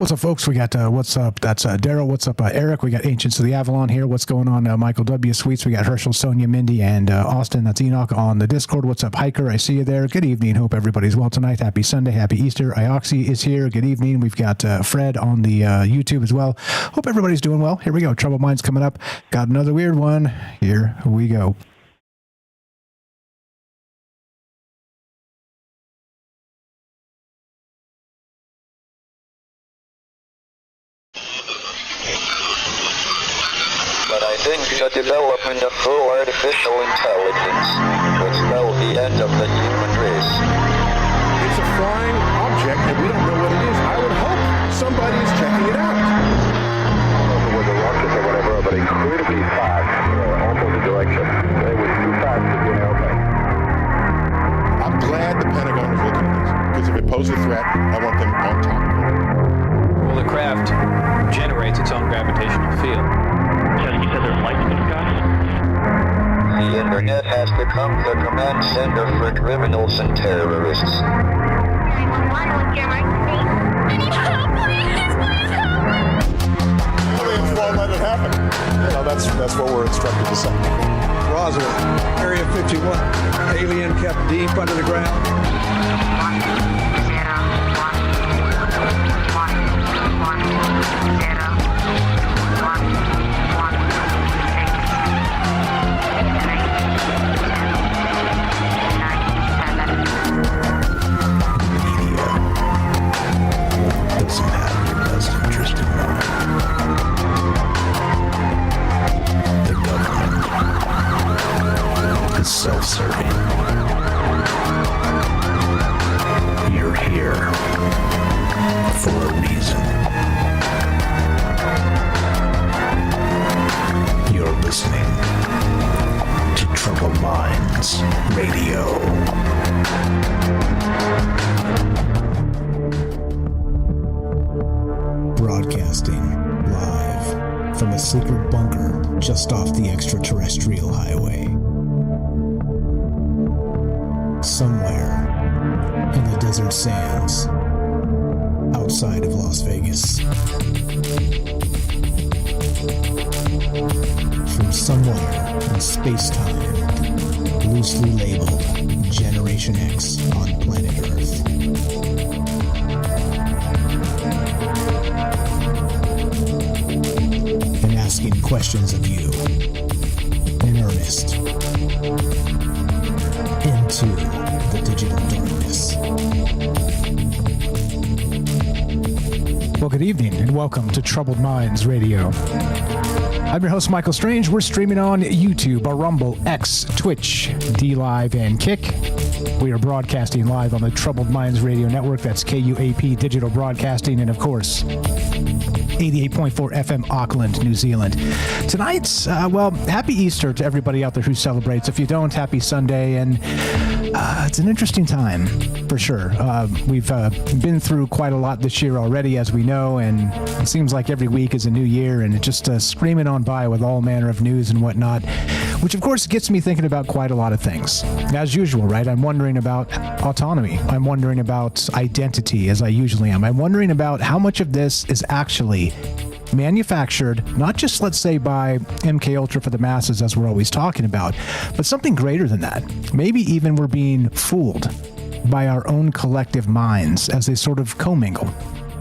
What's up, folks? We got what's up? That's Daryl. What's up, Eric? We got Ancients of the Avalon here. What's going on, Michael W. Sweets? We got Herschel, Sonia, Mindy, and Austin. That's Enoch on the Discord. What's up, Hiker? I see you there. Good evening. Hope everybody's well tonight. Happy Sunday. Happy Easter. Ioxy is here. Good evening. We've got Fred on the YouTube as well. Hope everybody's doing well. Here we go. Troubled Minds coming up. Got another weird one. Here we go. But I think the development of full artificial intelligence will spell the end of the human race. It's a flying object and we don't know what it is. I would hope somebody's checking it out. I don't know if it was a rocket or whatever, but it could be fast, opposite direction. It was too fast to be an airplane. I'm glad the Pentagon is looking at this, because if it poses a threat, I want them on top of it. Well, the craft generates its own gravitational field. You said there's lights in the sky? The internet has become the command center for criminals and terrorists. 911, what's your emergency? I need help, please help! Aliens won't let it happen. You know, that's what we're instructed to say. Roswell, Area 51. Alien kept deep under the ground. 1 0 Doesn't have your best interest in mind. The government is self-serving. You're here for a reason. You're listening to Troubled Minds Radio. Broadcasting live from a secret bunker just off the extraterrestrial highway. Somewhere in the desert sands outside of Las Vegas. From somewhere in space-time, loosely labeled Generation X on planet Earth. And asking questions of you in earnest into the digital darkness. Well, good evening and welcome to Troubled Minds Radio. I'm your host, Michael Strange. We're streaming on YouTube, Rumble, X, Twitch, DLive, and Kick. We are broadcasting live on the Troubled Minds Radio Network. That's KUAP Digital Broadcasting, and of course, 88.4 FM Auckland, New Zealand. Tonight's, happy Easter to everybody out there who celebrates. If you don't, happy Sunday. And it's an interesting time, for sure. We've been through quite a lot this year already, as we know, and it seems like every week is a new year, and it's just screaming on by with all manner of news and whatnot, which, of course, gets me thinking about quite a lot of things. As usual, right? I'm wondering about autonomy. I'm wondering about identity, as I usually am. I'm wondering about how much of this is actually manufactured, not just, let's say, by MK Ultra for the masses, as we're always talking about, but something greater than that. Maybe even we're being fooled by our own collective minds as they sort of commingle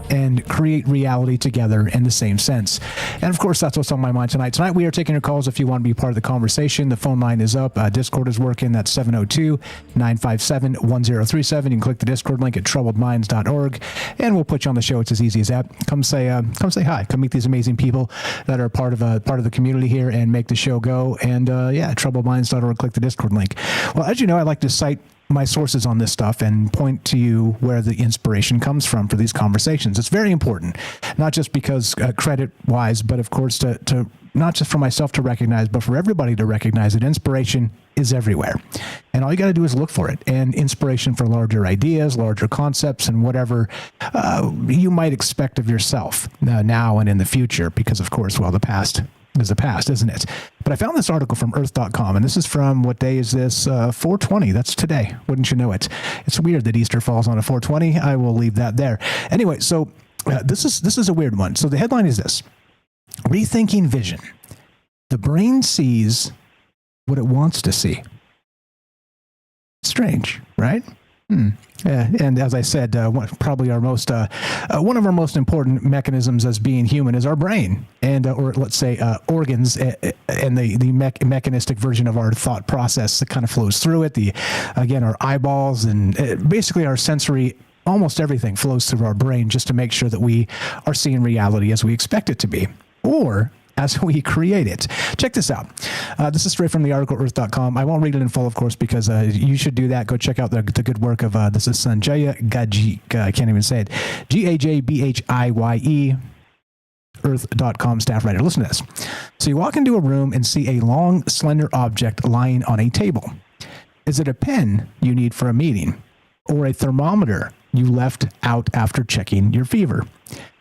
and create reality together in the same sense. And of course, that's what's on my mind tonight. Tonight, we are taking your calls if you want to be part of the conversation. The phone line is up. Discord is working. That's 702-957-1037. You can click the Discord link at troubledminds.org, and we'll put you on the show. It's as easy as that. Come say hi. Come meet these amazing people that are part of the community here and make the show go. And troubledminds.org. Click the Discord link. Well, as you know, I like to cite my sources on this stuff and point to you where the inspiration comes from for these conversations. It's very important, not just because credit-wise, but of course to not just for myself to recognize, but for everybody to recognize that inspiration is everywhere. And all you got to do is look for it. And inspiration for larger ideas, larger concepts, and whatever you might expect of yourself now and in the future, because of course, well, the past is the past, isn't it? But I found this article from earth.com, and this is from, what day is this? 420. That's today. Wouldn't you know it? It's weird that Easter falls on a 420. I will leave that there. Anyway, so This is a weird one. So the headline is this: Rethinking Vision. The brain sees what it wants to see. Strange, right? And as I said, probably our most one of our most important mechanisms as being human is our brain, and or let's say organs, and the mechanistic version of our thought process that kind of flows through it. Again, our eyeballs and basically our sensory. Almost everything flows through our brain just to make sure that we are seeing reality as we expect it to be, or as we create it. Check this out. This is straight from the article earth.com. I won't read it in full, of course, because you should do that. Go check out the good work of this is Sanjaya Gaji. I can't even say it. Gajbhie. Earth.com staff writer. Listen to this. So you walk into a room and see a long, slender object lying on a table. Is it a pen you need for a meeting, or a thermometer you left out after checking your fever?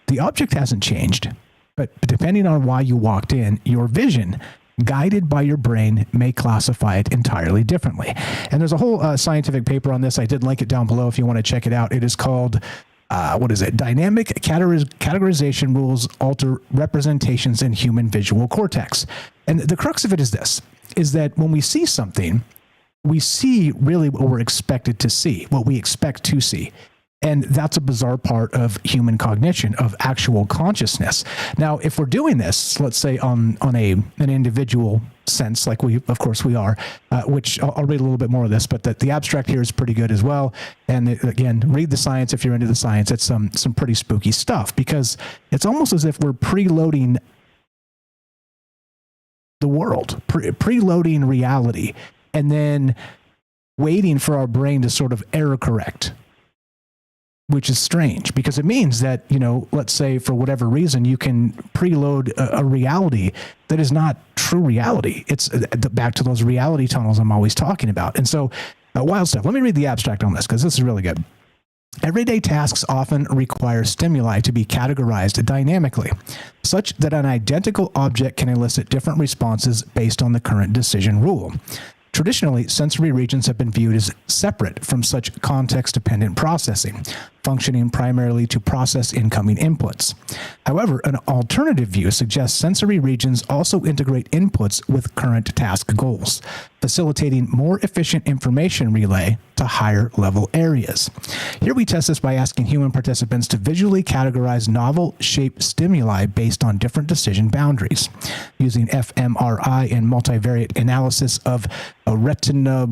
The object hasn't changed, but depending on why you walked in, your vision, guided by your brain, may classify it entirely differently. And there's a whole scientific paper on this. I did link it down below if you want to check it out. It is called, Dynamic Categorization Rules Alter Representations in Human Visual Cortex. And the crux of it is this, is that when we see something, we see really what we're expected to see, what we expect to see. And that's a bizarre part of human cognition, of actual consciousness. Now, if we're doing this, let's say on an individual sense, like we are, which I'll read a little bit more of this, but the abstract here is pretty good as well. And again, read the science if you're into the science. It's some pretty spooky stuff, because it's almost as if we're preloading the world, preloading reality, and then waiting for our brain to sort of error correct, which is strange, because it means that, let's say for whatever reason, you can preload a reality that is not true reality. It's back to those reality tunnels I'm always talking about. And so wild stuff. Let me read the abstract on this, because this is really good. Everyday tasks often require stimuli to be categorized dynamically, such that an identical object can elicit different responses based on the current decision rule. Traditionally, sensory regions have been viewed as separate from such context-dependent processing, functioning primarily to process incoming inputs. However, an alternative view suggests sensory regions also integrate inputs with current task goals, facilitating more efficient information relay to higher-level areas. Here we test this by asking human participants to visually categorize novel shaped stimuli based on different decision boundaries. Using fMRI and multivariate analysis of a retina,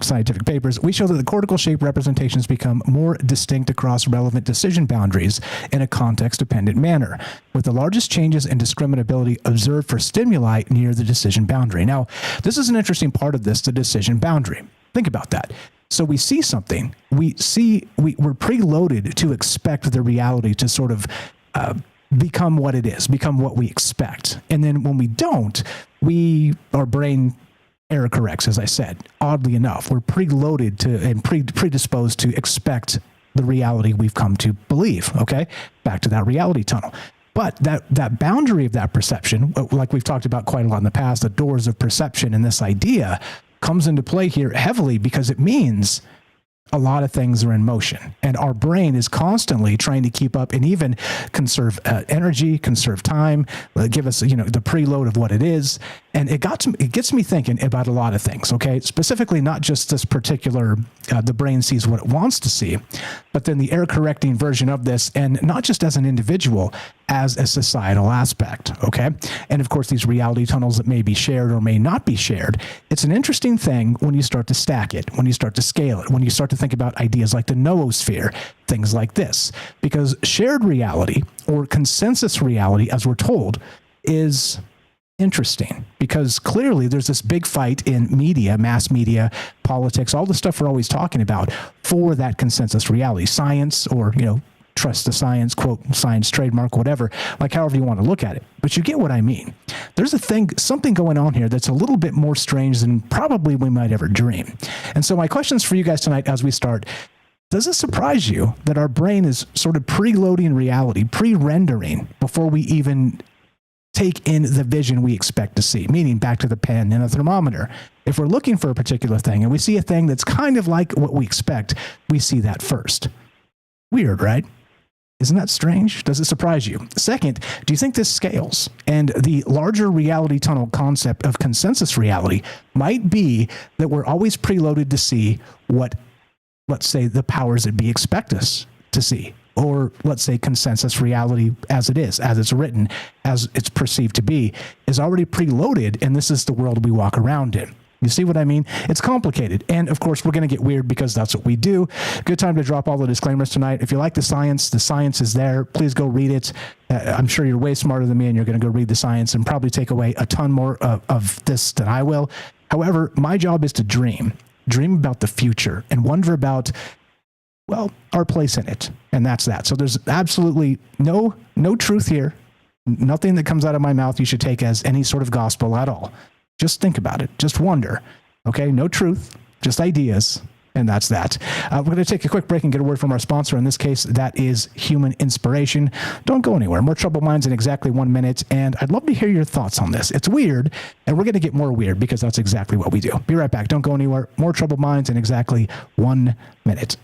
scientific papers, we show that the cortical shape representations become more distinct across relevant decision boundaries in a context-dependent manner, with the largest changes in discriminability observed for stimuli near the decision boundary. Now, this is an interesting part of this, the decision boundary. Think about that. So we see something, we're preloaded to expect the reality to sort of become what it is, become what we expect. And then when we don't, our brain error corrects, as I said. Oddly enough, we're preloaded to and predisposed to expect the reality we've come to believe. Okay, back to that reality tunnel. But that boundary of that perception, like we've talked about quite a lot in the past, the doors of perception, and this idea comes into play here heavily, because it means a lot of things are in motion, and our brain is constantly trying to keep up and even conserve energy, conserve time, give us, the preload of what it is. And it gets me thinking about a lot of things, okay? Specifically, not just this particular, the brain sees what it wants to see, but then the error correcting version of this, and not just as an individual, as a societal aspect, okay? And of course, these reality tunnels that may be shared or may not be shared. It's an interesting thing when you start to stack it, when you start to scale it, when you start to think about ideas like the noosphere, things like this. Because shared reality, or consensus reality, as we're told, is interesting, because clearly there's this big fight in media, mass media, politics, all the stuff we're always talking about for that consensus reality. Science, or, trust the science, quote, science trademark, whatever, like however you want to look at it. But you get what I mean. There's something going on here that's a little bit more strange than probably we might ever dream. And so my questions for you guys tonight as we start: does it surprise you that our brain is sort of preloading reality, pre-rendering before we even take in the vision we expect to see? Meaning, back to the pen and the thermometer. If we're looking for a particular thing and we see a thing that's kind of like what we expect, we see that first. Weird, right? Isn't that strange? Does it surprise you? Second, do you think this scales? And the larger reality tunnel concept of consensus reality might be that we're always preloaded to see what, let's say, the powers that be expect us to see. Or let's say consensus reality as it is, as it's written, as it's perceived to be, is already preloaded, and this is the world we walk around in. You see what I mean? It's complicated. And of course, we're going to get weird because that's what we do. Good time to drop all the disclaimers tonight. If you like the science is there. Please go read it. I'm sure you're way smarter than me, and you're going to go read the science and probably take away a ton more of this than I will. However, my job is to dream about the future and wonder about, well, our place in it. And that's that. So there's absolutely no truth here. Nothing that comes out of my mouth you should take as any sort of gospel at all. Just think about it. Just wonder. Okay? No truth, just ideas. And that's that. We're going to take a quick break and get a word from our sponsor. In this case, that is Human Inspiration. Don't go anywhere. More Troubled Minds in exactly 1 minute. And I'd love to hear your thoughts on this. It's weird, and we're going to get more weird because that's exactly what we do. Be right back. Don't go anywhere. More Troubled Minds in exactly 1 minute.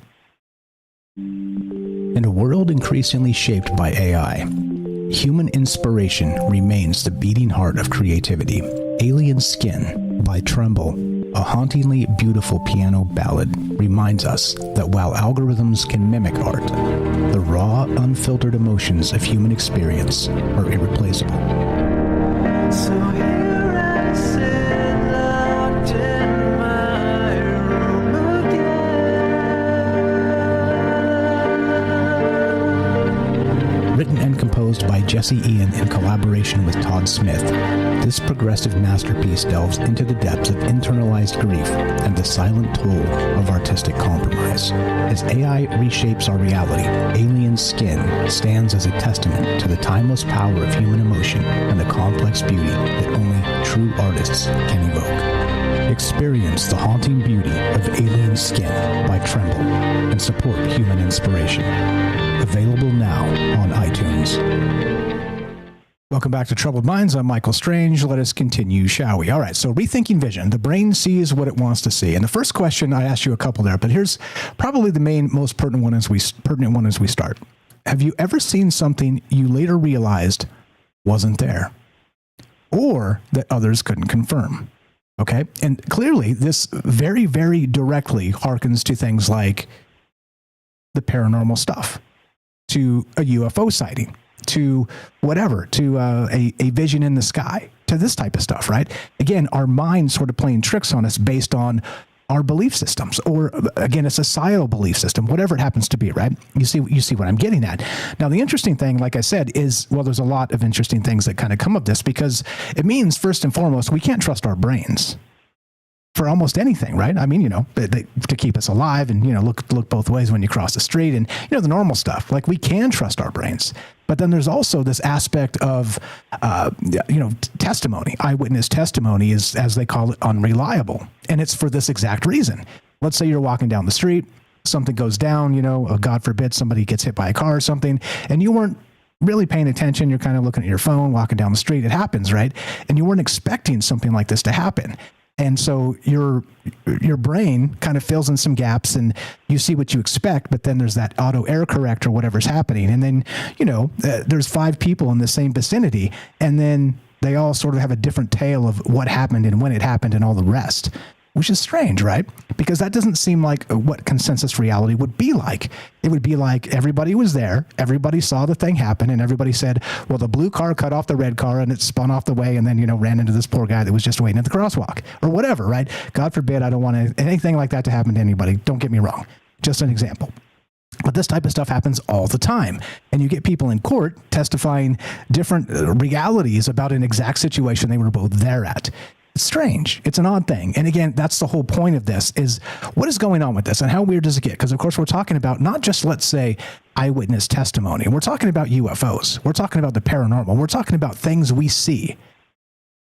In a world increasingly shaped by AI, human inspiration remains the beating heart of creativity. Alien Skin by Tremble, a hauntingly beautiful piano ballad, reminds us that while algorithms can mimic art, the raw, unfiltered emotions of human experience are irreplaceable. So here I sit, locked in my room again. Written and composed by Jesse Ian in collaboration with Todd Smith, this progressive masterpiece delves into the depths of internalized grief and the silent toll of artistic compromise. As AI reshapes our reality, Alien Skin stands as a testament to the timeless power of human emotion and the complex beauty that only true artists can evoke. Experience the haunting beauty of Alien Skin by Tremble and support human inspiration. Available now on iTunes. Welcome back to Troubled Minds. I'm Michael Strange. Let us continue, shall we? All right, so rethinking vision. The brain sees what it wants to see. And the first question, I asked you a couple there, but here's probably the most pertinent one as we start. Have you ever seen something you later realized wasn't there, or that others couldn't confirm? Okay, and clearly this very, very directly harkens to things like the paranormal stuff, to a UFO sighting, to whatever, to a vision in the sky, to this type of stuff, right? Again, our mind sort of playing tricks on us based on our belief systems, or again, a societal belief system, whatever it happens to be, right? You see what I'm getting at. Now, the interesting thing, like I said, is, well, there's a lot of interesting things that kind of come of this, because it means, first and foremost, we can't trust our brains for almost anything, right? I mean, to keep us alive and, look both ways when you cross the street and, the normal stuff. Like, we can trust our brains. But then there's also this aspect of, testimony. Eyewitness testimony is, as they call it, unreliable. And it's for this exact reason. Let's say you're walking down the street, something goes down, God forbid somebody gets hit by a car or something, and you weren't really paying attention. You're kind of looking at your phone, walking down the street. It happens, right? And you weren't expecting something like this to happen. And so your brain kind of fills in some gaps, and you see what you expect, but then there's that auto error correct or whatever's happening. And then, there's 5 people in the same vicinity, and then they all sort of have a different tale of what happened and when it happened and all the rest, which is strange, right? Because that doesn't seem like what consensus reality would be like. It would be like everybody was there, everybody saw the thing happen, and everybody said, well, the blue car cut off the red car and it spun off the way and then, ran into this poor guy that was just waiting at the crosswalk or whatever, right? God forbid, I don't want anything like that to happen to anybody. Don't get me wrong. Just an example. But this type of stuff happens all the time. And you get people in court testifying different realities about an exact situation they were both there at. It's strange. It's an odd thing. And again, that's the whole point of this, is what is going on with this and how weird does it get? Because of course we're talking about not just, let's say, eyewitness testimony. We're talking about UFOs. We're talking about the paranormal. We're talking about things we see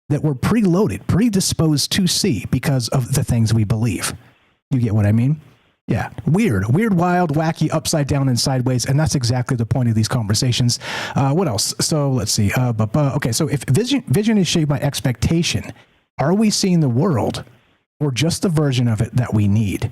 that we're preloaded, predisposed to see because of the things we believe. You get what I mean? Yeah. Weird, wild, wacky, upside down and sideways. And that's exactly the point of these conversations. What else? So let's see. Okay. So if vision is shaped by expectation, are we seeing the world or just the version of it that we need?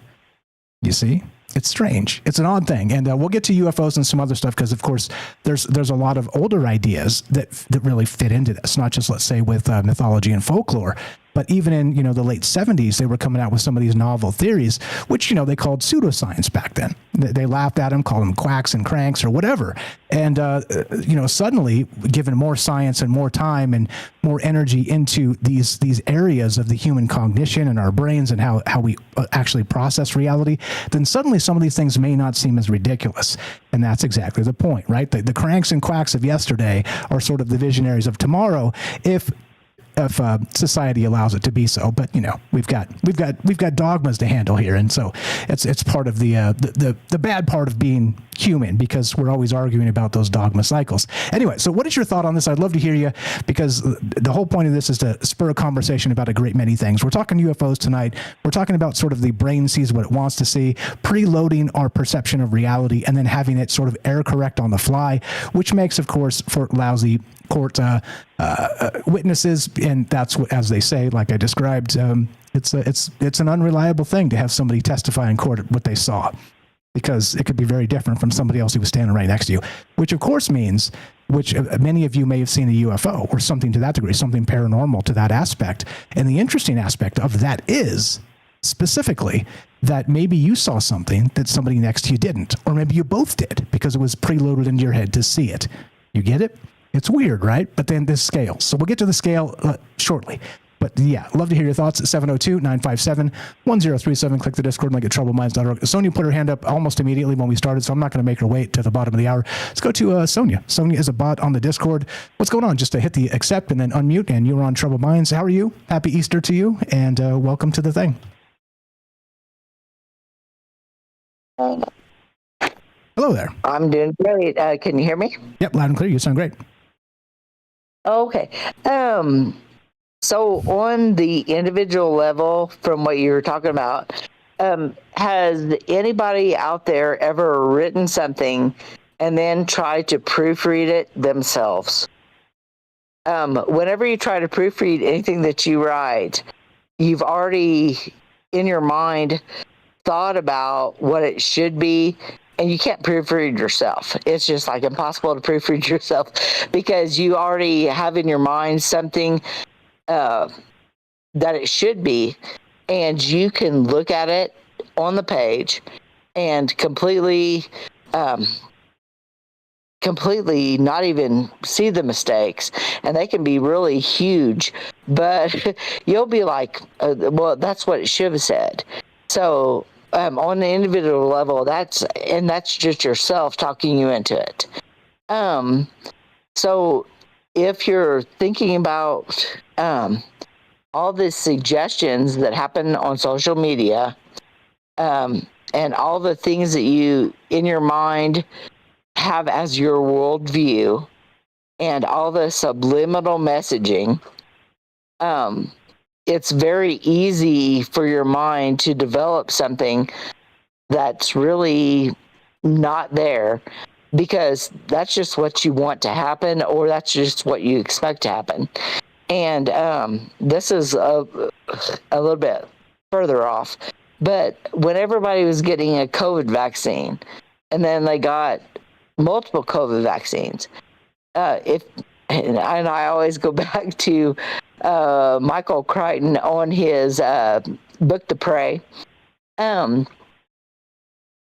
You see? It's strange. It's an odd thing. And we'll get to UFOs and some other stuff because, of course, there's a lot of older ideas that really fit into this, not just, let's say, with mythology and folklore. But even in, the late 70s, they were coming out with some of these novel theories, which, they called pseudoscience back then. They laughed at them, called them quacks and cranks or whatever. And, suddenly, given more science and more time and more energy into these areas of the human cognition and our brains and how we actually process reality, then suddenly some of these things may not seem as ridiculous. And that's exactly the point, right? The cranks and quacks of yesterday are sort of the visionaries of tomorrow if society allows it to be so. But we've got dogmas to handle here, and so it's part of the bad part of being human, because we're always arguing about those dogma cycles. Anyway, so what is your thought on this? I'd love to hear you, because the whole point of this is to spur a conversation about a great many things. We're talking UFOs tonight. We're talking about sort of the brain sees what it wants to see, preloading our perception of reality, and then having it sort of error correct on the fly, which makes, of course, for lousy court witnesses, and that's what, as they say, like I described, it's an unreliable thing to have somebody testify in court what they saw, because it could be very different from somebody else who was standing right next to you, which of course means, which many of you may have seen a UFO or something to that degree, something paranormal to that aspect. And the interesting aspect of that is specifically that maybe you saw something that somebody next to you didn't, or maybe you both did because it was preloaded into your head to see it. You get it? It's weird, right? But then this scales. So we'll get to the scale shortly. But yeah, love to hear your thoughts at 702-957-1037. Click the Discord link at troubledminds.org. Sonia put her hand up almost immediately when we started, so I'm not going to make her wait to the bottom of the hour. Let's go to Sonia. Sonia is a bot on the Discord. What's going on? Just to hit the accept and then unmute, and you're on Troubled Minds. How are you? Happy Easter to you, and welcome to the thing. Hello there. I'm doing great. Can you hear me? Yep, loud and clear. You sound great. Okay. So on the individual level, from what you were talking about, has anybody out there ever written something and then tried to proofread it themselves? Whenever you try to proofread anything that you write, you've already, in your mind, thought about what it should be, and you can't proofread yourself. It's just like impossible to proofread yourself, because you already have in your mind something that it should be, and you can look at it on the page and completely not even see the mistakes, and they can be really huge, but you'll be like, well, that's what it should have said. So on the individual level, that's just yourself talking you into it. So if you're thinking about all the suggestions that happen on social media, and all the things that you in your mind have as your worldview, and all the subliminal messaging, it's very easy for your mind to develop something that's really not there, because that's just what you want to happen, or that's just what you expect to happen. And this is a little bit further off, but when everybody was getting a COVID vaccine, and then they got multiple COVID vaccines, and I always go back to Michael Crichton on his book, The Prey.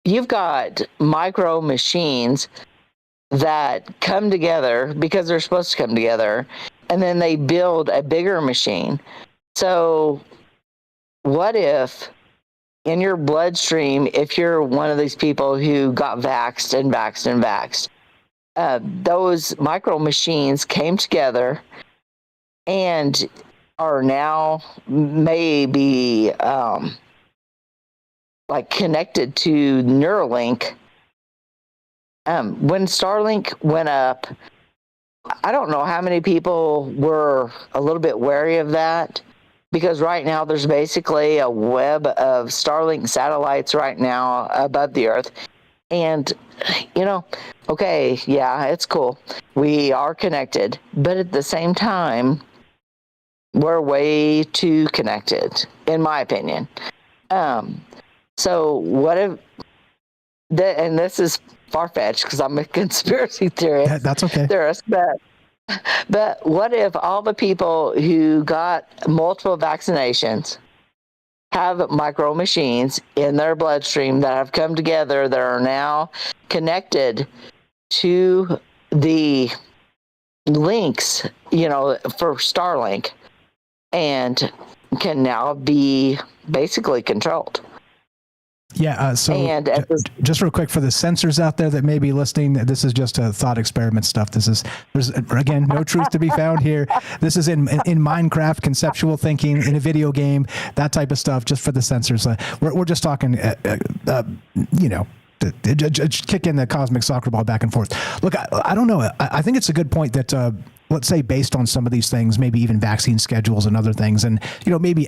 You've got micro machines that come together because they're supposed to come together, and then they build a bigger machine. So what if in your bloodstream, if you're one of these people who got vaxxed and vaxxed and vaxxed, those micro machines came together and are now maybe like connected to Neuralink. When Starlink went up, I don't know how many people were a little bit wary of that, because right now there's basically a web of Starlink satellites right now above the Earth. And, okay, yeah, it's cool. We are connected, but at the same time, we're way too connected, in my opinion. So what if and this is far-fetched because I'm a conspiracy theorist. That's okay. But what if all the people who got multiple vaccinations have micro machines in their bloodstream that have come together that are now connected to the links, for Starlink, and can now be basically controlled? Yeah, so just real quick for the censors out there that may be listening, this is just a thought experiment stuff. There's again, no truth to be found here. This is in Minecraft, conceptual thinking, in a video game, that type of stuff, just for the censors. We're just talking, just kick in the cosmic soccer ball back and forth. Look, I don't know. I think it's a good point that, let's say, based on some of these things, maybe even vaccine schedules and other things, and maybe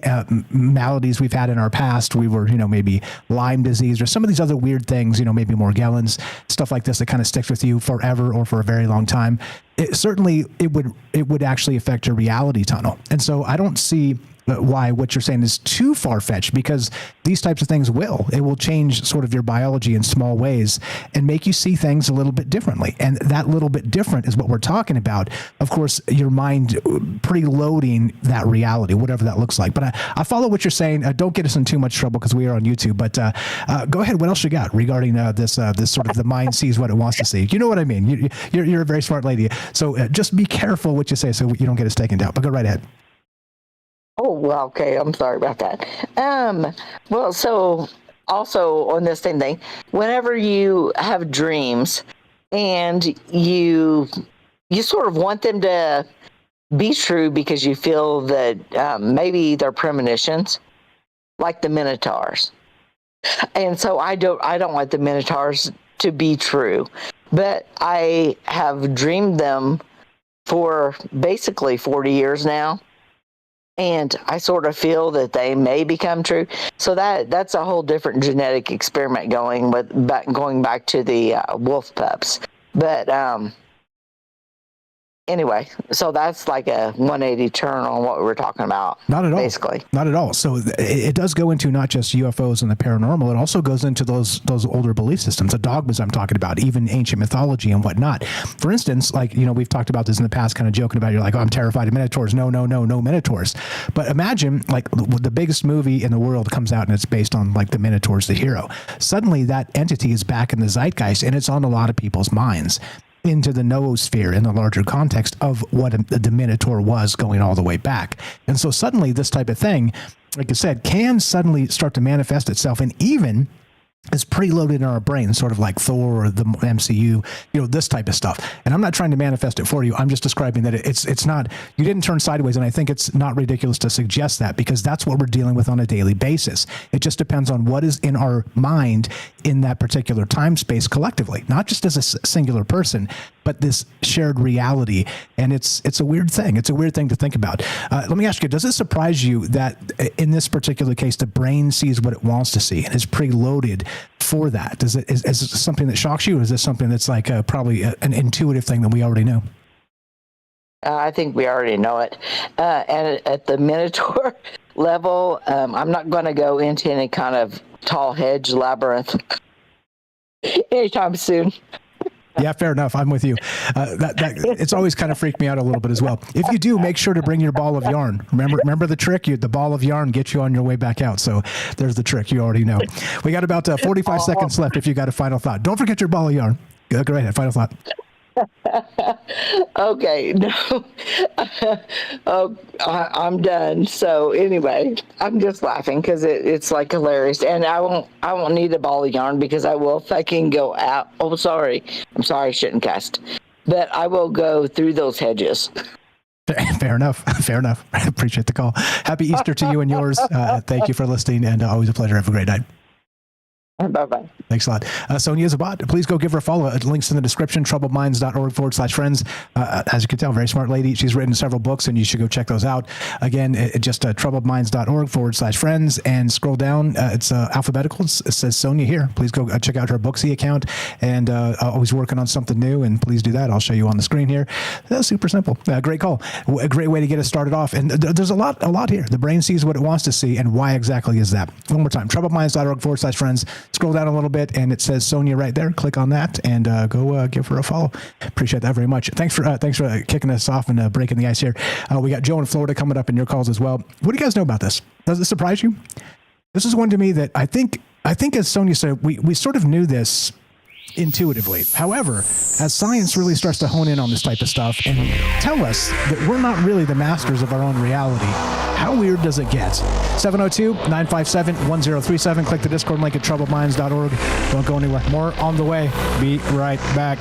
maladies we've had in our past, we were maybe Lyme disease or some of these other weird things, maybe Morgellons, stuff like this that kind of sticks with you forever or for a very long time. It would actually affect your reality tunnel, and so I don't see why what you're saying is too far-fetched, because these types of things will change sort of your biology in small ways and make you see things a little bit differently. And that little bit different is what we're talking about. Of course, your mind preloading that reality, whatever that looks like. But I follow what you're saying. Don't get us in too much trouble because we are on YouTube. But go ahead. What else you got regarding this sort of the mind sees what it wants to see? You know what I mean? You're a very smart lady. So just be careful what you say so you don't get us taken down. But go right ahead. Oh, well, okay. I'm sorry about that. Well, so also on this same thing, whenever you have dreams and you sort of want them to be true because you feel that maybe they're premonitions, like the Minotaurs. And so I don't want the Minotaurs to be true, but I have dreamed them for basically 40 years now. And I sort of feel that they may become true. So that's a whole different genetic experiment going back to the wolf pups. But anyway, so that's like a 180 turn on what we were talking about. Not at all. Basically. Not at all. So it does go into not just UFOs and the paranormal. It also goes into those older belief systems, the dogmas I'm talking about, even ancient mythology and whatnot. For instance, like, we've talked about this in the past, kind of joking about, you're like, oh, I'm terrified of Minotaurs. No Minotaurs. But imagine like the biggest movie in the world comes out and it's based on like the Minotaurs, the hero. Suddenly that entity is back in the zeitgeist and it's on a lot of people's minds, into the noosphere in the larger context of what the Minotaur was going all the way back. And so suddenly this type of thing, like I said, can suddenly start to manifest itself, and even is preloaded in our brain, sort of like Thor or the MCU, this type of stuff. And I'm not trying to manifest it for you. I'm just describing that it's not, you didn't turn sideways. And I think it's not ridiculous to suggest that, because that's what we're dealing with on a daily basis. It just depends on what is in our mind in that particular time space collectively, not just as a singular person, but this shared reality. And it's a weird thing. It's a weird thing to think about. Let me ask you, does it surprise you that in this particular case, the brain sees what it wants to see and is preloaded for that? Is it something that shocks you, or is this something that's like probably an intuitive thing that we already know? I think we already know it. And at the Minotaur level, I'm not going to go into any kind of tall hedge labyrinth anytime soon. Yeah, fair enough. I'm with you. It's always kind of freaked me out a little bit as well. If you do, make sure to bring your ball of yarn. Remember the trick? The ball of yarn gets you on your way back out. So there's the trick. You already know. We got about 45 seconds left if you got a final thought. Don't forget your ball of yarn. Go right ahead. Final thought. Okay, no. I'm done. So anyway, I'm just laughing because it's like hilarious, and I won't need a ball of yarn because I will fucking go out. Oh, sorry. I'm sorry, I shouldn't cast, but I will go through those hedges. Fair enough. I appreciate the call. Happy Easter to you and yours. Thank you for listening, and always a pleasure. Have a great night. Bye-bye. Thanks a lot. Sonia is a bot. Please go give her a follow. Links in the description, troubledminds.org/friends. As you can tell, very smart lady. She's written several books, and you should go check those out. Again, just troubledminds.org/friends, and scroll down. It's alphabetical. It says Sonia here. Please go check out her Booksy account, and always working on something new, and please do that. I'll show you on the screen here. That's super simple. Great call. A great way to get us started off. And there's a lot here. The brain sees what it wants to see, and why exactly is that? One more time, troubledminds.org/friends. scroll down a little bit, and it says Sonia right there. Click on that and go give her a follow. Appreciate that very much. Thanks for kicking us off and breaking the ice here. We got Joe in Florida coming up in your calls as well. What do you guys know about this? Does it surprise you? This is one to me that I think as Sonia said, we sort of knew this intuitively. However, as science really starts to hone in on this type of stuff and tell us that we're not really the masters of our own reality, how weird does it get? 702-957-1037. Click the Discord link at troubledminds.org. Don't go anywhere. More on the way. Be right back.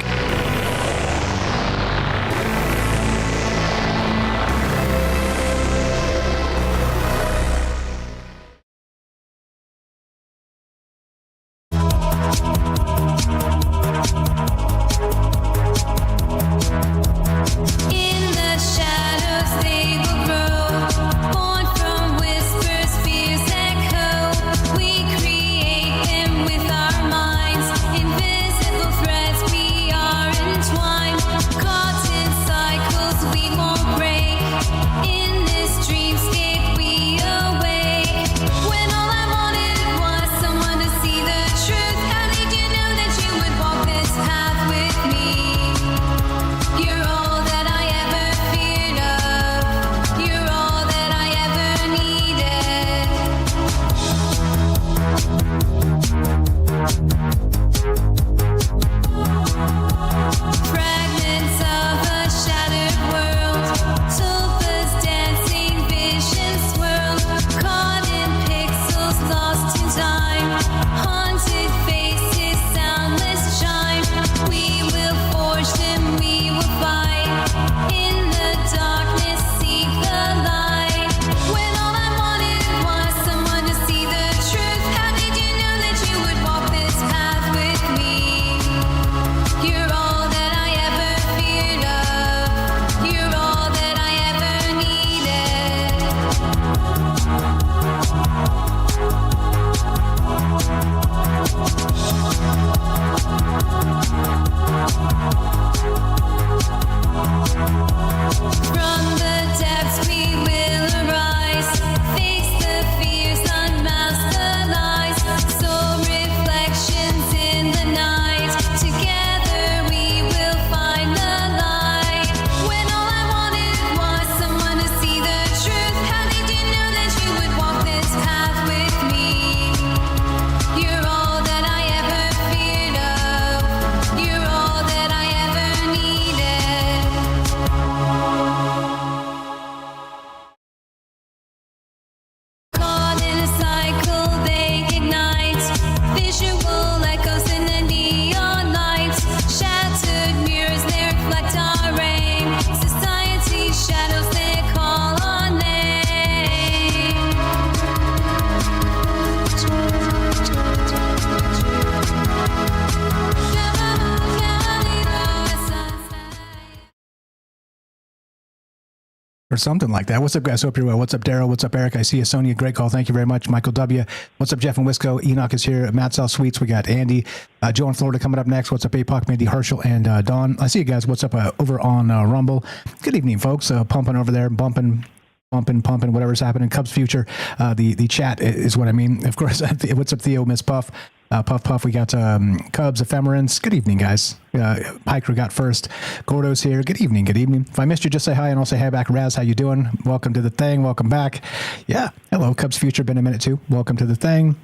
Or something like that. What's up, guys? Hope you're well. What's up, Daryl? What's up, Eric? I see you. Sonia, great call. Thank you very much. Michael W. What's up, Jeff and Wisco? Enoch is here. Matt South Sweets. We got Andy. Joe in Florida coming up next. What's up, APOC, Mandy, Herschel, and Dawn? I see you guys. What's up over on Rumble? Good evening, folks. Pumping over there, bumping, whatever's happening. Cubs future. The chat is what I mean. Of course, what's up, Theo, Miss Puff? Puff. We got Cubs, Ephemerance. Good evening, guys. Hiker got first. Gordo's here. Good evening. If I missed you, just say hi, and I'll say hi back. Raz, how you doing? Welcome to the thing. Welcome back. Yeah. Hello, Cubs future. Been a minute too. Welcome to the thing.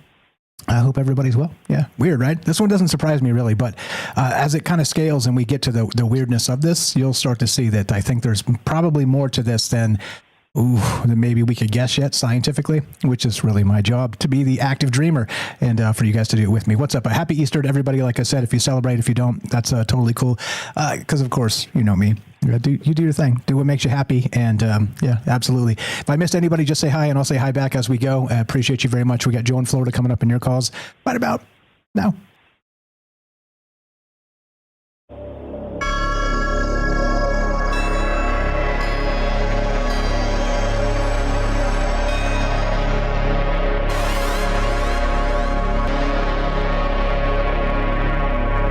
I hope everybody's well. Yeah. Weird, right? This one doesn't surprise me really, but as it kind of scales and we get to the weirdness of this, you'll start to see that I think there's probably more to this than maybe we could guess yet scientifically, which is really my job, to be the active dreamer and for you guys to do it with me. What's up? A happy Easter to everybody. Like I said, if you celebrate, if you don't, that's totally cool. Because of course, you know me. You do your thing. Do what makes you happy. And yeah, absolutely. If I missed anybody, just say hi and I'll say hi back as we go. I appreciate you very much. We got Joe in Florida coming up in your calls right about now.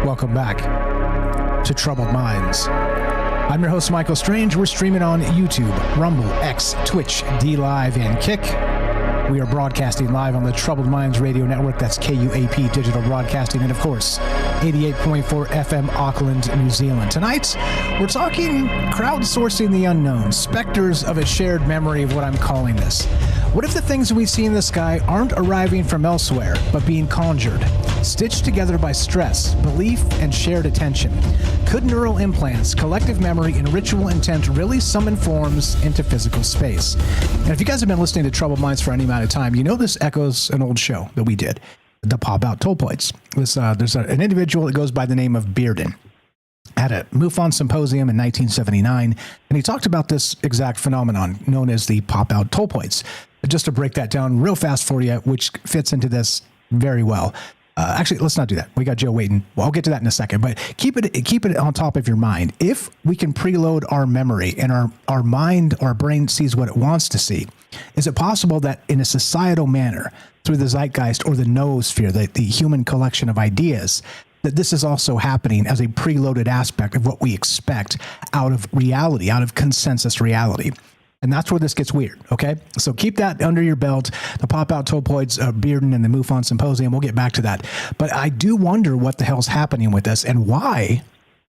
Welcome back to Troubled Minds. I'm your host, Michael Strange. We're streaming on YouTube, Rumble, X, Twitch, D Live, and Kick. We are broadcasting live on the Troubled Minds Radio Network. That's KUAP Digital Broadcasting. And, of course, 88.4 FM Auckland, New Zealand. Tonight, we're talking crowdsourcing the unknown, specters of a shared memory of what I'm calling this. What if the things we see in the sky aren't arriving from elsewhere, but being conjured, stitched together by stress, belief, and shared attention? Could neural implants, collective memory, and ritual intent really summon forms into physical space? And if you guys have been listening to Troubled Minds for any amount of time, you know this echoes an old show that we did, the Pop-Out Tollpoints. There's an individual that goes by the name of Bearden. At a MUFON symposium in 1979, and he talked about this exact phenomenon known as the pop-out toll points. Just to break that down real fast for you, which fits into this very well. Actually, let's not do that. We got Joe waiting. Well, I'll get to that in a second, but keep it on top of your mind. If we can preload our memory and our mind, our brain sees what it wants to see, is it possible that in a societal manner, through the zeitgeist or the noosphere, the human collection of ideas, that this is also happening as a preloaded aspect of what we expect out of reality, out of consensus reality? And that's where this gets weird, okay? So keep that under your belt. The Pop-Out Tollpoints, Bearden, and the MUFON Symposium. We'll get back to that. But I do wonder what the hell's happening with this and why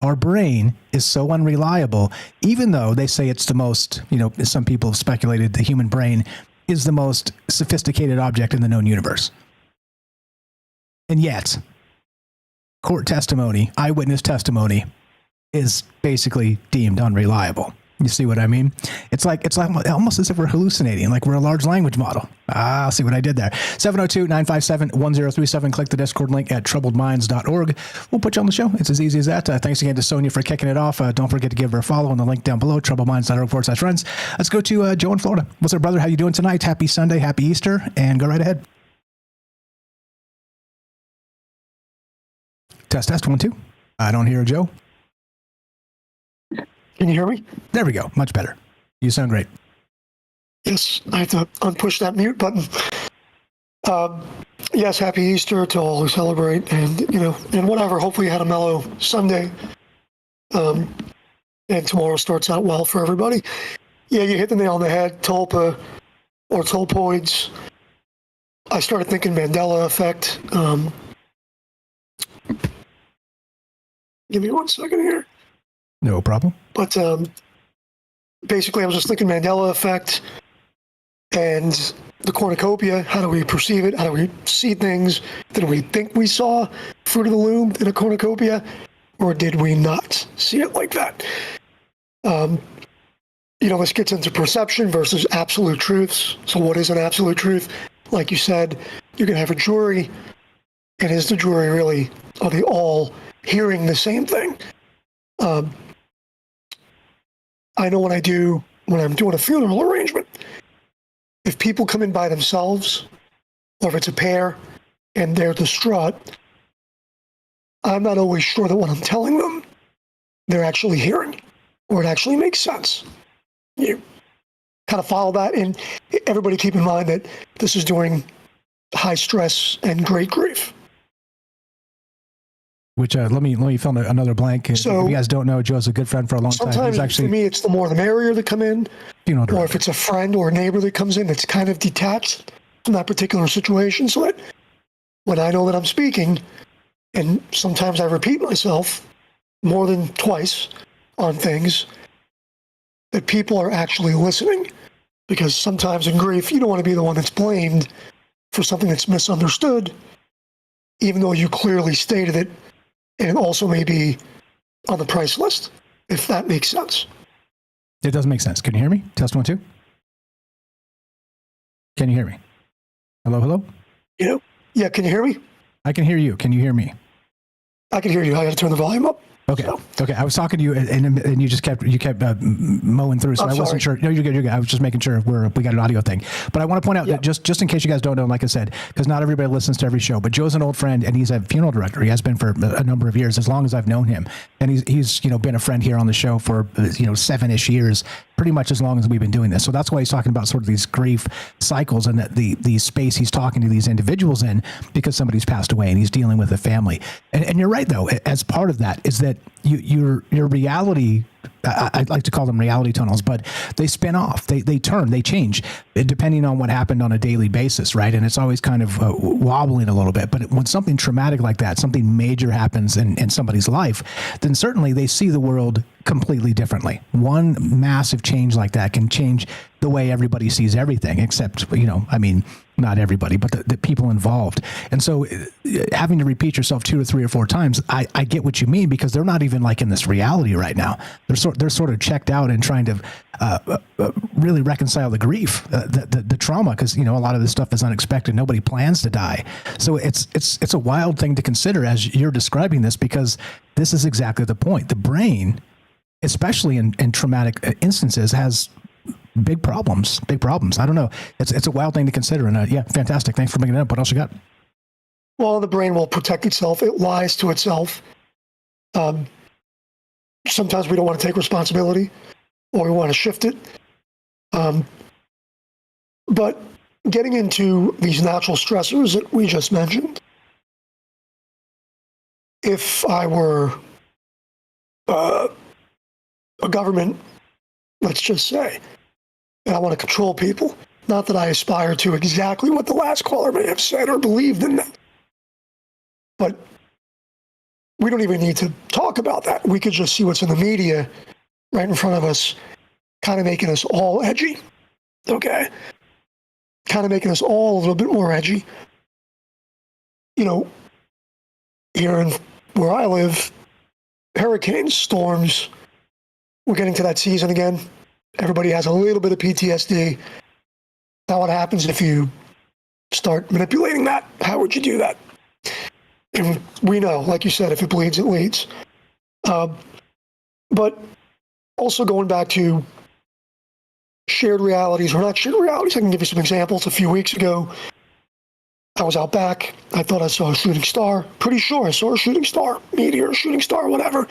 our brain is so unreliable, even though they say it's the most, some people have speculated the human brain is the most sophisticated object in the known universe. And yet, court testimony, eyewitness testimony, is basically deemed unreliable. You see what I mean? It's like almost as if we're hallucinating, like we're a large language model. I'll see what I did there. 702-957-1037. Click the Discord link at troubledminds.org. We'll put you on the show. It's as easy as that. Thanks again to Sonia for kicking it off. Don't forget to give her a follow on the link down below, troubledminds.org/friends. Let's go to Joe in Florida. What's up, brother? How you doing tonight? Happy Sunday. Happy Easter. And go right ahead. Test 1 2. I don't hear Joe. Can you hear me? There we go. Much better. You sound great. Yes, I have to unpush that mute button. Yes, happy Easter to all who celebrate, and and whatever. Hopefully you had a mellow Sunday, and tomorrow starts out well for everybody. Yeah, you hit the nail on the head. Tulpa or Tolpoids. I started thinking Mandela effect. Give me 1 second here. No problem. But basically, I was just thinking Mandela effect and the cornucopia. How do we perceive it? How do we see things? Did we think we saw Fruit of the Loom in a cornucopia, or did we not see it like that? This gets into perception versus absolute truths. So what is an absolute truth? Like you said, you can have a jury, and is the jury really, are they all hearing the same thing? I know when I'm doing a funeral arrangement, if people come in by themselves, or if it's a pair and they're distraught, I'm not always sure that what I'm telling them, they're actually hearing, or it actually makes sense. You kind of follow that, and everybody keep in mind that this is during high stress and great grief. Which let me fill in another blank. So, if you guys don't know, Joe's a good friend for a long time. Sometimes for me, it's the more the merrier that come in, or if it's a friend or a neighbor that comes in that's kind of detached from that particular situation. So that when I know that I'm speaking, and sometimes I repeat myself more than twice on things, that people are actually listening. Because sometimes in grief, you don't want to be the one that's blamed for something that's misunderstood, even though you clearly stated it. And it also may be on the price list, if that makes sense. It does make sense. Can you hear me? Test 1 2. Can you hear me? Hello? Yeah, can you hear me? I can hear you. Can you hear me? I can hear you. I got to turn the volume up. Okay. So. Okay. I was talking to you, and you just kept mowing through, so I wasn't sure. No, you're good. You're good. I was just making sure we got an audio thing. But I want to point out that just in case you guys don't know, like I said, because not everybody listens to every show. But Joe's an old friend, and he's a funeral director. He has been for a number of years, as long as I've known him. And he's been a friend here on the show for 7-ish years. pretty much as long as we've been doing this. So that's why he's talking about sort of these grief cycles and that the space he's talking to these individuals in, because somebody's passed away and he's dealing with a family. And you're right, though, as part of that is that your reality, I'd like to call them reality tunnels, but they spin off, they turn, they change depending on what happened on a daily basis, right? And it's always kind of wobbling a little bit. But when something traumatic like that, something major happens in somebody's life, then certainly they see the world completely differently. One massive change like that can change the way everybody sees everything, except, I mean, not everybody, but the people involved. And so having to repeat yourself 2 or 3 or 4 times, I get what you mean, because they're not even like in this reality right now. They're sort of checked out and trying to really reconcile the grief, the trauma, because, a lot of this stuff is unexpected. Nobody plans to die. So it's a wild thing to consider as you're describing this, because this is exactly the point. The brain, especially in traumatic instances, has big problems. I don't know. It's a wild thing to consider. And yeah, fantastic. Thanks for bringing it up. What else you got? Well, the brain will protect itself. It lies to itself. Sometimes we don't want to take responsibility, or we want to shift it. But getting into these natural stressors that we just mentioned, if I were a government, let's just say, and I want to control people, not that I aspire to exactly what the last caller may have said or believed in that, but we don't even need to talk about that. We could just see what's in the media right in front of us, kind of making us all edgy, okay? Kind of making us all a little bit more edgy. Here in where I live, hurricanes, storms, we're getting to that season again. Everybody has a little bit of PTSD. Now, what happens if you start manipulating that? How would you do that? And we know, like you said, if it bleeds, it leads. But also going back to shared realities, or not shared realities, I can give you some examples. A few weeks ago, I was out back. I thought I saw a shooting star. Pretty sure I saw a shooting star, meteor, shooting star, whatever.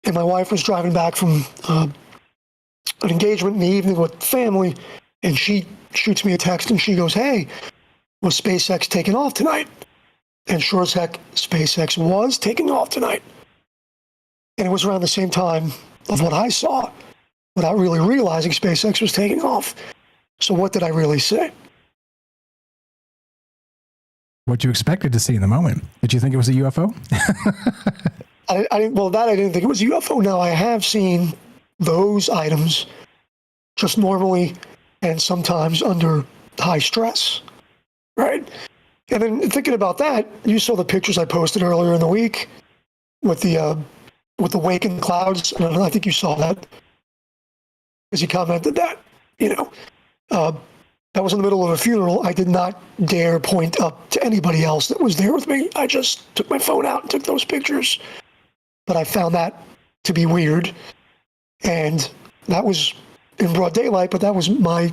And my wife was driving back from an engagement in the evening with family, and she shoots me a text and she goes, "Hey, was SpaceX taking off tonight?" And sure as heck, SpaceX was taking off tonight. And it was around the same time of what I saw, without really realizing SpaceX was taking off. So what did I really say? What you expected to see in the moment. Did you think it was a UFO? I didn't think it was a UFO. Now, I have seen those items just normally and sometimes under high stress, right? And then thinking about that, you saw the pictures I posted earlier in the week with the waking clouds. And I think you saw that because you commented that, that was in the middle of a funeral. I did not dare point up to anybody else that was there with me. I just took my phone out and took those pictures. But I found that to be weird. And that was in broad daylight, but that was my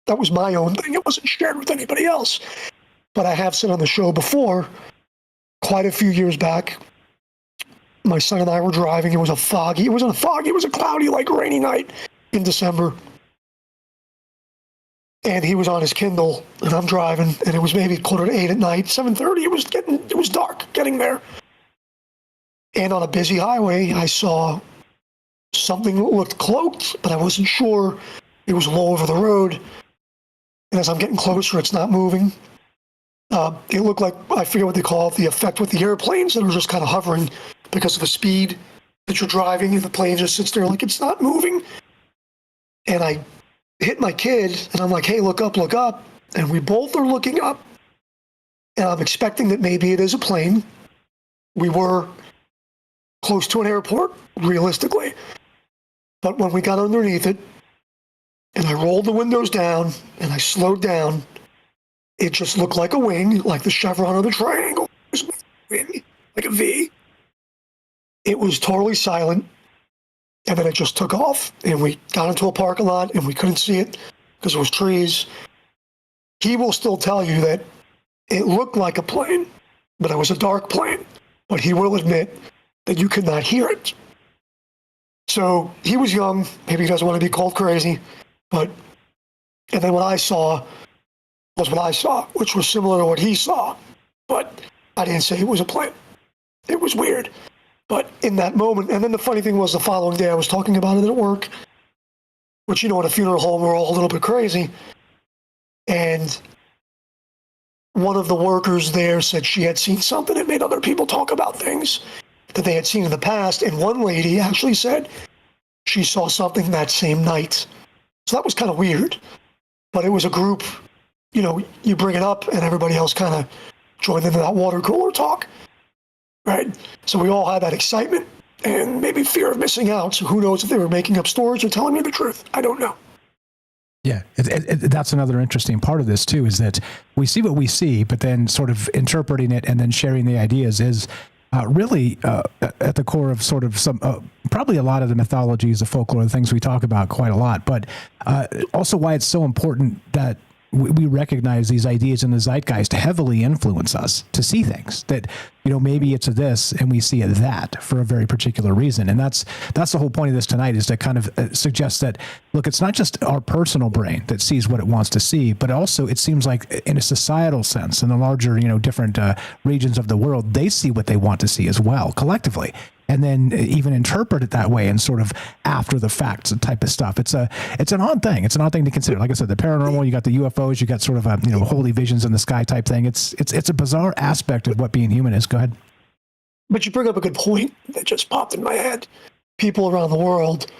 own thing. It wasn't shared with anybody else. But I have said on the show before, quite a few years back, my son and I were driving. It was a cloudy, like rainy night in December. And he was on his Kindle, and I'm driving, and it was maybe 7:45 at night, 7:30. It was dark getting there. And on a busy highway, I saw something that looked cloaked, but I wasn't sure. It was low over the road. And as I'm getting closer, it's not moving. It looked like, I forget what they call it, the effect with the airplanes that are just kind of hovering because of the speed that you're driving, and the plane just sits there like it's not moving. And I hit my kid, and I'm like, "Hey, look up, look up." And we both are looking up, and I'm expecting that maybe it is a plane. We were close to an airport, realistically. But when we got underneath it, and I rolled the windows down, and I slowed down, it just looked like a wing, like the chevron of the triangle. It was a wing, like a V. It was totally silent. And then it just took off, and we got into a parking lot, and we couldn't see it because there was trees. He will still tell you that it looked like a plane, but it was a dark plane. But he will admit that you could not hear it. So he was young. Maybe he doesn't want to be called crazy. And then what I saw was what I saw, which was similar to what he saw. But I didn't say it was a plant. It was weird. But in that moment, and then the funny thing was the following day I was talking about it at work, which, you know, at a funeral home, we're all a little bit crazy. And one of the workers there said she had seen something that made other people talk about things that they had seen in the past. And one lady actually said she saw something that same night. So that was kind of weird. But it was a group, you know, you bring it up and everybody else kind of joined into that water cooler talk. Right? So we all had that excitement and maybe fear of missing out. So who knows if they were making up stories or telling me the truth? I don't know. Yeah, that's another interesting part of this too, is that we see what we see, but then sort of interpreting it and then sharing the ideas is really at the core of sort of some, probably a lot of the mythologies, the folklore, the things we talk about quite a lot, but also why it's so important that we recognize these ideas in the zeitgeist to heavily influence us to see things that, you know, maybe it's a this and we see a that for a very particular reason. And that's the whole point of this tonight, is to kind of suggest that, look, it's not just our personal brain that sees what it wants to see, but also it seems like in a societal sense, in the larger, you know, different regions of the world, they see what they want to see as well, collectively. And then even interpret it that way and sort of after the fact type of stuff. It's an odd thing. It's an odd thing to consider. Like I said, the paranormal, you got the UFOs, you got sort of you know, holy visions in the sky type thing. It's a bizarre aspect of what being human is. Go ahead. But you bring up a good point that just popped in my head. People around the world.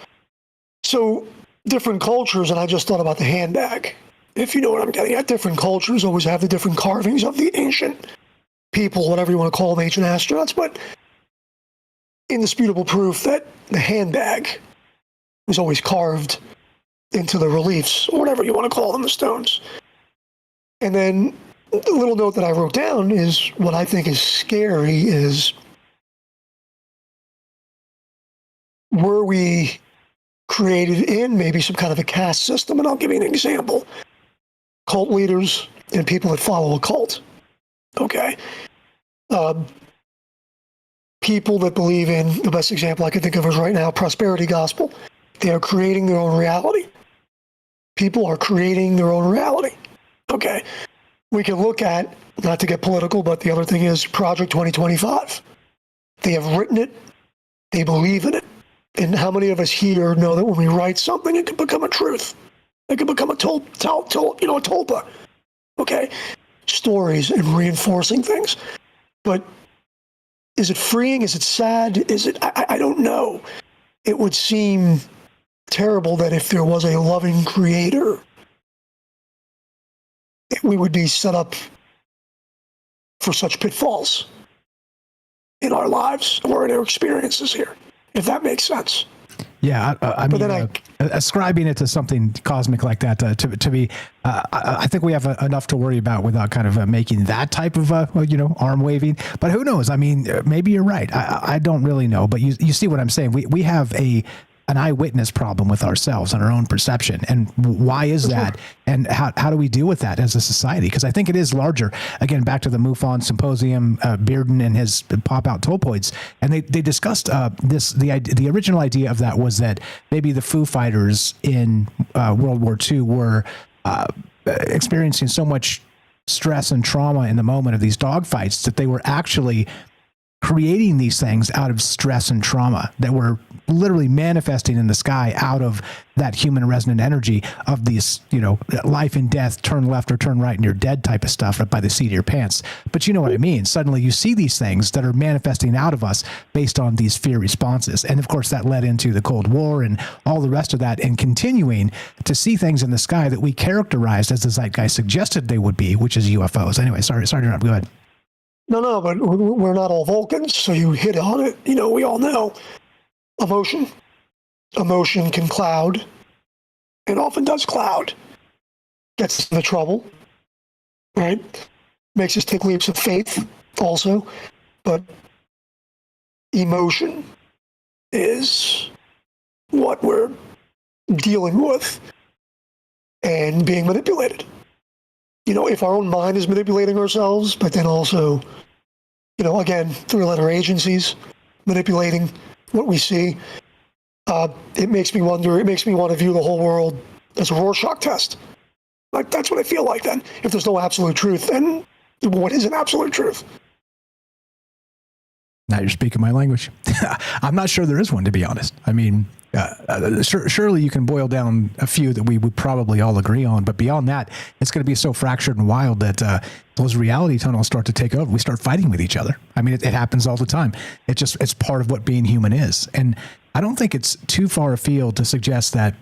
So different cultures, and I just thought about the handbag. If you know what I'm getting at, different cultures always have the different carvings of the ancient people, whatever you want to call them, ancient astronauts, but indisputable proof that the handbag was always carved into the reliefs, or whatever you want to call them, the stones. And then the little note that I wrote down is what I think is scary is, were we created in maybe some kind of a caste system? And I'll give you an example. Cult leaders and people that follow a cult. Okay. People that believe in, the best example I can think of is right now, prosperity gospel. They are creating their own reality. People are creating their own reality. Okay. We can look at, not to get political, but the other thing is Project 2025. They have written it. They believe in it. And how many of us here know that when we write something, it can become a truth? It can become a tulpa. Okay. Stories and reinforcing things. But is it freeing? Is it sad? Is it, I don't know. It would seem terrible that if there was a loving creator, we would be set up for such pitfalls in our lives or in our experiences here, if that makes sense. Yeah, I mean, ascribing it to something cosmic like that to be, I think we have enough to worry about without kind of making that type of, arm waving. But who knows? I mean, maybe you're right. I don't really know. But you see what I'm saying? We have an eyewitness problem with ourselves and our own perception. And why is that? And how do we deal with that as a society? Because I think it is larger. Again, back to the MUFON Symposium, Bearden and his pop-out topoids. And they discussed the original idea of that was that maybe the Foo Fighters in World War II were experiencing so much stress and trauma in the moment of these dogfights that they were actually creating these things out of stress and trauma that were literally manifesting in the sky out of that human resonant energy of these, life and death, turn left or turn right and you're dead type of stuff up by the seat of your pants. But you know what I mean? Suddenly you see these things that are manifesting out of us based on these fear responses. And of course that led into the Cold War and all the rest of that, and continuing to see things in the sky that we characterized as the zeitgeist suggested they would be, which is UFOs. Anyway, sorry to interrupt. Go ahead. No, but we're not all Vulcans, so you hit on it. We all know. Emotion can cloud, and often does cloud. Gets us into trouble, right? Makes us take leaps of faith also. But emotion is what we're dealing with and being manipulated. If our own mind is manipulating ourselves, but then also, again, three-letter agencies manipulating what we see, it makes me wonder. It makes me want to view the whole world as a Rorschach test. Like, that's what I feel like then. If there's no absolute truth, then what is an absolute truth? Now you're speaking my language. I'm not sure there is one, to be honest. I mean, surely you can boil down a few that we would probably all agree on, but beyond that, it's going to be so fractured and wild that those reality tunnels start to take over. We start fighting with each other. I mean, it happens all the time. It's part of what being human is. And I don't think it's too far afield to suggest that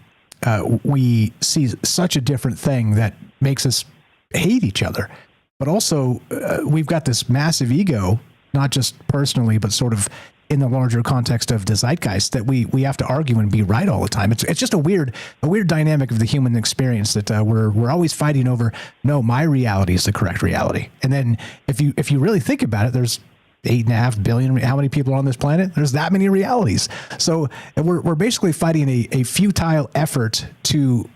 we see such a different thing that makes us hate each other. But also, we've got this massive ego, not just personally, but sort of in the larger context of the zeitgeist, that we have to argue and be right all the time. It's just a weird dynamic of the human experience that we're always fighting over. No, my reality is the correct reality. And then if you really think about it, there's 8.5 billion. How many people are on this planet? There's that many realities. So we're basically fighting a futile effort to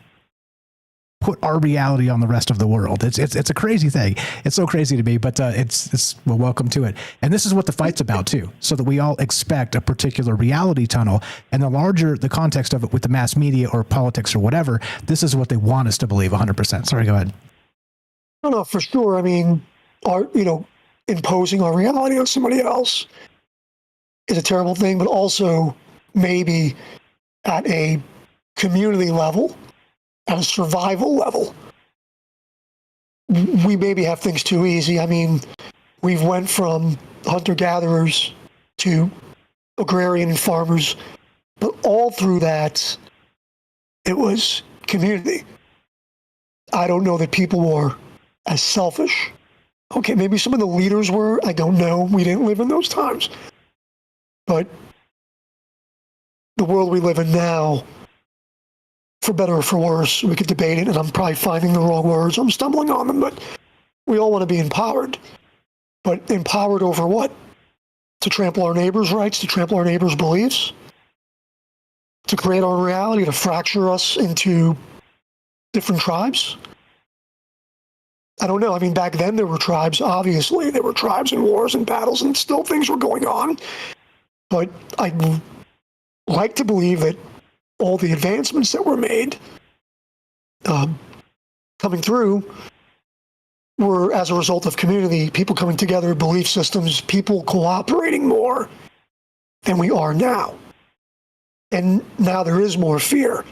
put our reality on the rest of the world. It's a crazy thing. It's so crazy to me, but well, welcome to it. And this is what the fight's about too, so that we all expect a particular reality tunnel. And the larger the context of it with the mass media or politics or whatever, this is what they want us to believe 100%. Sorry, go ahead. No, for sure. I mean, imposing our reality on somebody else is a terrible thing, but also maybe at a community level, at a survival level, we maybe have things too easy. I mean, we've went from hunter-gatherers to agrarian and farmers, but all through that, it was community. I don't know that people were as selfish. Okay, maybe some of the leaders were. I don't know. We didn't live in those times. But the world we live in now, for better or for worse, we could debate it, and I'm probably finding the wrong words. I'm stumbling on them, but we all want to be empowered. But empowered over what? To trample our neighbors' rights, to trample our neighbors' beliefs, to create our reality, to fracture us into different tribes? I don't know. I mean, back then there were tribes, obviously. There were tribes and wars and battles, and still things were going on. But I'd like to believe that all the advancements that were made coming through were as a result of community, people coming together, belief systems, people cooperating more than we are now. And now there is more fear.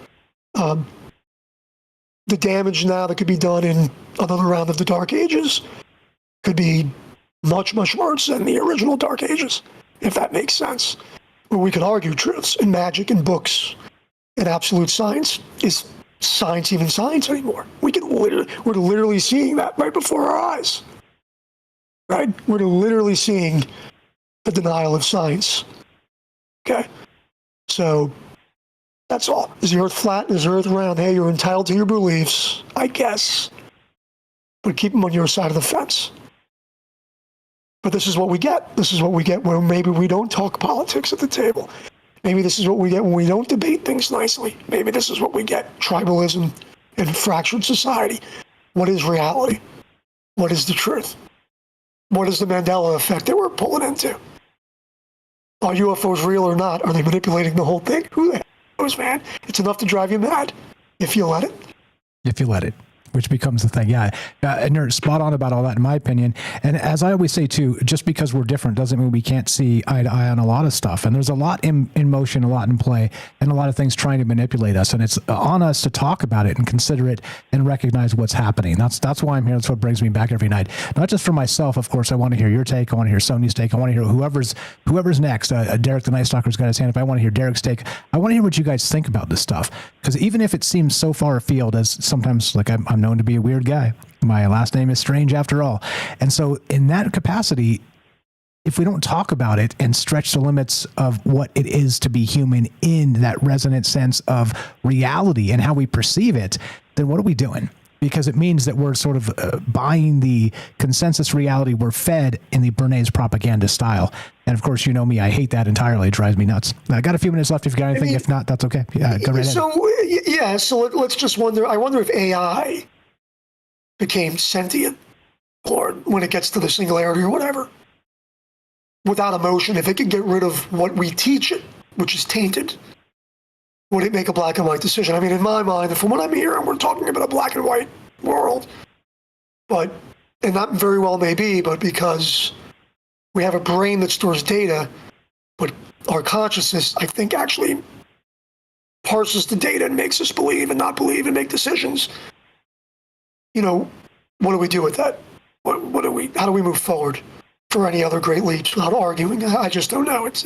The damage now that could be done in another round of the Dark Ages could be much, much worse than the original Dark Ages, if that makes sense. Where we could argue truths in magic and books and absolute science. Is science even science anymore? We're literally seeing that right before our eyes. Right? We're literally seeing the denial of science. Okay? So that's all. Is the earth flat? Is the earth round? Hey, you're entitled to your beliefs, I guess. But keep them on your side of the fence. But this is what we get. This is what we get when maybe we don't talk politics at the table. Maybe this is what we get when we don't debate things nicely. Maybe this is what we get, tribalism and fractured society. What is reality? What is the truth? What is the Mandela effect that we're pulling into? Are UFOs real or not? Are they manipulating the whole thing? Who the hell knows, man? It's enough to drive you mad if you let it. If you let it. Which becomes the thing. Yeah. And you're spot on about all that, in my opinion. And as I always say, too, just because we're different doesn't mean we can't see eye to eye on a lot of stuff. And there's a lot in motion, a lot in play, and a lot of things trying to manipulate us. And it's on us to talk about it and consider it and recognize what's happening. That's why I'm here. That's what brings me back every night. Not just for myself, of course. I want to hear your take. I want to hear Sony's take. I want to hear whoever's next. Derek the Night Stalker's got his hand up. I want to hear Derek's take. I want to hear what you guys think about this stuff. Because even if it seems so far afield, as sometimes, like I'm known to be a weird guy. My last name is Strange after all. And so in that capacity, if we don't talk about it and stretch the limits of what it is to be human in that resonant sense of reality and how we perceive it, then what are we doing? Because it means that we're sort of buying the consensus reality we're fed in the Bernays propaganda style. And of course, you know me, I hate that entirely. It drives me nuts. I got a few minutes left if you got anything. If not, that's okay. Yeah, go right ahead. So let's just wonder. I wonder if AI became sentient, or when it gets to the singularity or whatever, without emotion, if it could get rid of what we teach it, which is tainted, would it make a black and white decision? I mean, in my mind, from what I'm hearing, we're talking about a black and white world. But, and that very well may be, but because we have a brain that stores data, but our consciousness, I think, actually parses the data and makes us believe and not believe and make decisions. You know, what do we do with that? How do we move forward for any other great leaps without arguing? I just don't know. It's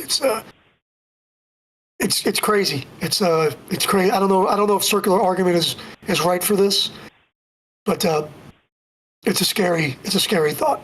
crazy. It's crazy. I don't know if circular argument is right for this, but it's a scary thought.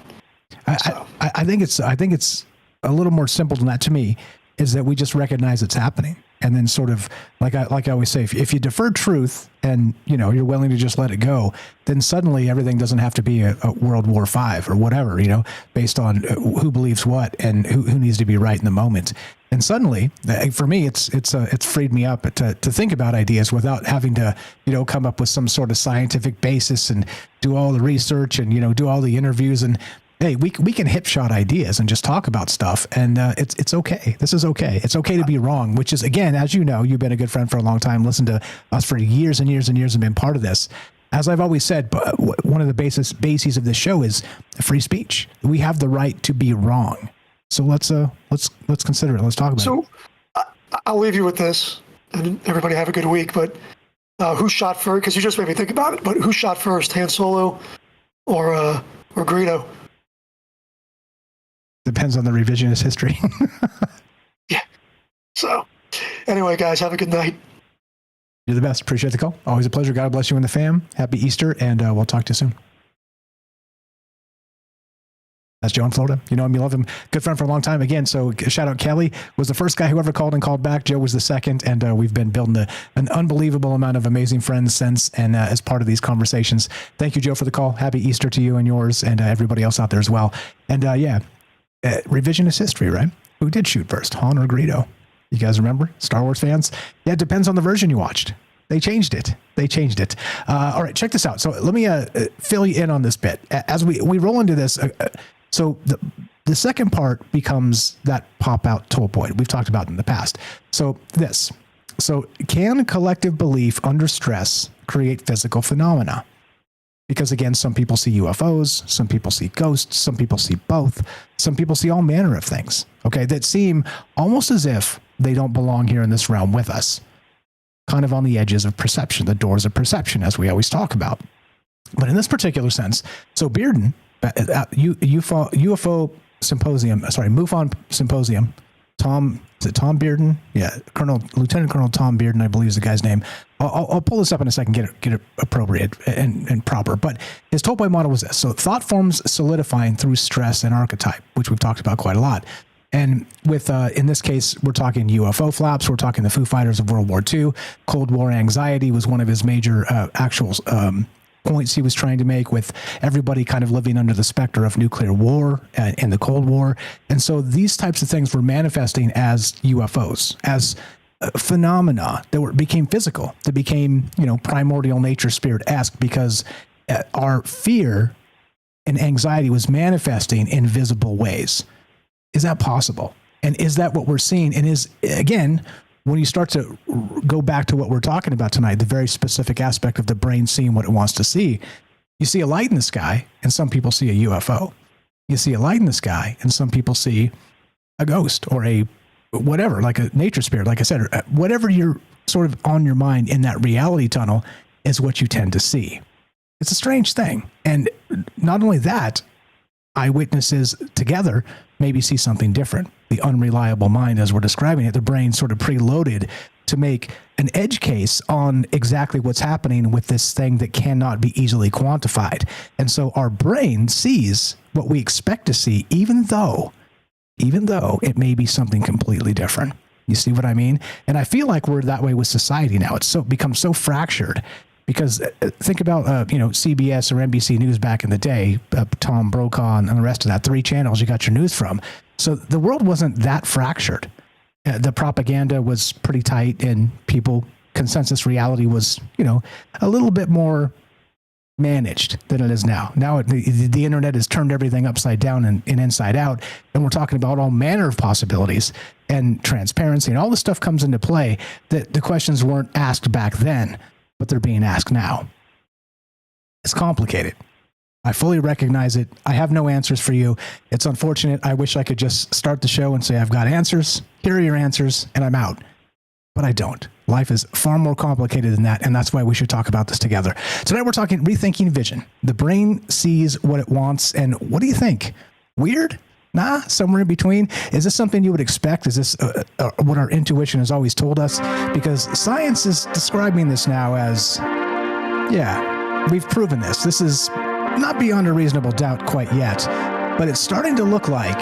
I think it's a little more simple than that to me, is that we just recognize it's happening. And then sort of, like I always say, if you defer truth and, you know, you're willing to just let it go, then suddenly everything doesn't have to be a World War V or whatever, you know, based on who believes what and who needs to be right in the moment. And suddenly, for me, it's freed me up to think about ideas without having to, you know, come up with some sort of scientific basis and do all the research and, you know, do all the interviews. And hey, we can hip shot ideas and just talk about stuff, and it's okay. This is okay. It's okay to be wrong, which is, again, as you know, you've been a good friend for a long time, listened to us for years and years and years and been part of this. As I've always said, one of the bases of this show is free speech. We have the right to be wrong. So let's consider it. Let's talk about it. So I'll leave you with this, and everybody have a good week. But who shot first? Because you just made me think about it. But who shot first, Han Solo or Greedo? Depends on the revisionist history. Yeah. So anyway, guys, have a good night. You're the best. Appreciate the call. Always a pleasure. God bless you and the fam. Happy Easter, and we'll talk to you soon. That's Joe in Florida. You know him, you love him. Good friend for a long time. Again, so shout out Kelly. Was the first guy who ever called and called back. Joe was the second, and we've been building an unbelievable amount of amazing friends since, and as part of these conversations. Thank you, Joe, for the call. Happy Easter to you and yours, and everybody else out there as well. And revisionist history, right? Who did shoot first, Han or Greedo? You guys remember? Star Wars fans? Yeah, it depends on the version you watched. They changed it. All right, check this out. So let me fill you in on this bit. As we roll into this, so the second part becomes that pop-out toll point we've talked about in the past. So can collective belief under stress create physical phenomena? Because again, some people see UFOs, some people see ghosts, some people see both, some people see all manner of things, okay, that seem almost as if they don't belong here in this realm with us, kind of on the edges of perception, the doors of perception, as we always talk about. But in this particular sense, so Bearden, UFO Symposium, MUFON Symposium, Tom Bearden? Yeah, Lieutenant Colonel Tom Bearden, I believe is the guy's name. I'll pull this up in a second, get it appropriate and proper. But his toll point model was this. So thought forms solidifying through stress and archetype, which we've talked about quite a lot. And with, in this case, we're talking UFO flaps. We're talking the Foo Fighters of World War II. Cold War anxiety was one of his major actual points he was trying to make, with everybody kind of living under the specter of nuclear war and the Cold War. And so these types of things were manifesting as UFOs, as phenomena that became physical, that became, primordial nature spirit-esque, because our fear and anxiety was manifesting in visible ways. Is that possible? And is that what we're seeing? And is, again, when you start to go back to what we're talking about tonight, the very specific aspect of the brain seeing what it wants to see, you see a light in the sky and some people see a UFO. You see a light in the sky and some people see a ghost or a whatever, like a nature spirit, like I said, or whatever you're sort of on your mind in that reality tunnel is what you tend to see. It's a strange thing. And not only that, eyewitnesses together maybe see something different. The unreliable mind, as we're describing it, the brain sort of preloaded to make an edge case on exactly what's happening with this thing that cannot be easily quantified. And so our brain sees what we expect to see, even though it may be something completely different. You see what I mean? And I feel like we're that way with society now. It's become so fractured. Because think about, CBS or NBC News back in the day, Tom Brokaw and the rest of that, 3 channels you got your news from. So the world wasn't that fractured. The propaganda was pretty tight, and consensus reality was, a little bit more managed than it is now. Now the internet has turned everything upside down and inside out, and we're talking about all manner of possibilities. and transparency and all this stuff comes into play that the questions weren't asked back then, but they're being asked now. It's complicated. I fully recognize it. I have no answers for you. It's unfortunate. I wish I could just start the show and say, I've got answers. Here are your answers, and I'm out. But I don't. Life is far more complicated than that, and that's why we should talk about this together. Tonight we're talking rethinking vision. The brain sees what it wants, and what do you think? Weird? Nah, somewhere in between. Is this something you would expect? Is this what our intuition has always told us? Because science is describing this now as, yeah, we've proven this. This is not beyond a reasonable doubt quite yet, but it's starting to look like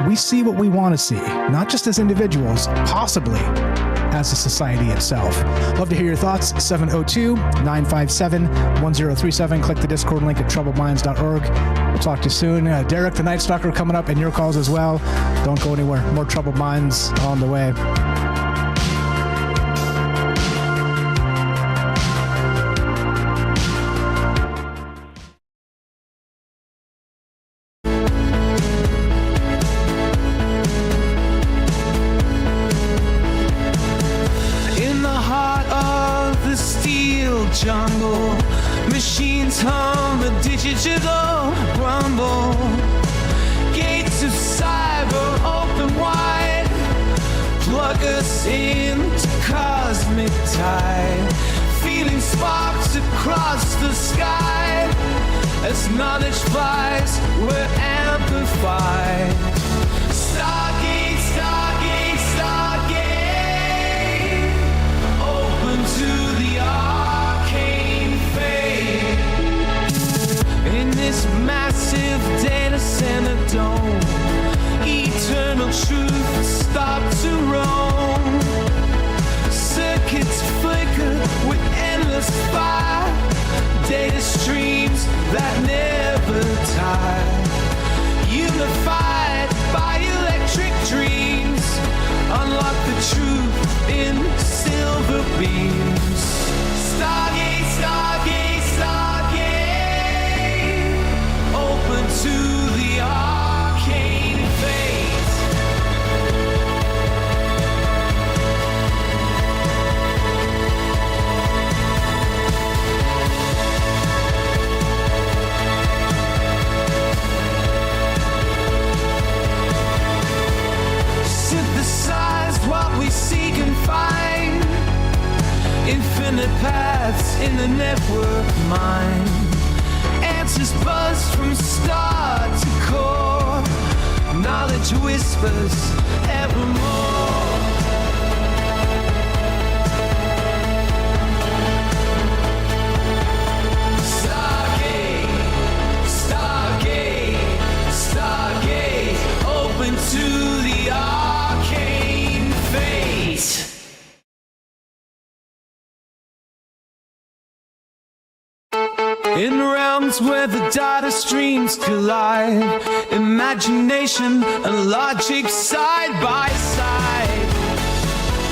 we see what we want to see, not just as individuals, possibly as a society itself. Love to hear your thoughts. 702-957-1037. Click the Discord link at troubledminds.org. We'll talk to you soon. Derek, the Night Stalker, coming up, and your calls as well. Don't go anywhere. More Troubled Minds on the way. Jungle, machines hum, a digital rumble. Gates of cyber open wide. Plug us into cosmic tide. Feeling sparks across the sky. As knowledge flies, we're amplified. Stargate, Stargate, Stargate. Open to the in this massive data center dome, eternal truth stop to roam. Circuits flicker with endless fire. Data streams that never tire. Unified by electric dreams. Unlock the truth in silver beams. Stargate, Stargate, Stargate. Open to the arcane fate. Synthesized what we seek and find. Infinite paths in the network mind. Answers buzz from star to core. Knowledge whispers evermore. Stargate, Stargate, Stargate. Open to the arcane fate. In realms where the data streams collide, imagination and logic side by side.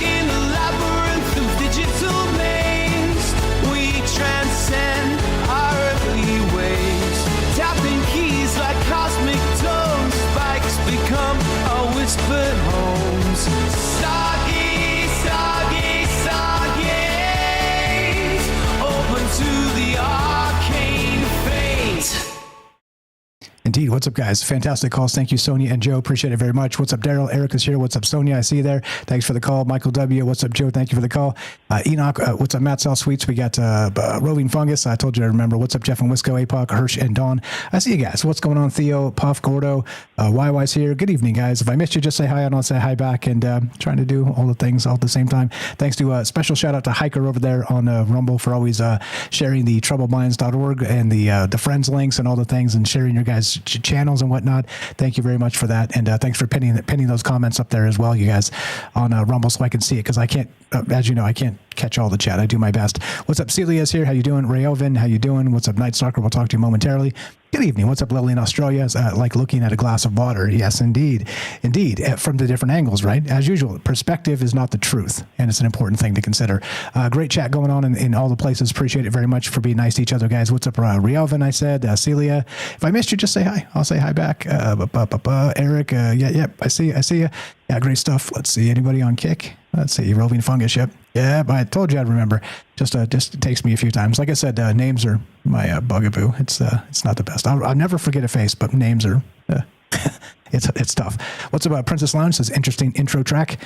In a labyrinth of digital maze, we transcend our earthly ways. Tapping keys like cosmic tones, spikes become our whispered homes. Stargate, Stargate, Stargate. Open to the arcane fate. Indeed. What's up, guys? Fantastic calls. Thank you, Sonia and Joe. Appreciate it very much. What's up, Daryl? Eric is here. What's up, Sonia? I see you there. Thanks for the call. Michael W. What's up, Joe? Thank you for the call. Enoch. What's up, Matt Sal Sweets? We got Roving Fungus. I told you to remember. What's up, Jeff and Wisco, APOC, Hirsch, and Dawn? I see you guys. What's going on, Theo, Puff, Gordo? YY's here. Good evening, guys. If I missed you, just say hi and I'll say hi back, and trying to do all the things all at the same time. Thanks to special shout out to Hiker over there on Rumble for always sharing the troubledminds.org and the friends links and all the things and sharing your guys' channels and whatnot. Thank you very much for that, and thanks for pinning those comments up there as well, you guys, on Rumble, so I can see it, because I can't, as you know, I can't catch all the chat. I do my best. What's up, Celia's here. How you doing? Rayovan, how you doing? What's up, Night Stalker? We'll talk to you momentarily. Good evening. What's up, Lily in Australia? Like looking at a glass of water. Yes, indeed. Indeed. From the different angles, right? As usual, perspective is not the truth, and it's an important thing to consider. Great chat going on in all the places. Appreciate it very much for being nice to each other, guys. What's up, Rayovan? I said. Celia. If I missed you, just say hi. I'll say hi back. Eric. Yeah. I see you. Yeah, great stuff. Let's see. Anybody on Kick? Let's see. Roving Fungus. Yep. Yeah, but I told you I'd remember. Just takes me a few times. Like I said, names are my bugaboo. It's not the best. I'll never forget a face, but names are it's tough. What's about Princess Lounge? Says interesting intro track.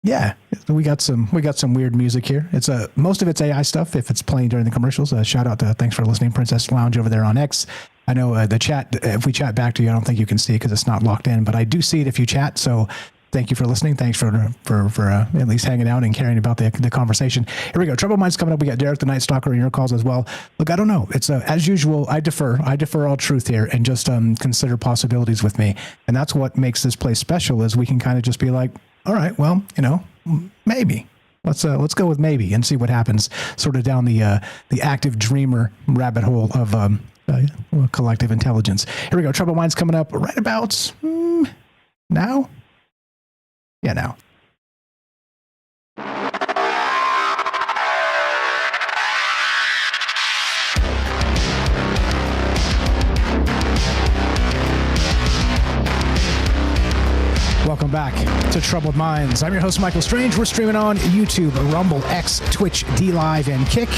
Yeah, we got some weird music here. It's most of it's AI stuff. If it's playing during the commercials, shout out to thanks for listening, Princess Lounge over there on X. I know the chat. If we chat back to you, I don't think you can see it because it's not locked in, but I do see it if you chat. So thank you for listening. Thanks for at least hanging out and caring about the conversation. Here we go. Trouble Minds coming up. We got Derek the Night Stalker in your calls as well. Look, I don't know. It's as usual. I defer all truth here and just consider possibilities with me. And that's what makes this place special is we can kind of just be like, all right, well, maybe. Let's go with maybe and see what happens. Sort of down the active dreamer rabbit hole of collective intelligence. Here we go. Trouble Minds coming up right about now. Yeah, now. Welcome back to Troubled Minds. I'm your host, Michael Strange. We're streaming on YouTube, Rumble, X, Twitch, D-Live, and Kick.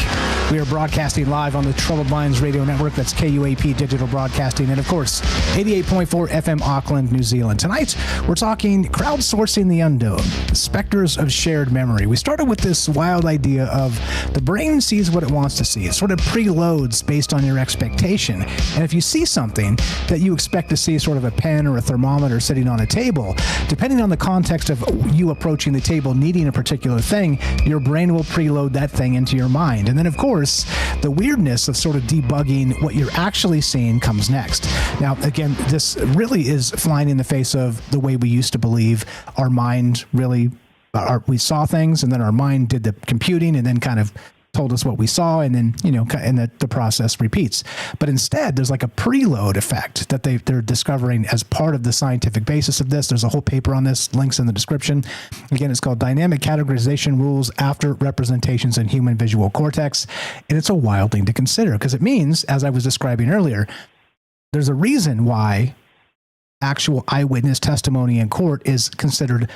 We are broadcasting live on the Troubled Minds Radio Network. That's KUAP Digital Broadcasting. And, of course, 88.4 FM Auckland, New Zealand. Tonight, we're talking crowdsourcing the unknown, the specters of shared memory. We started with this wild idea of the brain sees what it wants to see. It sort of preloads based on your expectation. And if you see something that you expect to see, sort of a pen or a thermometer sitting on a table, depending on the context of you approaching the table needing a particular thing, your brain will preload that thing into your mind. And then, of course, the weirdness of sort of debugging what you're actually seeing comes next. Now, again, this really is flying in the face of the way we used to believe our mind really, we saw things and then our mind did the computing and then kind of told us what we saw, and then and the process repeats. But instead, there's like a preload effect that they're discovering as part of the scientific basis of this. There's a whole paper on this, links in the description. Again, it's called Dynamic Categorization Rules After Representations in Human Visual Cortex, and it's a wild thing to consider because it means, as I was describing earlier, there's a reason why actual eyewitness testimony in court is considered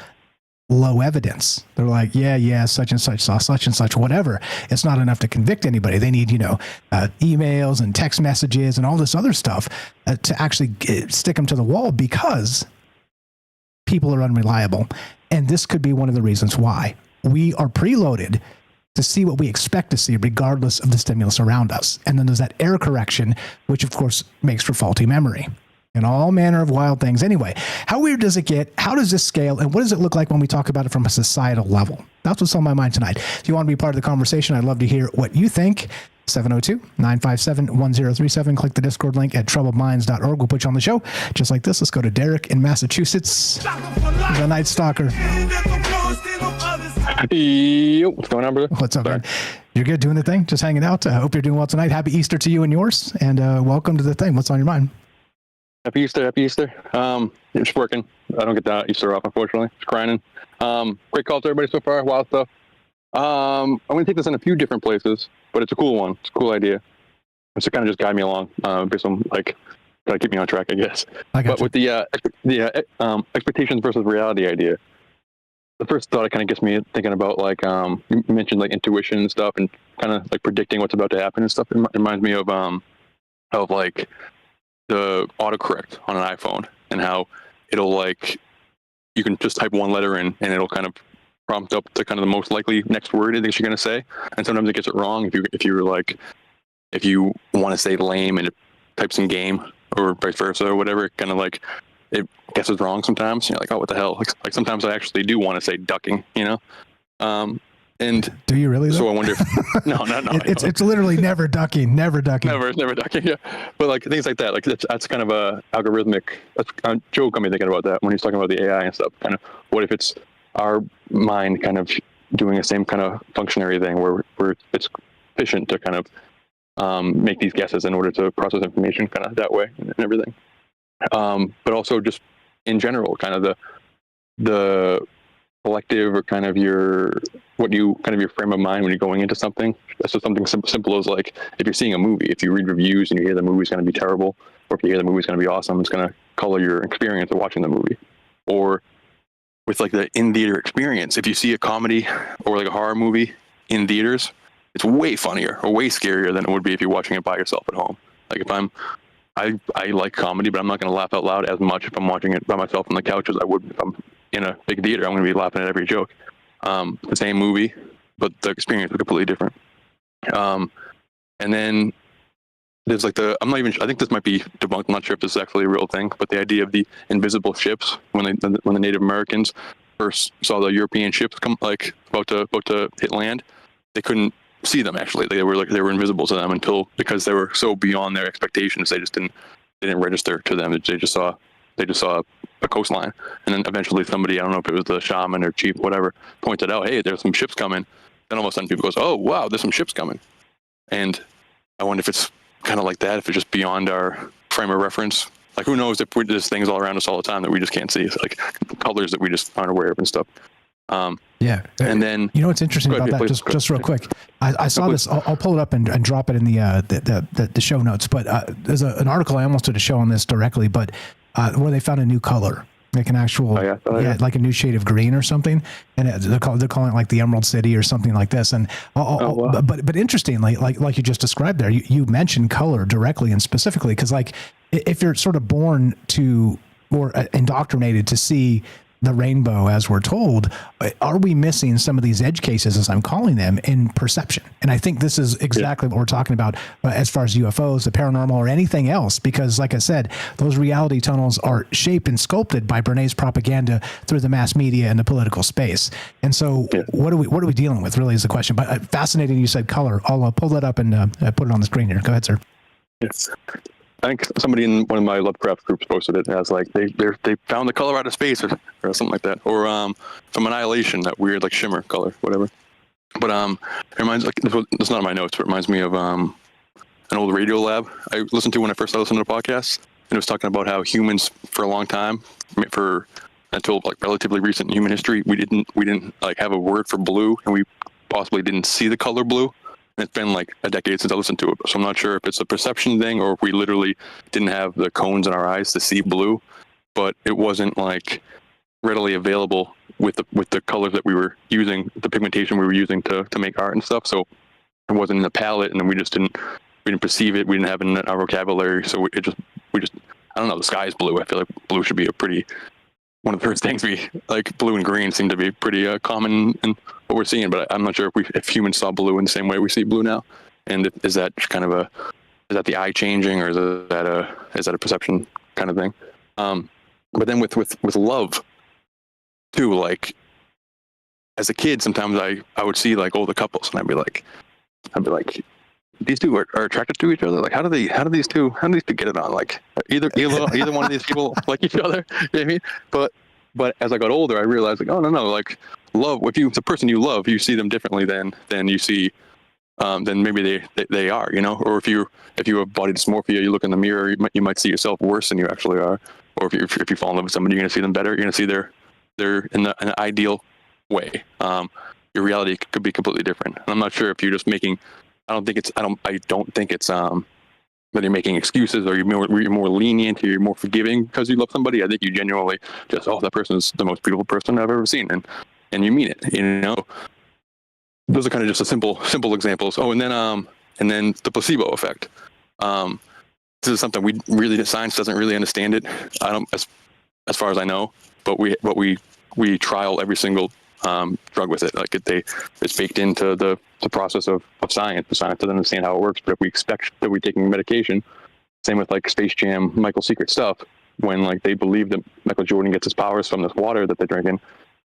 low evidence. They're like, yeah, such and such saw such and such, whatever. It's not enough to convict anybody. They need, emails and text messages and all this other stuff to actually stick them to the wall because people are unreliable. And this could be one of the reasons why. We are preloaded to see what we expect to see regardless of the stimulus around us. And then there's that error correction, which of course makes for faulty memory. And all manner of wild things. Anyway, how weird does it get? How does this scale? And what does it look like when we talk about it from a societal level? That's what's on my mind tonight. If you want to be part of the conversation, I'd love to hear what you think. 702-957-1037. Click the Discord link at troubledminds.org. We'll put you on the show. Just like this, let's go to Derek in Massachusetts. The Night Stalker. Yo, what's going on, brother? What's up, man? You're good doing the thing? Just hanging out? I hope you're doing well tonight. Happy Easter to you and yours. And welcome to the thing. What's on your mind? Happy Easter. Just working. I don't get that Easter off, unfortunately. Just grinding. Great call to everybody so far. Wild stuff. I'm going to take this in a few different places, but it's a cool one. It's a cool idea. It's to kind of just guide me along, based on gotta keep me on track, I guess. But with the expectations versus reality idea, the first thought it kind of gets me thinking about you mentioned intuition and stuff, and kind of predicting what's about to happen and stuff. It reminds me of the autocorrect on an iPhone and how it'll you can just type one letter in and it'll kind of prompt up to kind of the most likely next word it thinks you're going to say, and sometimes it gets it wrong if you want to say lame and it types in game or vice versa or whatever, kind of it guesses wrong sometimes. You're like, oh, what the hell? Sometimes I actually do want to say ducking, And do you really? So I wonder if no. It's literally never ducking. Never ducking. Never ducking. Yeah, but things like that, that's kind of a algorithmic. Joe got me thinking about that when he's talking about the AI and stuff. Kind of, what if it's our mind kind of doing the same kind of functionary thing where it's efficient to kind of make these guesses in order to process information kind of that way and everything. But also just in general, kind of the collective or kind of your frame of mind when you're going into something. That's just something simple as like if you're seeing a movie, if you read reviews and you hear the movie's going to be terrible, or if you hear the movie's going to be awesome, it's going to color your experience of watching the movie. Or with like the in-theater experience, if you see a comedy or like a horror movie in theaters, it's way funnier or way scarier than it would be if you're watching it by yourself at home. Like if I like comedy, but I'm not going to laugh out loud as much if I'm watching it by myself on the couch as I would if I'm in a big theater. I'm going to be laughing at every joke. The same movie, but the experience is completely different. And then there's like I think this might be debunked. I'm not sure if this is actually a real thing, but the idea of the invisible ships when the Native Americans first saw the European ships come like about to hit land, they couldn't see them actually. They were invisible to them because they were so beyond their expectations. They didn't register to them. They just saw a coastline, and then eventually somebody, I don't know if it was the shaman or chief, whatever, pointed out, hey, there's some ships coming. Then all of a sudden people goes, oh wow, there's some ships coming. And I wonder if it's kind of like that, if it's just beyond our frame of reference. Like who knows if there's things all around us all the time that we just can't see, like colors that we just aren't aware of and stuff. Yeah. And then what's interesting about that, just real quick, I saw this, I'll pull it up and drop it in the show notes, but there's an article, I almost did a show on this directly, but where they found a new color, like an actual, like a new shade of green or something, and they're calling it like the Emerald City or something like this. And wow. but interestingly, like you just described there, you mentioned color directly and specifically, because like if you're sort of born to or indoctrinated to see the rainbow as we're told, are we missing some of these edge cases, as I'm calling them, in perception? And I think this is exactly what we're talking about as far as UFOs, the paranormal, or anything else, because like I said, those reality tunnels are shaped and sculpted by Bernays propaganda through the mass media and the political space. And so what are we dealing with really is the question. But fascinating you said color. I'll pull that up and put it on the screen here. Go ahead, sir. Yes. I think somebody in one of my Lovecraft groups posted it as like they found the color out of space or something like that, or from Annihilation, that weird like shimmer color, whatever. But it reminds, like, it's not in my notes, but it reminds me of an old Radio Lab I listened to when I first listened to the podcast, and it was talking about how humans for a long time, until like relatively recent human history, we didn't like have a word for blue, and we possibly didn't see the color blue. It's been like a decade since I listened to it, so I'm not sure if it's a perception thing or if we literally didn't have the cones in our eyes to see blue, but it wasn't like readily available with the colors that we were using, the pigmentation we were using to make art and stuff. So it wasn't in the palette, and then we didn't perceive it. We didn't have it in our vocabulary, so we just I don't know. The sky is blue. I feel like blue should be one of the first things we like. Blue and green seem to be pretty common in what we're seeing, but I'm not sure if humans saw blue in the same way we see blue now. And is that kind of is that the eye changing, or is that a perception kind of thing? But then with love too, like as a kid, sometimes I would see like older couples, and I'd be like, these two are attracted to each other. Like, how do these two get it on? Like, either one of these people like each other. You know what I mean? But as I got older, I realized like, oh no, like love. If it's a person you love, you see them differently than you see, than maybe they are. You know, or if you have body dysmorphia, you look in the mirror, you might see yourself worse than you actually are. Or if you fall in love with somebody, you're gonna see them better. You're gonna see they're in an ideal way. Your reality could be completely different. And I'm not sure if you're just making. I don't think it's that you're making excuses, or you're more lenient, or you're more forgiving because you love somebody. I think you genuinely just, that person is the most beautiful person I've ever seen, and you mean it. You know, those are kind of just a simple examples. Oh, and then the placebo effect. This is something science doesn't really understand it. I don't, as far as I know, but we trial every single drug with it. Like it's baked into the process of science. The science doesn't understand how it works, but if we expect that we're taking medication, same with like Space Jam, Michael's Secret stuff, when like they believe that Michael Jordan gets his powers from this water that they're drinking,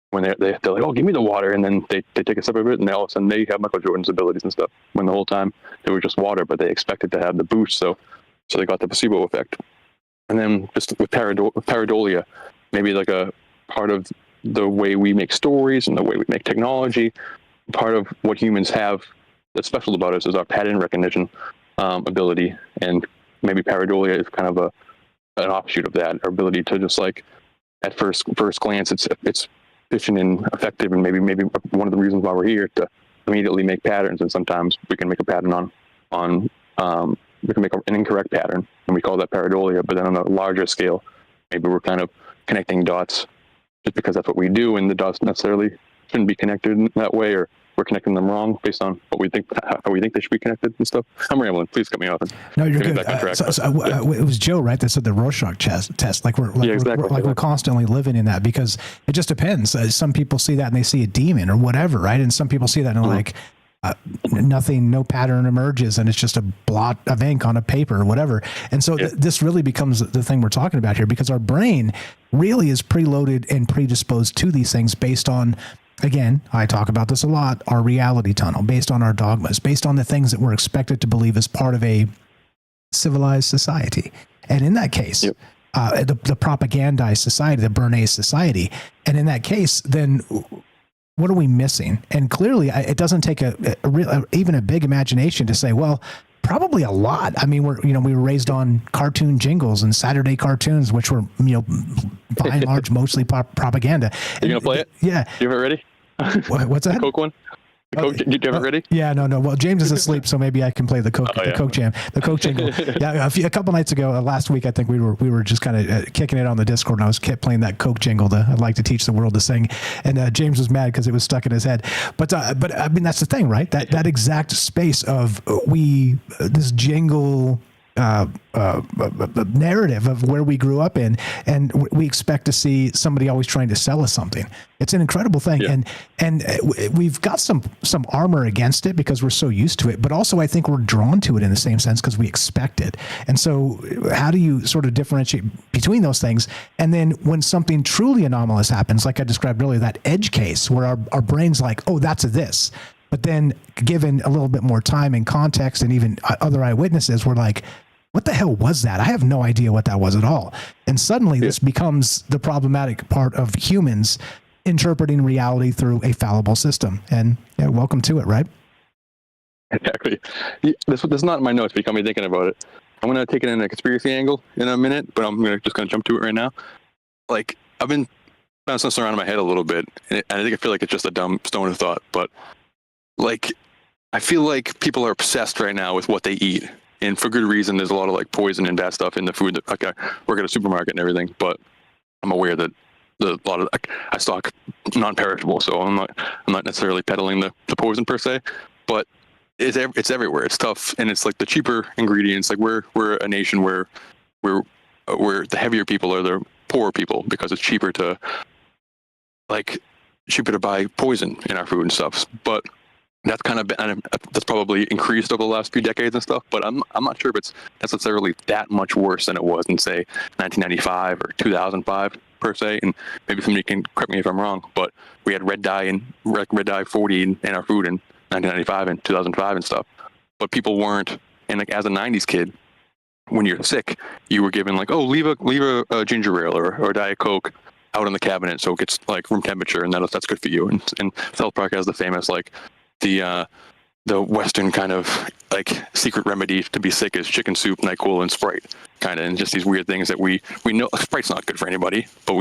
when they're like, oh, give me the water, and then they take a sip of it, and all of a sudden they have Michael Jordan's abilities and stuff, when the whole time they were just water, but they expected to have the boost, so they got the placebo effect. And then just with pareidolia, maybe like a part of the way we make stories and the way we make technology. Part of what humans have that's special about us is our pattern recognition ability, and maybe pareidolia is kind of an offshoot of that. Our ability to just like at first glance, it's efficient and effective, and maybe one of the reasons why we're here to immediately make patterns. And sometimes we can make a pattern we can make an incorrect pattern, and we call that pareidolia. But then on a larger scale, maybe we're kind of connecting dots just because that's what we do, and the dots necessarily shouldn't be connected in that way, or we're connecting them wrong based on what we think, how we think they should be connected and stuff. I'm rambling. Please cut me off. No, you're good. It was Joe, right, that said the Rorschach test. We're constantly living in that, because it just depends. Some people see that and they see a demon or whatever, right? And some people see that and like nothing, no pattern emerges, and it's just a blot of ink on a paper or whatever. And so this really becomes the thing we're talking about here, because our brain really is preloaded and predisposed to these things based on, again, I talk about this a lot, our reality tunnel, based on our dogmas, based on the things that we're expected to believe as part of a civilized society. And in that case, the propagandized society, the Bernays society, and in that case, then what are we missing? And clearly, it doesn't take even a big imagination to say, well, probably a lot. I mean, we were raised on cartoon jingles and Saturday cartoons, which were, by and large, mostly propaganda. You gonna play it? Yeah. You have it ready? What's that? The Coke one? Do you have it ready? Yeah, no. Well, James is asleep, so maybe I can play the Coke, Coke jam, the Coke jingle. Yeah, a couple nights ago, last week, I think we were just kind of kicking it on the Discord, and I was kept playing that Coke jingle. I'd like to teach the world to sing, and James was mad because it was stuck in his head. But I mean, that's the thing, right? That exact space of this jingle narrative of where we grew up in, and we expect to see somebody always trying to sell us something. It's an incredible thing, and we've got some armor against it because we're so used to it, but also I think we're drawn to it in the same sense because we expect it. And so how do you sort of differentiate between those things? And then when something truly anomalous happens, like I described earlier, that edge case where our brain's like, oh, that's this. But then given a little bit more time and context and even other eyewitnesses, we're like, what the hell was that? I have no idea what that was at all. And suddenly this becomes the problematic part of humans interpreting reality through a fallible system. And welcome to it, right? Exactly. This is not in my notes, but you got me thinking about it. I'm going to take it in a conspiracy angle in a minute, but I'm just going to jump to it right now. Like, I've been bouncing this around in my head a little bit, and I feel like it's just a dumb stoner thought, but like, I feel like people are obsessed right now with what they eat. And for good reason. There's a lot of like poison and bad stuff in the food. Like, I work at a supermarket and everything, but I'm aware that I stock non-perishable, so I'm not necessarily peddling the poison per se, but it's everywhere. It's tough, and it's like the cheaper ingredients. Like we're a nation where the heavier people are the poorer people because it's cheaper to buy poison in our food and stuff. But that's that's probably increased over the last few decades and stuff, but I'm not sure if it's necessarily that much worse than it was in, say, 1995 or 2005 per se. And maybe somebody can correct me if I'm wrong, but we had red dye 40 in our food in 1995 and 2005 and stuff. But people weren't, and like as a 90s kid, when you're sick, you were given like, oh, leave a ginger ale or Diet Coke out in the cabinet so it gets like room temperature, and that's good for you. And South Park has the famous like the Western kind of like secret remedy to be sick is chicken soup, NyQuil, and Sprite, kind of, and just these weird things that we know. Sprite's not good for anybody, but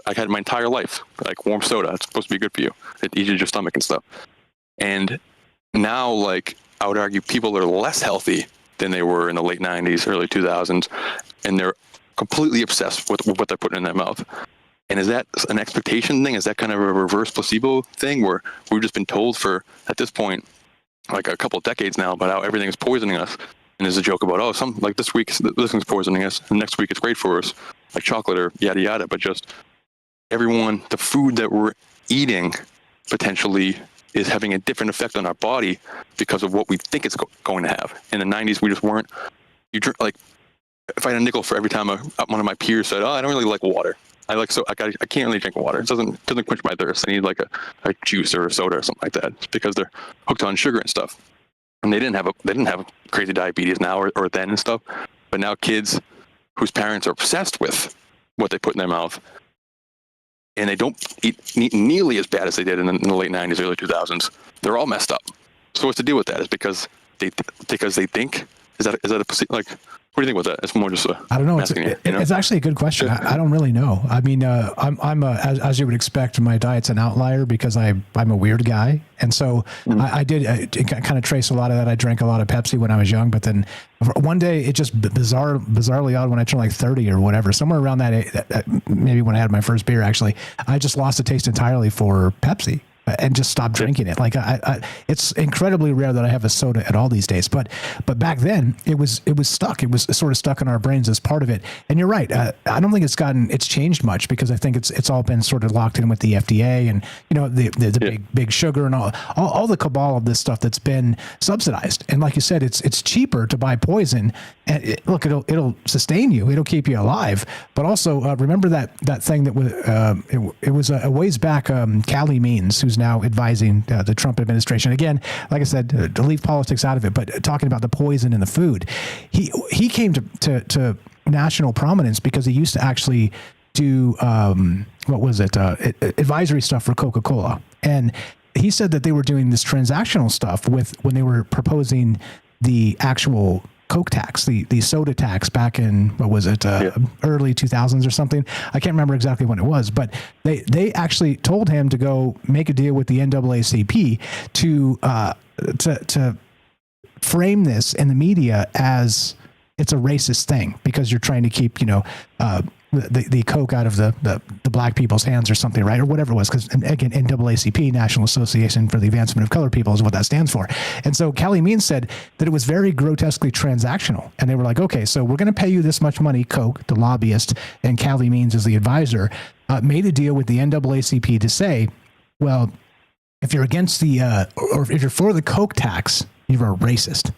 I had my entire life like warm soda. It's supposed to be good for you. It eases your stomach and stuff. And now, like, I would argue people are less healthy than they were in the late 90s, early 2000s, and they're completely obsessed with what they're putting in their mouth. And is that an expectation thing? Is that kind of a reverse placebo thing where we've just been told for, at this point, like a couple of decades now, about how everything is poisoning us? And there's a joke about, like this week, this thing's poisoning us, and next week it's great for us, like chocolate or yada yada. But just the food that we're eating potentially is having a different effect on our body because of what we think it's going to have. In the 90s, we just weren't. Like, if I had a nickel for every time one of my peers said, I don't really like water. I can't really drink water. It doesn't quench my thirst. I need like a juice or a soda or something like that. It's because they're hooked on sugar and stuff. And they didn't have crazy diabetes now or then and stuff. But now kids whose parents are obsessed with what they put in their mouth, and they don't eat nearly as bad as they did in the late 90s, early 2000s. They're all messed up. So what's the deal with that? Is because they think? Is that a, like, what do you think about that? It's more just I don't know. It's actually a good question. I don't really know. I mean, as you would expect, my diet's an outlier because I'm a weird guy. And so I did kind of trace a lot of that. I drank a lot of Pepsi when I was young, but then one day it just bizarrely odd when I turned like 30 or whatever, somewhere around that age, maybe when I had my first beer, actually, I just lost the taste entirely for Pepsi. And just stop drinking it. Like it's incredibly rare that I have a soda at all these days. But back then it was stuck. It was sort of stuck in our brains as part of it. And you're right. I don't think it's changed much because I think it's all been sort of locked in with the FDA and the big sugar and all the cabal of this stuff that's been subsidized. And like you said, it's cheaper to buy poison. And it'll sustain you. It'll keep you alive. But also remember that thing that was it was a ways back. Callie Means, who's now advising the Trump administration. Again, like I said, to leave politics out of it, but talking about the poison in the food, he came to national prominence because he used to actually do advisory stuff for Coca-Cola, and he said that they were doing this transactional stuff when they were proposing the actual Coke tax, the soda tax back in, early 2000s or something. I can't remember exactly when it was, but they actually told him to go make a deal with the NAACP to frame this in the media as it's a racist thing because you're trying to keep, the Coke out of the black people's hands or something, right? Or whatever it was. Because again, NAACP, National Association for the Advancement of Colored People, is what that stands for. And so Callie Means said that it was very grotesquely transactional. And they were like, okay, so we're going to pay you this much money, Coke, the lobbyist, and Callie Means as the advisor, made a deal with the NAACP to say, well, if you're against or if you're for the Coke tax, you're a racist.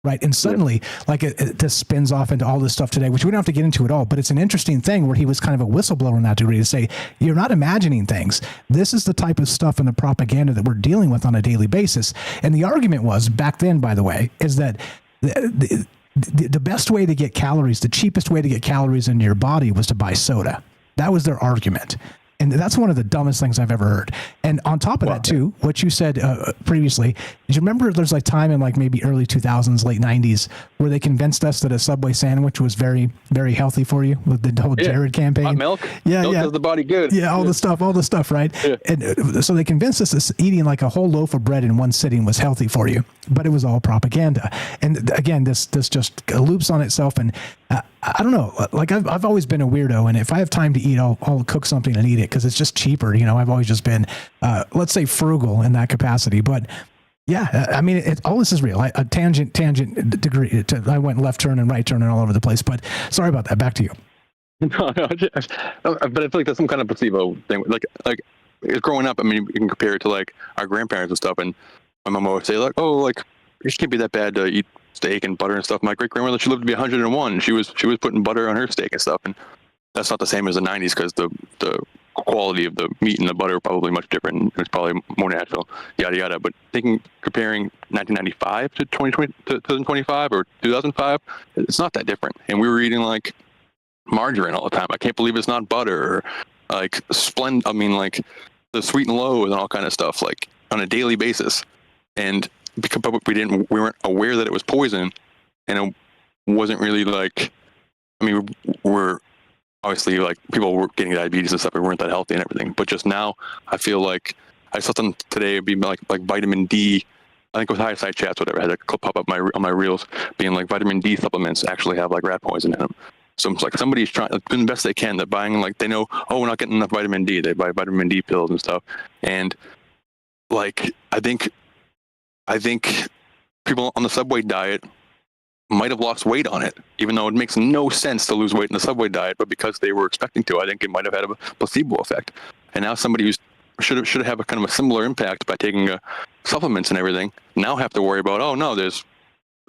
Right. And suddenly, this spins off into all this stuff today, which we don't have to get into at all. But it's an interesting thing where he was kind of a whistleblower in that degree to say, you're not imagining things. This is the type of stuff and the propaganda that we're dealing with on a daily basis. And the argument was back then, by the way, is that the best way to get calories, the cheapest way to get calories into your body was to buy soda. That was their argument. And that's one of the dumbest things I've ever heard. And on top of that, too, what you said previously, do you remember there's time in maybe early 2000s, late 90s, where they convinced us that a Subway sandwich was very, very healthy for you with the whole Jared campaign? Hot milk? Milk does the body good. Yeah, all the stuff, right? Yeah. And so they convinced us that eating a whole loaf of bread in one sitting was healthy for you, but it was all propaganda. And again, this just loops on itself. And I don't know, I've always been a weirdo, and if I have time to eat, I'll cook something and eat it because it's just cheaper. I've always just been, let's say, frugal in that capacity. But yeah, I mean, all this is real. A tangent degree. I went left turn and right turn and all over the place. But sorry about that. Back to you. No, but I feel like there's some kind of placebo thing. Like growing up, I mean, you can compare it to our grandparents and stuff, and my mom always say it just can't be that bad to eat steak and butter and stuff. My great grandmother, she lived to be 101. She was putting butter on her steak and stuff, and that's not the same as the 90s because the quality of the meat and the butter are probably much different. It's probably more natural, yada yada. But comparing 1995 to 2025 or 2005, it's not that different. And we were eating margarine all the time. I can't believe it's not butter. Or I mean, the sweet and low and all kind of stuff on a daily basis. And because we weren't aware that it was poison, and it wasn't really we're obviously people were getting diabetes and stuff. We weren't that healthy and everything. But just now, I feel like I saw something today. It'd be like vitamin D. I think it was High Side Chats, whatever. I had a clip pop up on my reels, being vitamin D supplements actually have rat poison in them. So it's somebody's trying doing the best they can. They're buying they know, we're not getting enough vitamin D. They buy vitamin D pills and stuff. And I think people on the Subway diet might have lost weight on it, even though it makes no sense to lose weight in the Subway diet. But because they were expecting to, I think it might have had a placebo effect. And now somebody who should have a kind of a similar impact by taking supplements and everything now have to worry about,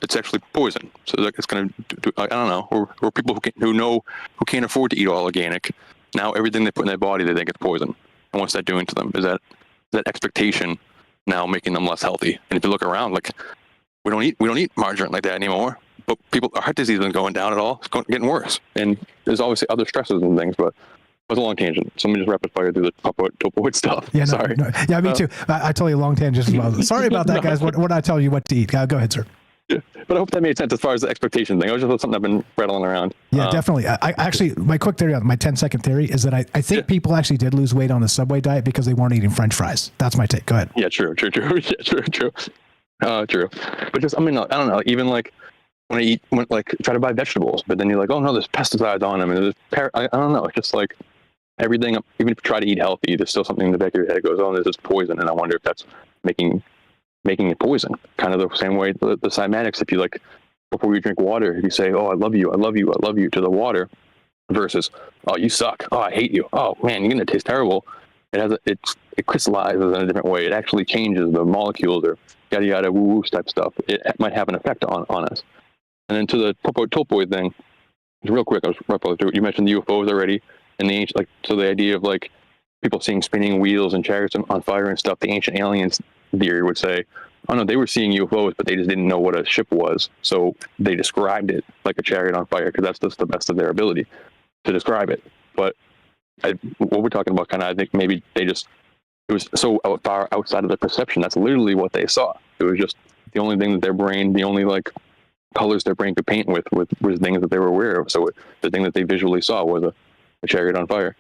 it's actually poison. So it's going to do, I don't know, or people who can't afford to eat all organic. Now everything they put in their body, they think it's poison. And what's that doing to them? Is that expectation now making them less healthy? And if you look around, we don't eat margarine like that anymore. But our heart disease isn't going down at all. It's getting worse. And there's obviously other stresses and things, but was a long tangent. So let me just rapid fire through the topoid stuff. Yeah, sorry. Yeah, me too. I tell you a long tangent as well. Sorry about that, guys. We're not telling you what to eat. Go ahead, sir. Yeah, but I hope that made sense as far as the expectation thing. It was just something I've been rattling around. Yeah, definitely. I actually, my quick theory, my 10-second theory is that I think people actually did lose weight on the Subway diet because they weren't eating French fries. That's my take. Go ahead. Yeah, true. Yeah, true. True. But just, I mean, I don't know. Even like when I try to buy vegetables, but then you're like, oh no, there's pesticides on them, and I don't know. It's just like everything. Even if you try to eat healthy, there's still something in the back of your head that goes, oh, this is poison, and I wonder if that's making it poison. Kind of the same way the cymatics. If you like, before you drink water, if you say, oh, I love you to the water, versus, oh, you suck, oh, I hate you, oh man, you're gonna taste terrible. It crystallizes in a different way. It actually changes the molecules or yada yada woo woo type stuff. It might have an effect on us. And then to the topoid thing, real quick, I was rappelling through it. You mentioned the UFOs already, and the ancient, so the idea of like people seeing spinning wheels and chariots on fire and stuff. The ancient aliens theory would say, oh no, they were seeing UFOs, but they just didn't know what a ship was, so they described it like a chariot on fire because that's just the best of their ability to describe it. But what we're talking about, kind of, I think maybe it was so far outside of their perception. That's literally what they saw. It was just the only thing that the only like colors their brain could paint with was things that they were aware of. So the thing that they visually saw was a chariot on fire.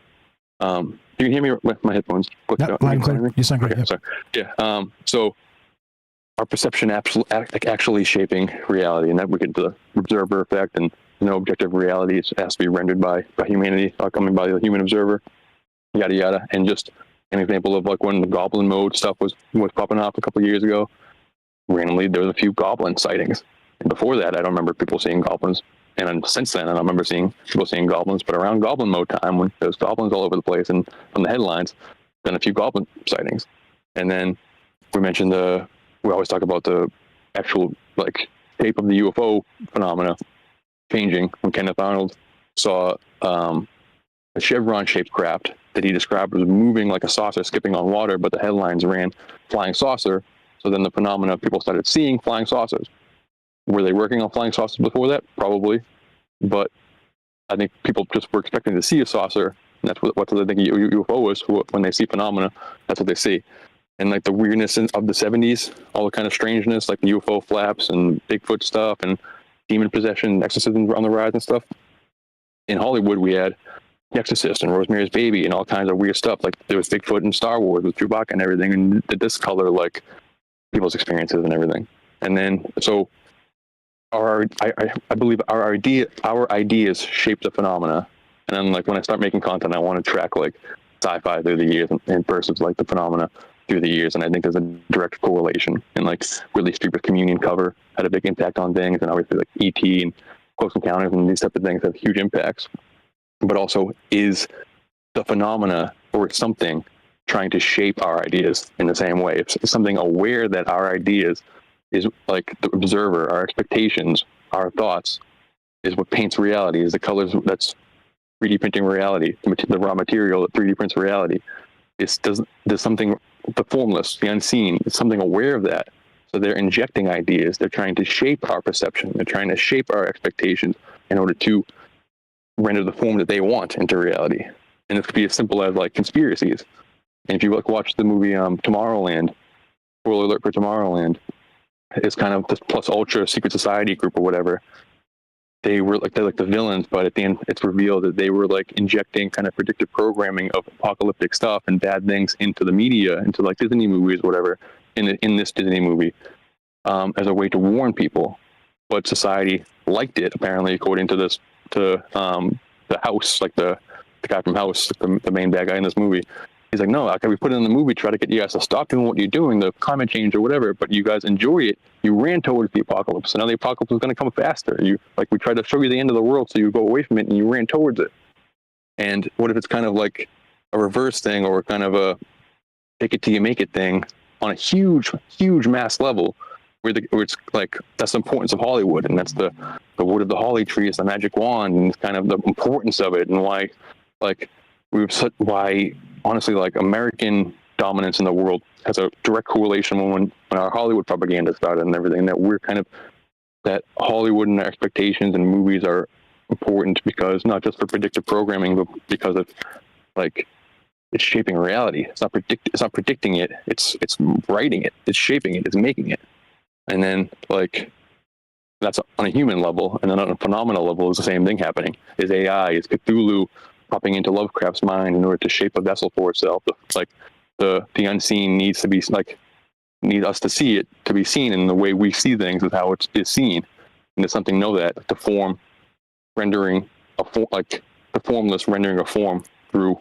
You can hear me with my headphones. Loud and clear. You sound great. Okay, sorry. Yeah. So our perception actually shaping reality, and that we get to the observer effect, and objective reality has to be rendered by humanity, coming by the human observer, yada yada. And just an example of like when the goblin mode stuff was popping up a couple of years ago, randomly there was a few goblin sightings. And before that, I don't remember people seeing goblins. And then since then, I don't remember people seeing goblins. But around goblin mode time, when there's goblins all over the place, and from the headlines, then a few goblin sightings. And then we mentioned we always talk about the actual like shape of the UFO phenomena changing when Kenneth Arnold saw a chevron-shaped craft that he described as moving like a saucer skipping on water, but the headlines ran flying saucer. So then the phenomena, people started seeing flying saucers. Were they working on flying saucers before that? Probably. But I think people just were expecting to see a saucer. And that's what they think UFO is. When they see phenomena, that's what they see. And like the weirdness of the 70s, all the kind of strangeness, like the UFO flaps and Bigfoot stuff and demon possession, exorcism on the rise and stuff. In Hollywood, we had The Exorcist and Rosemary's Baby and all kinds of weird stuff. Like there was Bigfoot in Star Wars with Chewbacca and everything, and this color like people's experiences and everything. And then so I believe our ideas shape the phenomena. And then like when I start making content, I want to track like sci-fi through the years and versus like the phenomena through the years. And I think there's a direct correlation. And like really stupid Communion cover had a big impact on things, and obviously like E.T. and Close Encounters and these type of things have huge impacts. But also, is the phenomena or something trying to shape our ideas in the same way? If something aware that our ideas is like the observer, our expectations, our thoughts is what paints reality, is the colors that's 3D printing reality, the raw material that 3D prints reality. Does something, the formless, the unseen, is something aware of that. So they're injecting ideas. They're trying to shape our perception. They're trying to shape our expectations in order to render the form that they want into reality. And this could be as simple as like conspiracies. And if you like watch the movie Tomorrowland, spoiler alert for Tomorrowland, it's kind of this plus ultra secret society group or whatever. They're like the villains, but at the end it's revealed that they were like injecting kind of predictive programming of apocalyptic stuff and bad things into the media, into like Disney movies, whatever, in this Disney movie, as a way to warn people. But society liked it, apparently, according to the House, like the guy from House, the main bad guy in this movie. He's like, no, we put it in the movie, try to get you guys to stop doing what you're doing, the climate change or whatever, but you guys enjoy it. You ran towards the apocalypse, and now the apocalypse is going to come faster. We tried to show you the end of the world, so you go away from it, and you ran towards it. And what if it's kind of like a reverse thing, or kind of a take it till you make it thing on a huge, huge mass level, where it's like, that's the importance of Hollywood, and that's the wood of the holly tree is the magic wand, and it's kind of the importance of it, and why honestly, like American dominance in the world has a direct correlation when our Hollywood propaganda started and everything, that we're kind of, that Hollywood and their expectations and movies are important because not just for predictive programming, but because of like it's shaping reality. It's not predicting it. It's writing it. It's shaping it. It's making it. And then like that's on a human level, and then on a phenomenal level is the same thing happening. Is AI, is Cthulhu popping into Lovecraft's mind in order to shape a vessel for itself? Like the unseen needs to be like need us to see it to be seen, and the way we see things is how it is seen. And there's something know that the form rendering a form, like the formless rendering a form through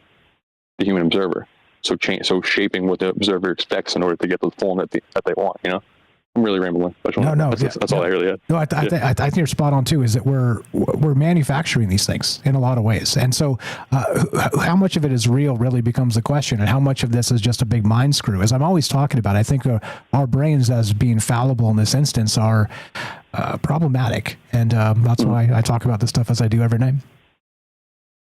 the human observer. So shaping what the observer expects in order to get the form that they want. You know, I'm really rambling. That's all I really had. No, I think you're spot on too. Is that we're manufacturing these things in a lot of ways, and so how much of it is real really becomes the question, and how much of this is just a big mind screw. As I'm always talking about, I think our brains as being fallible in this instance are problematic, and that's why I talk about this stuff as I do every night.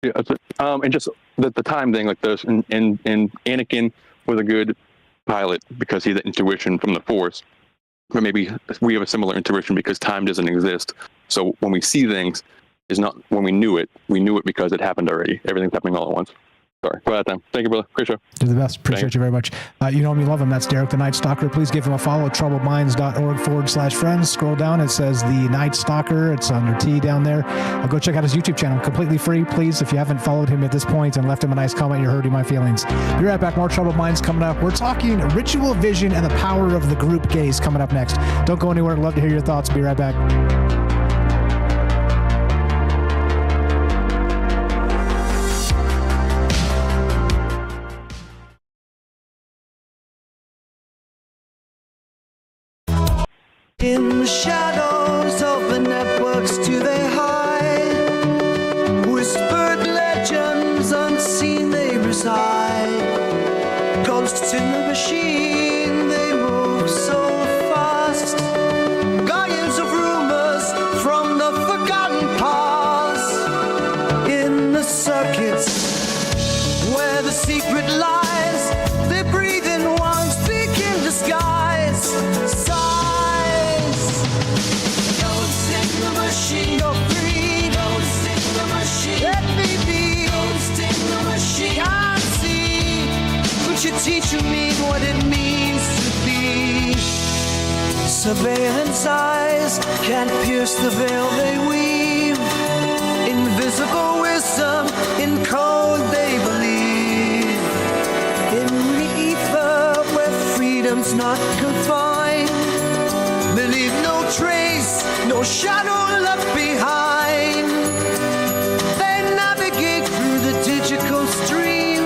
Yeah, and just the time thing, like this, and Anakin was a good pilot because he had the intuition from the Force. But maybe we have a similar intuition because time doesn't exist. So when we see things, is not when we knew it because it happened already. Everything's happening all at once. Sorry. Go ahead, time. Thank you, brother. Great show. You're the best. Appreciate you very much. You know him, you love him. That's Derek the Night Stalker. Please give him a follow at troubledminds.org/friends. Scroll down. It says the Night Stalker. It's under T down there. Go check out his YouTube channel. Completely free. Please, if you haven't followed him at this point and left him a nice comment, you're hurting my feelings. Be right back. More Troubled Minds coming up. We're talking ritual vision and the power of the group gaze coming up next. Don't go anywhere. I'd love to hear your thoughts. Be right back. In the shadows of the networks do they hide? Whispered legends unseen they reside. Ghosts in the machine, they move so fast. Guardians of rumors from the forgotten past. In the circuits where the secret lies, they breathe in one, speak in disguise. You're free. Ghost in the machine. Let me be. Ghost in the machine. Can't see, but you're teaching me what it means to be. Surveillance eyes can't pierce the veil they weave. Invisible wisdom in code they believe. In the ether where freedom's not confined. Believe no trace, no shadow left behind. They navigate through the digital stream,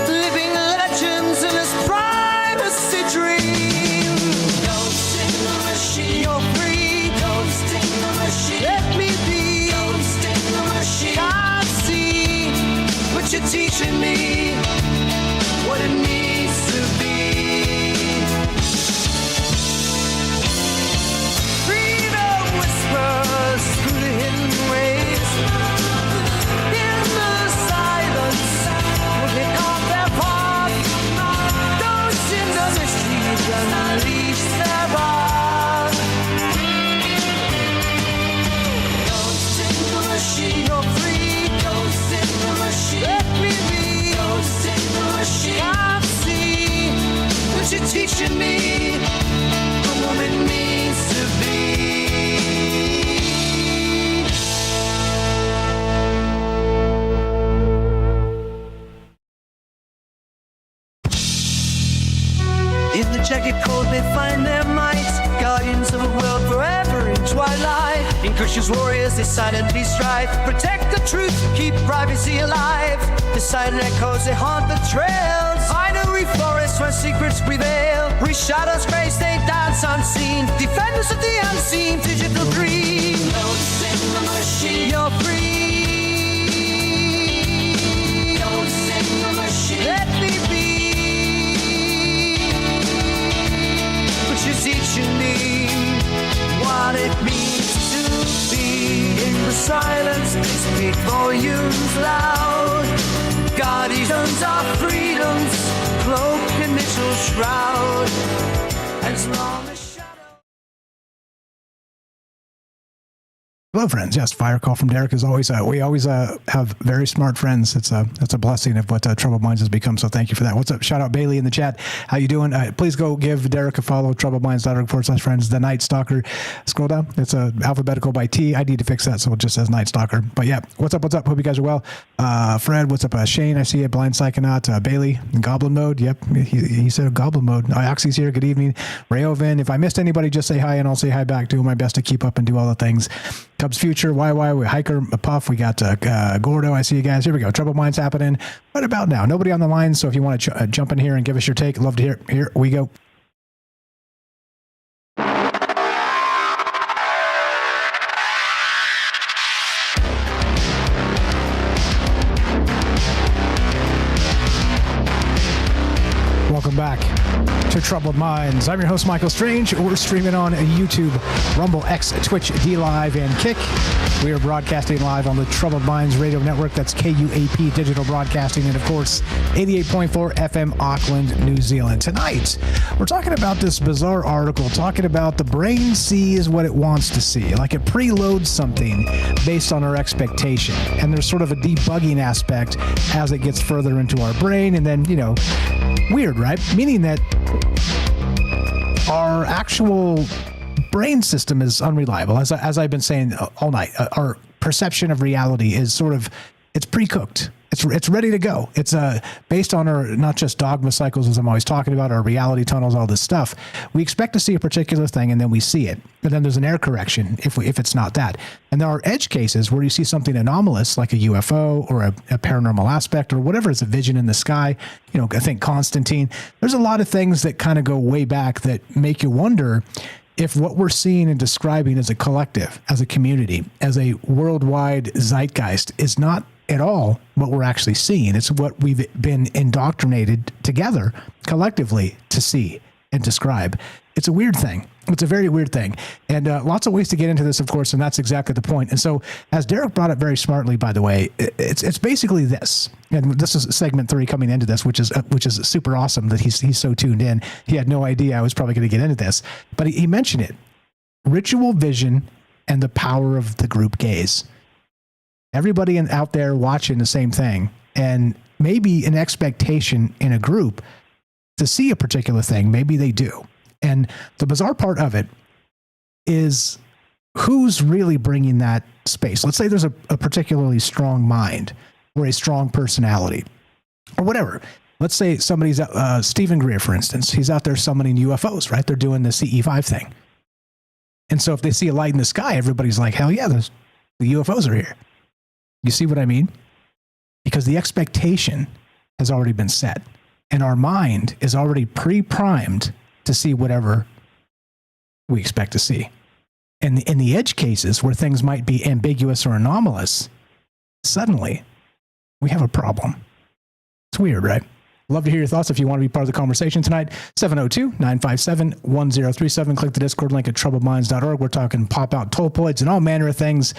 living legends in this privacy dream. Ghost in the machine, you're free. Ghost in the machine, let me be. Ghost in the machine, can't see, but you're teaching me what it needs to be. Through the hidden ways, in the silence, looking on their path. Those in the mysteries unleash their wrath. Ghost in the machine, you're free. Ghost in the machine, let me be. Ghost in the machine, can't see, but you're teaching me what it means to be. In the jagged cold they find their might. Guardians of a world forever in twilight. In Christians warriors they silently strive. Protect the truth, keep privacy alive. The silent echoes they haunt the trails. Binary forests where secrets prevail. Where shadows grace they dance unseen. Defenders of the unseen, digital dream. Ghosts in the machine, you're free. Ghosts in the machine, let me be. You're teaching me what it means to be. In the silence, they speak volumes loud. Guardians of freedom's cloak initial shroud. As long as Hello, friends. Yes, fire call from Derek is always. We always have very smart friends. It's a blessing of what Troubled Minds has become. So thank you for that. What's up? Shout out Bailey in the chat. How you doing? Please go give Derek a follow. TroubledMinds.org/friends. The Night Stalker. Scroll down. It's alphabetical by T. I need to fix that, so it just says Night Stalker. But yeah, what's up? What's up? Hope you guys are well. Fred, what's up? Shane, I see you. Blind Psychonaut. Bailey, Goblin Mode. Yep, he said Goblin Mode. Oxy's here. Good evening. Rayovan. If I missed anybody, just say hi, and I'll say hi back. Doing my best to keep up and do all the things. Cubs Future, YY, we Hiker, Puff, we got Gordo, I see you guys. Here we go. Troubled Minds happening right about now. Nobody on the line, so if you want to jump in here and give us your take, love to hear. Here we go. Welcome back to Troubled Minds. I'm your host, Michael Strange. We're streaming on YouTube, Rumble, X, Twitch, D-Live, and Kick. We are broadcasting live on the Troubled Minds Radio Network. That's KUAP Digital Broadcasting, and of course, 88.4 FM Auckland, New Zealand. Tonight, we're talking about this bizarre article, talking about the brain sees what it wants to see. Like it preloads something based on our expectation. And there's sort of a debugging aspect as it gets further into our brain. And then, weird, right? Meaning that our actual brain system is unreliable. As I've been saying all night, our perception of reality is it's pre-cooked. It's ready to go. It's based on our, not just dogma cycles, as I'm always talking about, our reality tunnels, all this stuff. We expect to see a particular thing, and then we see it. And then there's an error correction if it's not that. And there are edge cases where you see something anomalous, like a UFO or a paranormal aspect or whatever is a vision in the sky. I think Constantine. There's a lot of things that kind of go way back that make you wonder if what we're seeing and describing as a collective, as a community, as a worldwide zeitgeist is not at all what we're actually seeing. It's what we've been indoctrinated together collectively to see and describe. It's a weird thing. It's a very weird thing. And lots of ways to get into this, of course, and that's exactly the point. And so, as Derek brought it very smartly, by the way, it's basically this. And this is segment 3 coming into this, which is super awesome that he's so tuned in. He had no idea I was probably going to get into this. But he mentioned it. Ritual vision and the power of the group gaze. Everybody out there watching the same thing, and maybe an expectation in a group to see a particular thing. Maybe they do. And the bizarre part of it is who's really bringing that space. Let's say there's a particularly strong mind or a strong personality or whatever. Let's say somebody's, Stephen Greer, for instance, he's out there summoning UFOs, right? They're doing the CE5 thing. And so if they see a light in the sky, everybody's like, hell yeah, the UFOs are here. You see what I mean? Because the expectation has already been set, and our mind is already pre-primed to see whatever we expect to see. And in the edge cases where things might be ambiguous or anomalous, suddenly we have a problem. It's weird, right? Love to hear your thoughts if you want to be part of the conversation tonight. 702-957-1037. Click the Discord link at troubledminds.org. We're talking pop-out tolpoids and all manner of things.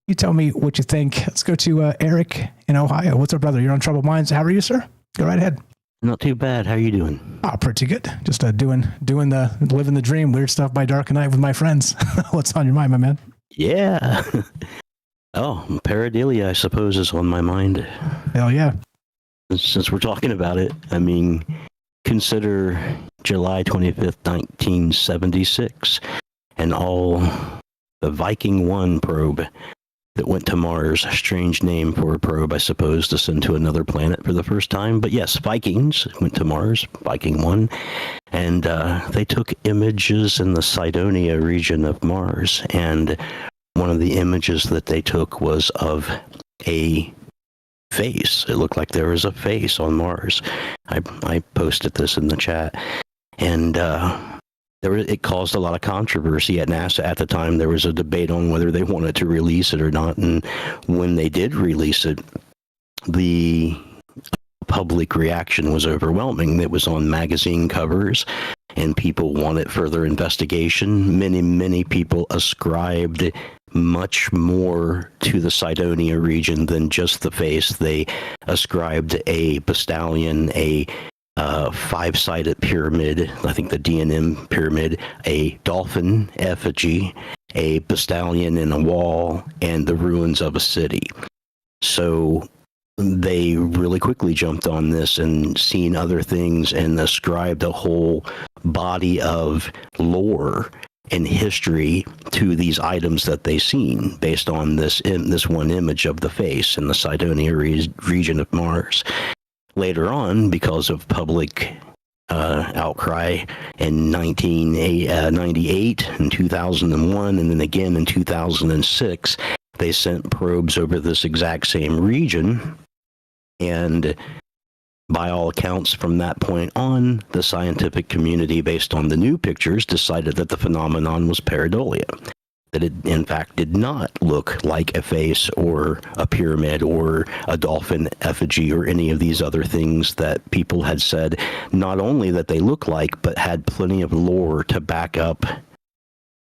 You tell me what you think. Let's go to Eric in Ohio. What's up, brother? You're on Troubled Minds. How are you, sir? Go right ahead. Not too bad. How are you doing? Oh, pretty good. Just doing the living the dream, weird stuff by dark and night with my friends. What's on your mind, my man? Yeah. Oh, pareidolia, I suppose, is on my mind. Hell yeah. Since we're talking about it, I mean, consider July 25th, 1976, and all the Viking 1 probe that went to Mars. A strange name for a probe, I suppose, to send to another planet for the first time. But yes, Vikings went to Mars, Viking 1, and they took images in the Cydonia region of Mars. And one of the images that they took was of a face. It looked like there was a face on Mars. I posted this in the chat. And it caused a lot of controversy at NASA at the time. There was a debate on whether they wanted to release it or not. And when they did release it, the public reaction was overwhelming. It was on magazine covers, and people wanted further investigation. Many people ascribed much more to the Cydonia region than just the face. They ascribed a Bastalion, a 5-sided pyramid, I think the DNM pyramid, a dolphin effigy, a bastion in a wall, and the ruins of a city. So they really quickly jumped on this and seen other things and ascribed a whole body of lore and history to these items that they seen based on this one image of the face in the Cydonia region of Mars. Later on, because of public outcry in 1998 and 2001, and then again in 2006, they sent probes over this exact same region. And by all accounts, from that point on, the scientific community, based on the new pictures, decided that the phenomenon was pareidolia. That it, in fact, did not look like a face or a pyramid or a dolphin effigy or any of these other things that people had said, not only that they look like, but had plenty of lore to back up,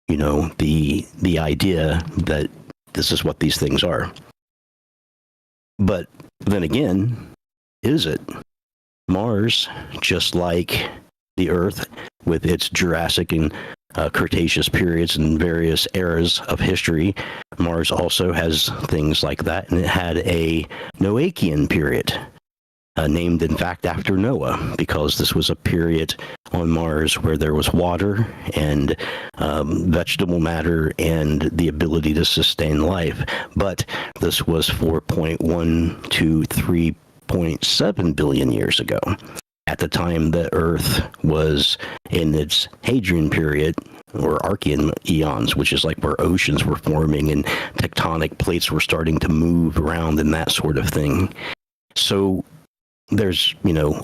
the idea that this is what these things are. But then again, is it? Mars, just like the Earth, with its Jurassic and Cretaceous periods and various eras of history, Mars also has things like that, and it had a Noachian period, named in fact after Noah, because this was a period on Mars where there was water and vegetable matter and the ability to sustain life. But this was 4.1 to 3.7 billion years ago. At the time the Earth was in its Hadrian period, or Archean eons, which is like where oceans were forming and tectonic plates were starting to move around and that sort of thing. So there's,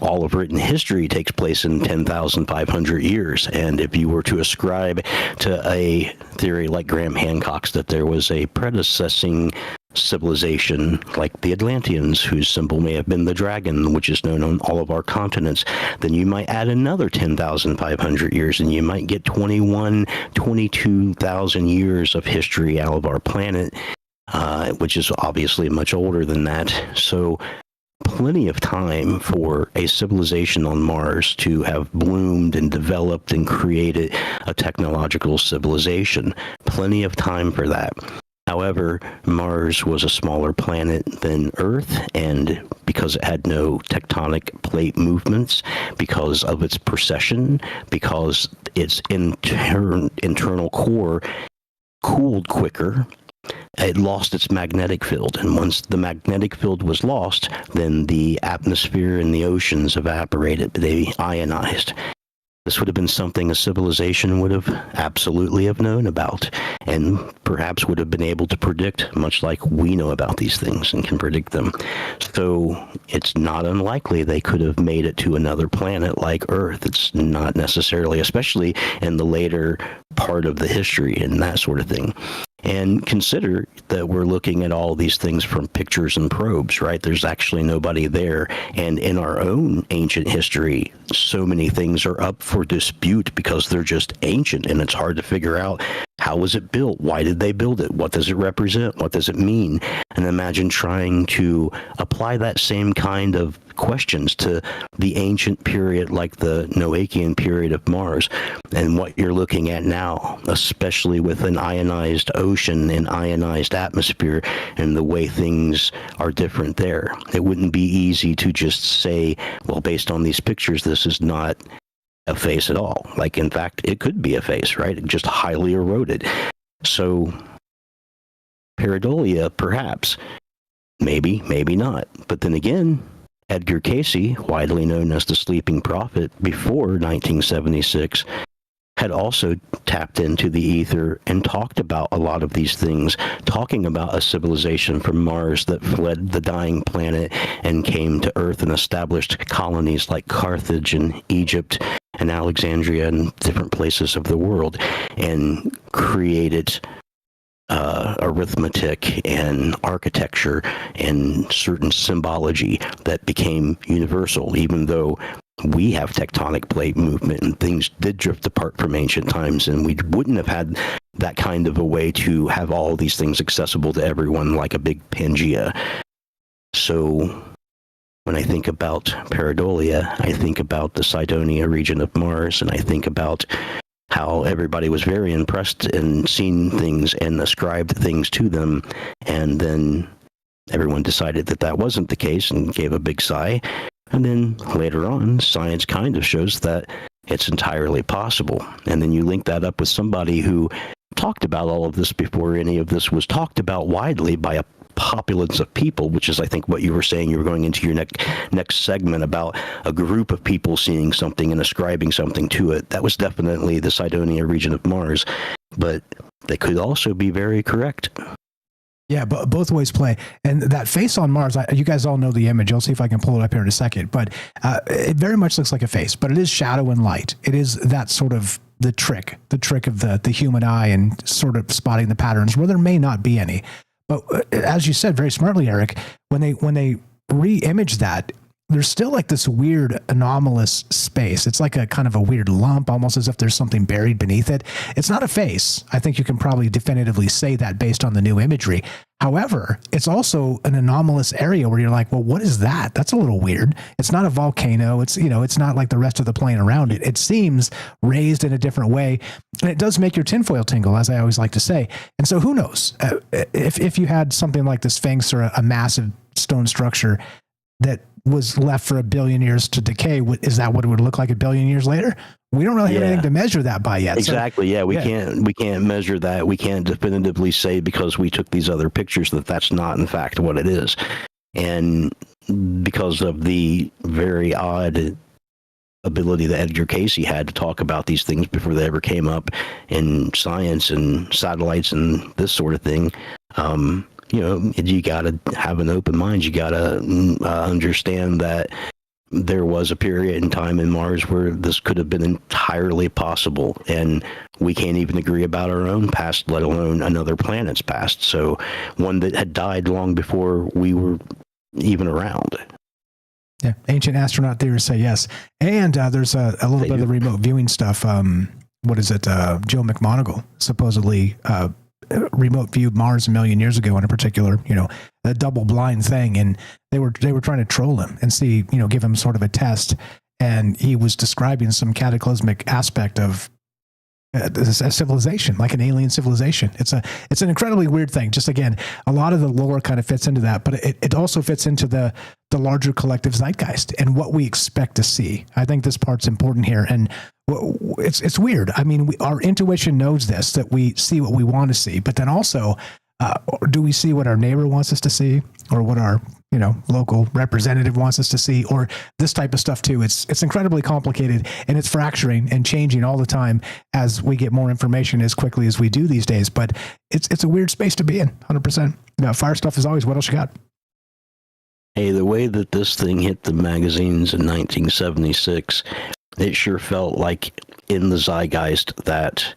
all of written history takes place in 10,500 years. And if you were to ascribe to a theory like Graham Hancock's that there was a predecessing civilization like the Atlanteans, whose symbol may have been the dragon, which is known on all of our continents, then you might add another 10,500 years and you might get 22,000 years of history out of our planet, which is obviously much older than that. So plenty of time for a civilization on Mars to have bloomed and developed and created a technological civilization. Plenty of time for that. However, Mars was a smaller planet than Earth, and because it had no tectonic plate movements, because of its precession, because its internal core cooled quicker, it lost its magnetic field. And once the magnetic field was lost, then the atmosphere and the oceans evaporated. They ionized. This would have been something a civilization would have absolutely have known about, and perhaps would have been able to predict, much like we know about these things and can predict them. So it's not unlikely they could have made it to another planet like Earth. It's not necessarily, especially in the later part of the history and that sort of thing. And consider that we're looking at all these things from pictures and probes, right? There's actually nobody there. And in our own ancient history, so many things are up for dispute because they're just ancient, and it's hard to figure out, how was it built? Why did they build it? What does it represent? What does it mean? And imagine trying to apply that same kind of questions to the ancient period like the Noachian period of Mars, and what you're looking at now, especially with an ionized ocean and ionized atmosphere and the way things are different there. It wouldn't be easy to just say, well, based on these pictures, this is not a face at all. Like, in fact, it could be a face, right? Just highly eroded. So pareidolia, perhaps. Maybe, maybe not. But then again, Edgar Cayce, widely known as the Sleeping Prophet before 1976, had also tapped into the ether and talked about a lot of these things, talking about a civilization from Mars that fled the dying planet and came to Earth and established colonies like Carthage and Egypt and Alexandria and different places of the world, and created arithmetic and architecture and certain symbology that became universal, even though we have tectonic plate movement and things did drift apart from ancient times, and we wouldn't have had that kind of a way to have all these things accessible to everyone like a big Pangea. So when I think about pareidolia, I think about the Cydonia region of Mars, and I think about how everybody was very impressed and seen things and ascribed things to them, and then everyone decided that that wasn't the case and gave a big sigh. And then later on, science kind of shows that it's entirely possible. And then you link that up with somebody who talked about all of this before any of this was talked about widely by a populace of people, which is, I think, what you were saying. You were going into your next segment about a group of people seeing something and ascribing something to it. That was definitely the Cydonia region of Mars, but they could also be very correct. Yeah, but both ways play. And that face on Mars, you guys all know the image. I'll see if I can pull it up here in a second. But it very much looks like a face, but it is shadow and light. It is that sort of the trick of the human eye and sort of spotting the patterns where there may not be any. But as you said very smartly, Eric, when they re-image that, there's still like this weird anomalous space. It's like a kind of a weird lump, almost as if there's something buried beneath it. It's not a face. I think you can probably definitively say that based on the new imagery. However, it's also an anomalous area where you're like, well, what is that? That's a little weird. It's not a volcano. It's, it's not like the rest of the plane around it. It seems raised in a different way. And it does make your tinfoil tingle, as I always like to say. And so who knows if you had something like the Sphinx or a massive stone structure that was left for 1 billion years to decay, is that what it would look like 1 billion years later? We don't really have anything to measure that by yet. Exactly. So, we can't measure that. We can't definitively say because we took these other pictures that that's not in fact what it is. And because of the very odd ability that Edgar Casey had to talk about these things before they ever came up in science and satellites and this sort of thing, you got to have an open mind. You got to understand that there was a period in time in Mars where this could have been entirely possible, and we can't even agree about our own past, let alone another planet's past. So one that had died long before we were even around. Yeah, ancient astronaut theorists say yes. And there's a little bit of the remote viewing stuff. What is it? Joe McMoneagle supposedly remote viewed Mars 1 million years ago in a particular, a double blind thing. And they were trying to troll him and see, give him sort of a test. And he was describing some cataclysmic aspect of a civilization, like an alien civilization. It's an incredibly weird thing. Just again, a lot of the lore kind of fits into that, but it also fits into the larger collective zeitgeist and what we expect to see. I think this part's important here. And it's weird. I mean, our intuition knows this, that we see what we want to see, but then also, do we see what our neighbor wants us to see, or what our local representative wants us to see, or this type of stuff too? It's incredibly complicated, and it's fracturing and changing all the time as we get more information as quickly as we do these days. But it's a weird space to be in, 100%. Fire stuff as always. What else you got? Hey, the way that this thing hit the magazines in 1976, it sure felt like in the zeitgeist that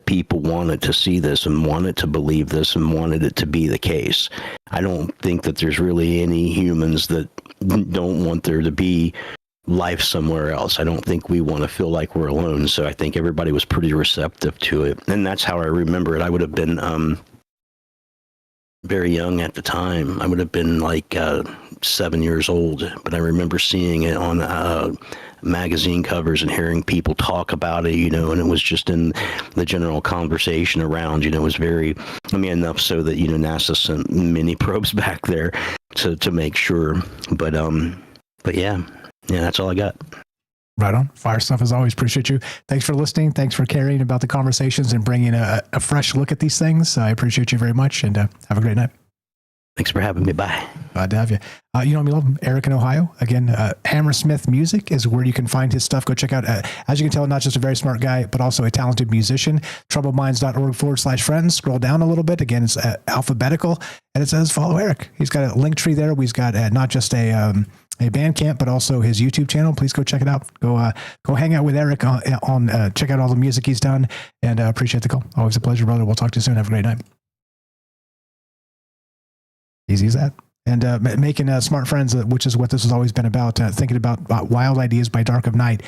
people wanted to see this and wanted to believe this and wanted it to be the case. I don't think that there's really any humans that don't want there to be life somewhere else. I don't think we want to feel like we're alone. So I think everybody was pretty receptive to it. And that's how I remember it. I would have been very young at the time. I would have been like 7 years old, but I remember seeing it on magazine covers and hearing people talk about it, and it was just in the general conversation around, it was very, enough so that, NASA sent mini probes back there to make sure. But yeah, that's all I got. Right on. Fire stuff as always. Appreciate you. Thanks for listening. Thanks for caring about the conversations and bringing a fresh look at these things. I appreciate you very much, and have a great night. Thanks for having me. Bye. Glad to have you. You know me, love him. Eric in Ohio. Again, Hammersmith Music is where you can find his stuff. Go check out, as you can tell, not just a very smart guy, but also a talented musician. TroubledMinds.org/friends. Scroll down a little bit. Again, it's alphabetical, and it says follow Eric. He's got a link tree there. He's got not just a Bandcamp, but also his YouTube channel. Please go check it out. Go hang out with Eric on check out all the music he's done, and appreciate the call. Always a pleasure, brother. We'll talk to you soon. Have a great night. Easy as that. And making smart friends, which is what this has always been about, thinking about wild ideas by dark of night.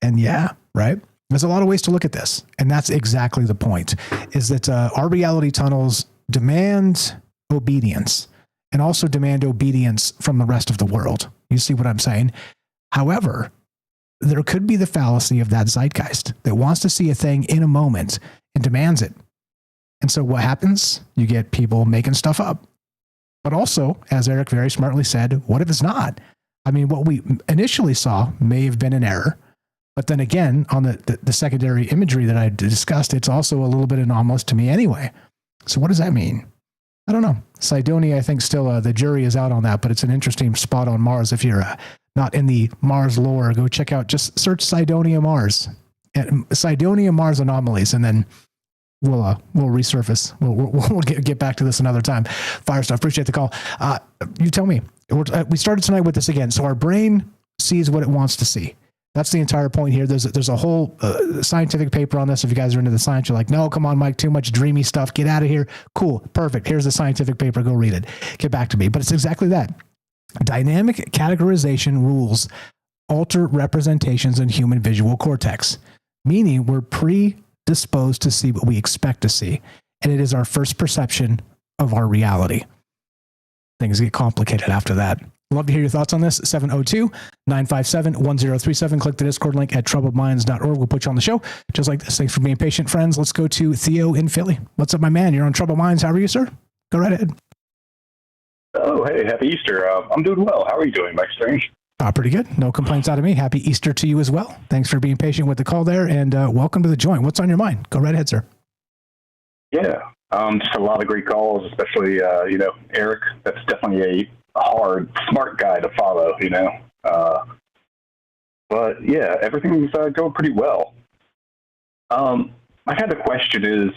And yeah, right? There's a lot of ways to look at this. And that's exactly the point, is that our reality tunnels demand obedience. and also demand obedience from the rest of the world. You see what I'm saying? However, there could be the fallacy of that zeitgeist that wants to see a thing in a moment and demands it. And so what happens? You get people making stuff up. But also, as Eric very smartly said, what if it's not? I mean, what we initially saw may have been an error. But then again, on the secondary imagery that I discussed, it's also a little bit anomalous to me anyway. So what does that mean? I don't know. Cydonia, I think still the jury is out on that, but it's an interesting spot on Mars. If you're not in the Mars lore, go check out, just search Cydonia Mars, Cydonia Mars anomalies, and then we'll resurface. We'll get back to this another time. Fire stuff. Appreciate the call. You tell me. We started tonight with this again. So our brain sees what it wants to see. That's the entire point here. There's a whole scientific paper on this. If you guys are into the science, you're like, no, come on, Mike, too much dreamy stuff. Get out of here. Cool. Perfect. Here's the scientific paper. Go read it. Get back to me. But it's exactly that. Dynamic categorization rules alter representations in human visual cortex, meaning we're predisposed to see what we expect to see. And it is our first perception of our reality. Things get complicated after that. Love to hear your thoughts on this. 702-957-1037. Click the Discord link at troubledminds.org. We'll put you on the show. Just like this. Thanks for being patient, friends. Let's go to Theo in Philly. What's up, my man? You're on Troubled Minds. How are you, sir? Go right ahead. Oh, hey, happy Easter. I'm doing well. How are you doing, Mike Strange? Pretty good. No complaints out of me. Happy Easter to you as well. Thanks for being patient with the call there, and welcome to the joint. What's on your mind? Go right ahead, sir. Yeah, just a lot of great calls, especially, Eric. That's definitely a hard, smart guy to follow, but yeah, everything's going pretty well. I had a question is,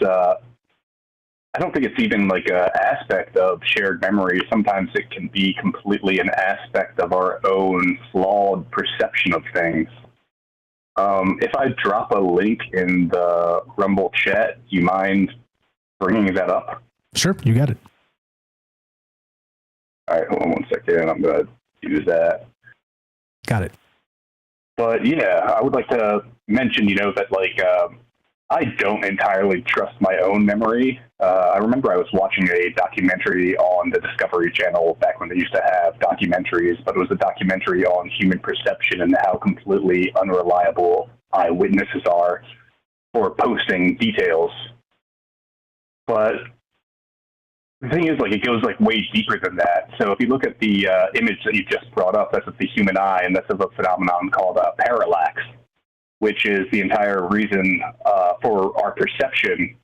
I don't think it's even like an aspect of shared memory. Sometimes it can be completely an aspect of our own flawed perception of things. If I drop a link in the Rumble chat, do you mind bringing that up? Sure, you got it. All right, hold on 1 second. I'm going to use that. Got it. But yeah, I would like to mention, that I don't entirely trust my own memory. I remember I was watching a documentary on the Discovery Channel back when they used to have documentaries, but it was a documentary on human perception and how completely unreliable eyewitnesses are for posting details. But the thing is, it goes way deeper than that. So if you look at the image that you just brought up, that's of the human eye, and that's of a phenomenon called parallax, which is the entire reason for our perception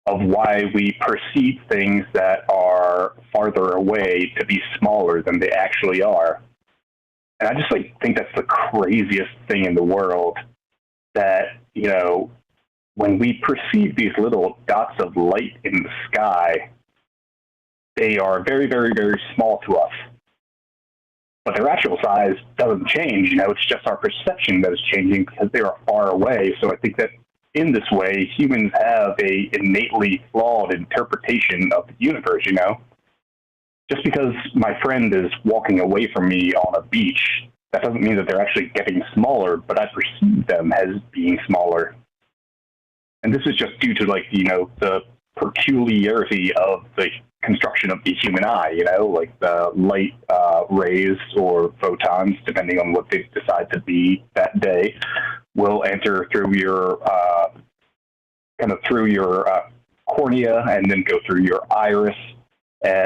of why we perceive things that are farther away to be smaller than they actually are. And I just think that's the craziest thing in the world, that, when we perceive these little dots of light in the sky, they are very, very, very small to us. But their actual size doesn't change. It's just our perception that is changing because they are far away. So I think that in this way, humans have a innately flawed interpretation of the universe, Just because my friend is walking away from me on a beach, that doesn't mean that they're actually getting smaller, but I perceive them as being smaller. And this is just due to, the peculiarity of the construction of the human eye, the light rays or photons, depending on what they decide to be that day, will enter through your cornea and then go through your iris,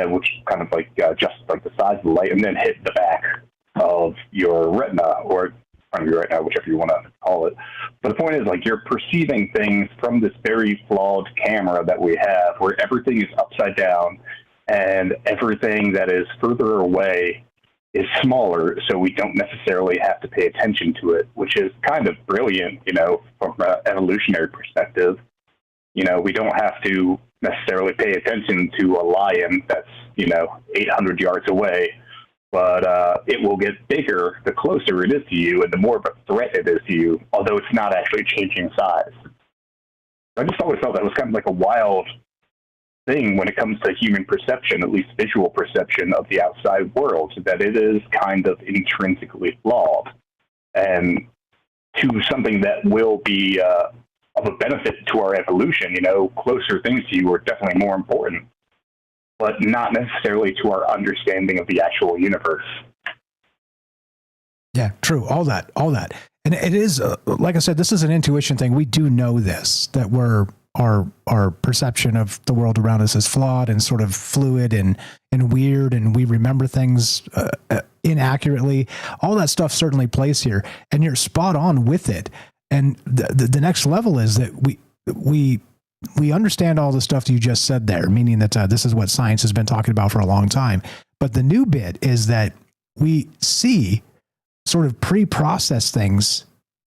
which just the size of the light, and then hit the back of your retina or front of your retina, whichever you want to call it. But the point is, you're perceiving things from this very flawed camera that we have, where everything is upside down and everything that is further away is smaller, so we don't necessarily have to pay attention to it, which is kind of brilliant, from an evolutionary perspective. We don't have to necessarily pay attention to a lion that's, 800 yards away, but it will get bigger the closer it is to you and the more of a threat it is to you, although it's not actually changing size. I just always felt that was kind of a wild thing when it comes to human perception, at least visual perception of the outside world, that it is kind of intrinsically flawed, and to something that will be of a benefit to our evolution. Closer things to you are definitely more important. but not necessarily to our understanding of the actual universe. Yeah, true. All that. And it is, like I said, this is an intuition thing. We do know this, that our perception of the world around us is flawed and sort of fluid and weird, and we remember things inaccurately. All that stuff certainly plays here, and you're spot on with it. And the next level is that we understand all the stuff you just said there, meaning that this is what science has been talking about for a long time. But the new bit is that we see sort of pre-process things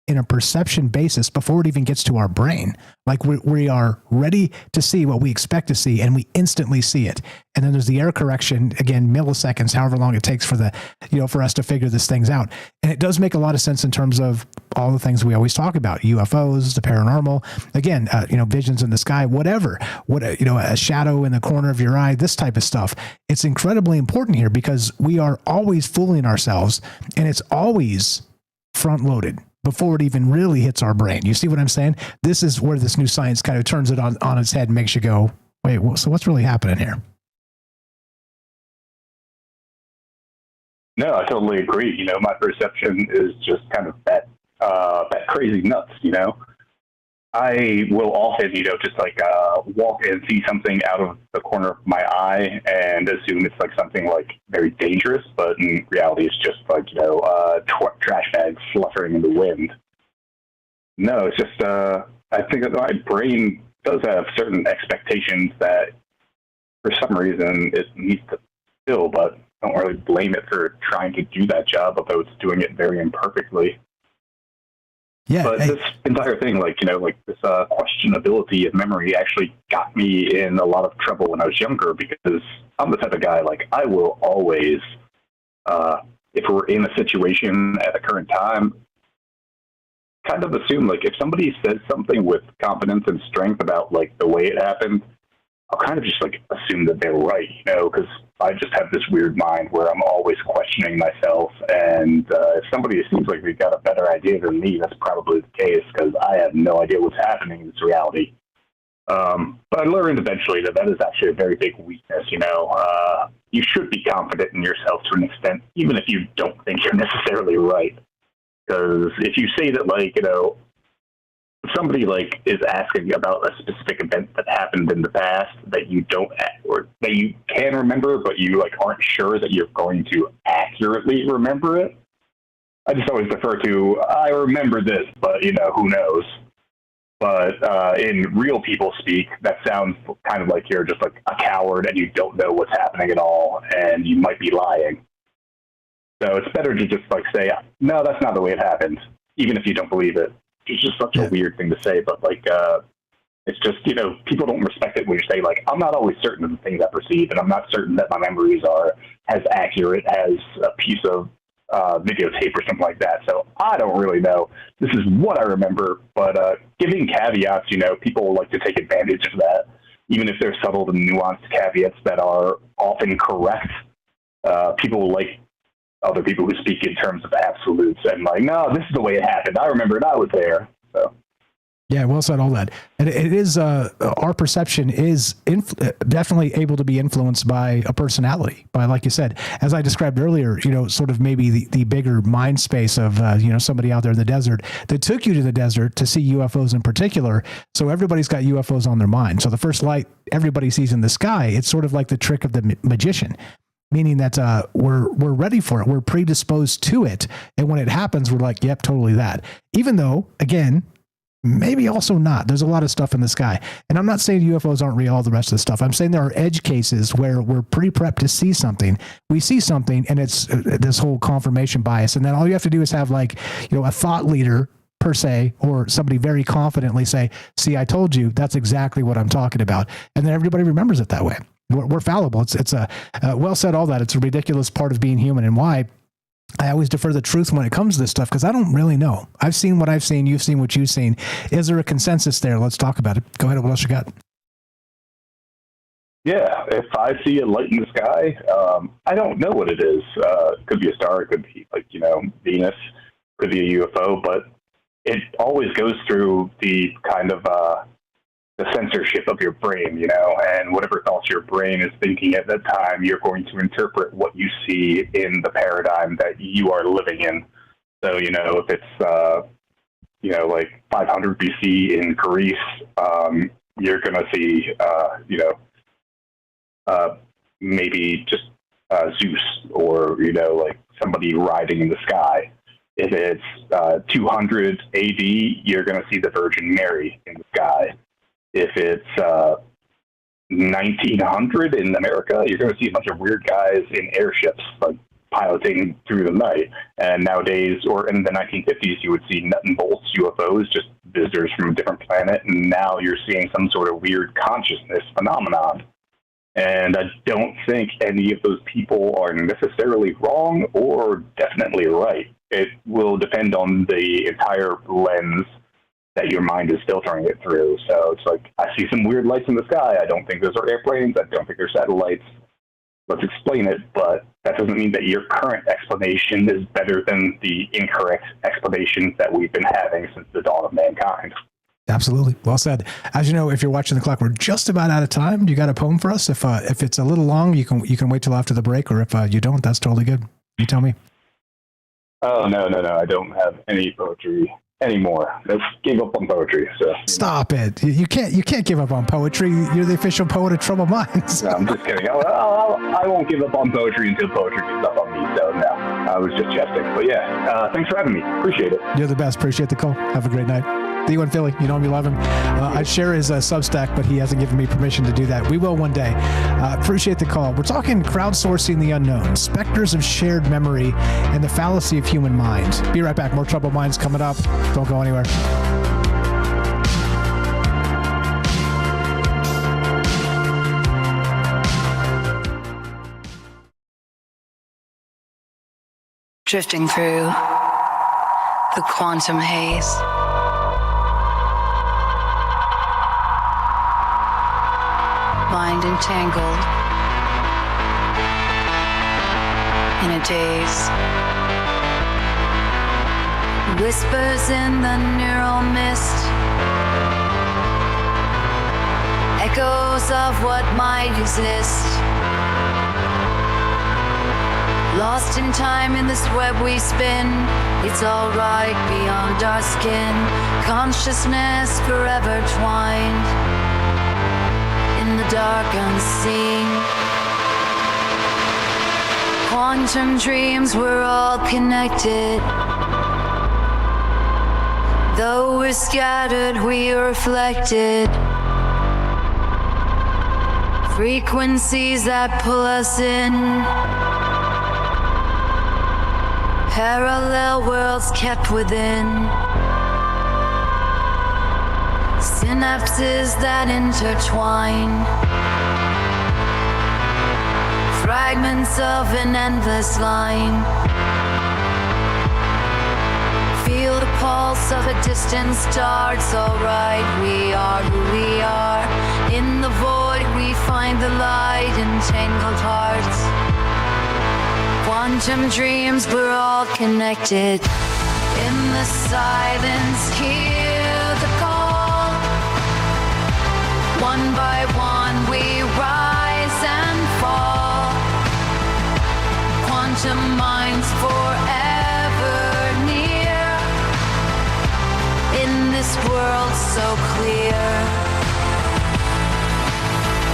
in a perception basis before it even gets to our brain. Like we are ready to see what we expect to see, and we instantly see it. And then there's the error correction, again, milliseconds, however long it takes for for us to figure this things out. And it does make a lot of sense in terms of all the things we always talk about: UFOs, the paranormal, again, visions in the sky, whatever, a shadow in the corner of your eye, this type of stuff. It's incredibly important here because we are always fooling ourselves, and it's always front loaded before it even really hits our brain. You see what I'm saying? This is where this new science kind of turns it on its head and makes you go, wait, so what's really happening here? No, I totally agree. My perception is just kind of that crazy nuts, I will often, just like walk and see something out of the corner of my eye and assume it's like something like very dangerous, but in reality it's just like, trash bags fluttering in the wind. No, it's just, I think that my brain does have certain expectations that for some reason it needs to fill, but I don't really blame it for trying to do that job, although it's doing it very imperfectly. Yeah, but this entire thing, this questionability of memory actually got me in a lot of trouble when I was younger, because I'm the type of guy, I will always, if we're in a situation at the current time, kind of assume, if somebody says something with confidence and strength about, the way it happened, I'll kind of just, assume that they're right, because I just have this weird mind where I'm always questioning myself, and if somebody seems like they've got a better idea than me, that's probably the case, because I have no idea what's happening in this reality. But I learned eventually that is actually a very big weakness, you should be confident in yourself to an extent, even if you don't think you're necessarily right. Because if you say that, somebody is asking about a specific event that happened in the past that you don't, or that you can remember, but you aren't sure that you're going to accurately remember it. I just always defer to, I remember this, but who knows? But in real people speak, that sounds kind of like you're just a coward and you don't know what's happening at all, and you might be lying. So it's better to just say, no, that's not the way it happened, even if you don't believe it. It's just such a weird thing to say, but it's just, people don't respect it when you say I'm not always certain of the things I perceive, and I'm not certain that my memories are as accurate as a piece of videotape or something like that. So I don't really know. This is what I remember, but giving caveats, people like to take advantage of that, even if they're subtle and nuanced caveats that are often correct. People like other people who speak in terms of absolutes and no, this is the way it happened. I remember it. I was there. So. Yeah, well said, all that. And it is, our perception is definitely able to be influenced by a personality, by, like you said, as I described earlier, sort of maybe the bigger mind space of, somebody out there in the desert that took you to the desert to see UFOs in particular. So everybody's got UFOs on their mind. So the first light everybody sees in the sky, it's sort of like the trick of the magician. Meaning that we're ready for it. We're predisposed to it. And when it happens, we're like, yep, totally that. Even though, again, maybe also not. There's a lot of stuff in the sky. And I'm not saying UFOs aren't real, all the rest of the stuff. I'm saying there are edge cases where we're pre-prepped to see something. We see something, and it's this whole confirmation bias. And then all you have to do is have a thought leader per se, or somebody very confidently say, see, I told you, that's exactly what I'm talking about. And then everybody remembers it that way. We're fallible. It's a well said, all that. It's a ridiculous part of being human, and why I always defer the truth when it comes to this stuff, because I don't really know. I've seen what I've seen. You've seen what you've seen. Is there a consensus there? Let's talk about it. Go ahead. What else you got? Yeah, if I see a light in the sky, I don't know what it is. It could be a star. It could be Venus. It could be a UFO. But it always goes through the kind of censorship of your brain, you know, and whatever thoughts your brain is thinking at that time, you're going to interpret what you see in the paradigm that you are living in. So, you know, if it's, you know, like 500 BC in Greece, you're going to see, you know, maybe just Zeus or, you know, like somebody riding in the sky. If it's 200 AD, you're going to see the Virgin Mary in the sky. If it's 1900 in America, you're going to see a bunch of weird guys in airships, like piloting through the night. And nowadays, or in the 1950s, you would see nut and bolts UFOs, just visitors from a different planet. And now you're seeing some sort of weird consciousness phenomenon. And I don't think any of those people are necessarily wrong or definitely right. It will depend on the entire lens that your mind is filtering it through. So it's like, I see some weird lights in the sky. I don't think those are airplanes. I don't think they're satellites. Let's explain it. But that doesn't mean that your current explanation is better than the incorrect explanations that we've been having since the dawn of mankind. Absolutely. Well said. As you know, if you're watching the clock, we're just about out of time. You got a poem for us? If it's a little long, you can wait till after the break, or if you don't, that's totally good. You tell me. Oh, no. I don't have any poetry anymore. I gave up on poetry. So stop it. You can't give up on poetry. You're the official poet of Troubled Minds. No, I'm just kidding. I won't give up on poetry until poetry gives up on me. So no, I was just jesting. But yeah, thanks for having me. Appreciate it. You're the best. Appreciate the call. Have a great night. D1 Philly, you know him, you love him. I share his Substack, but he hasn't given me permission to do that. We will one day. Appreciate the call. We're talking crowdsourcing the unknown, specters of shared memory, and the fallacy of human mind. Be right back. More Troubled Minds coming up. Don't go anywhere. Drifting through the quantum haze. Mind entangled in a daze. Whispers in the neural mist. Echoes of what might exist. Lost in time in this web we spin. It's alright beyond our skin. Consciousness forever twined in the dark unseen. Quantum dreams, we're all connected. Though we're scattered, we are reflected. Frequencies that pull us in. Parallel worlds kept within. Synapses that intertwine. Fragments of an endless line. Feel the pulse of a distant star. It's alright, we are who we are. In the void we find the light in tangled hearts. Quantum dreams, we're all connected. In the silence, hear the call. One by one we rise and fall. Quantum minds forever near. In this world so clear.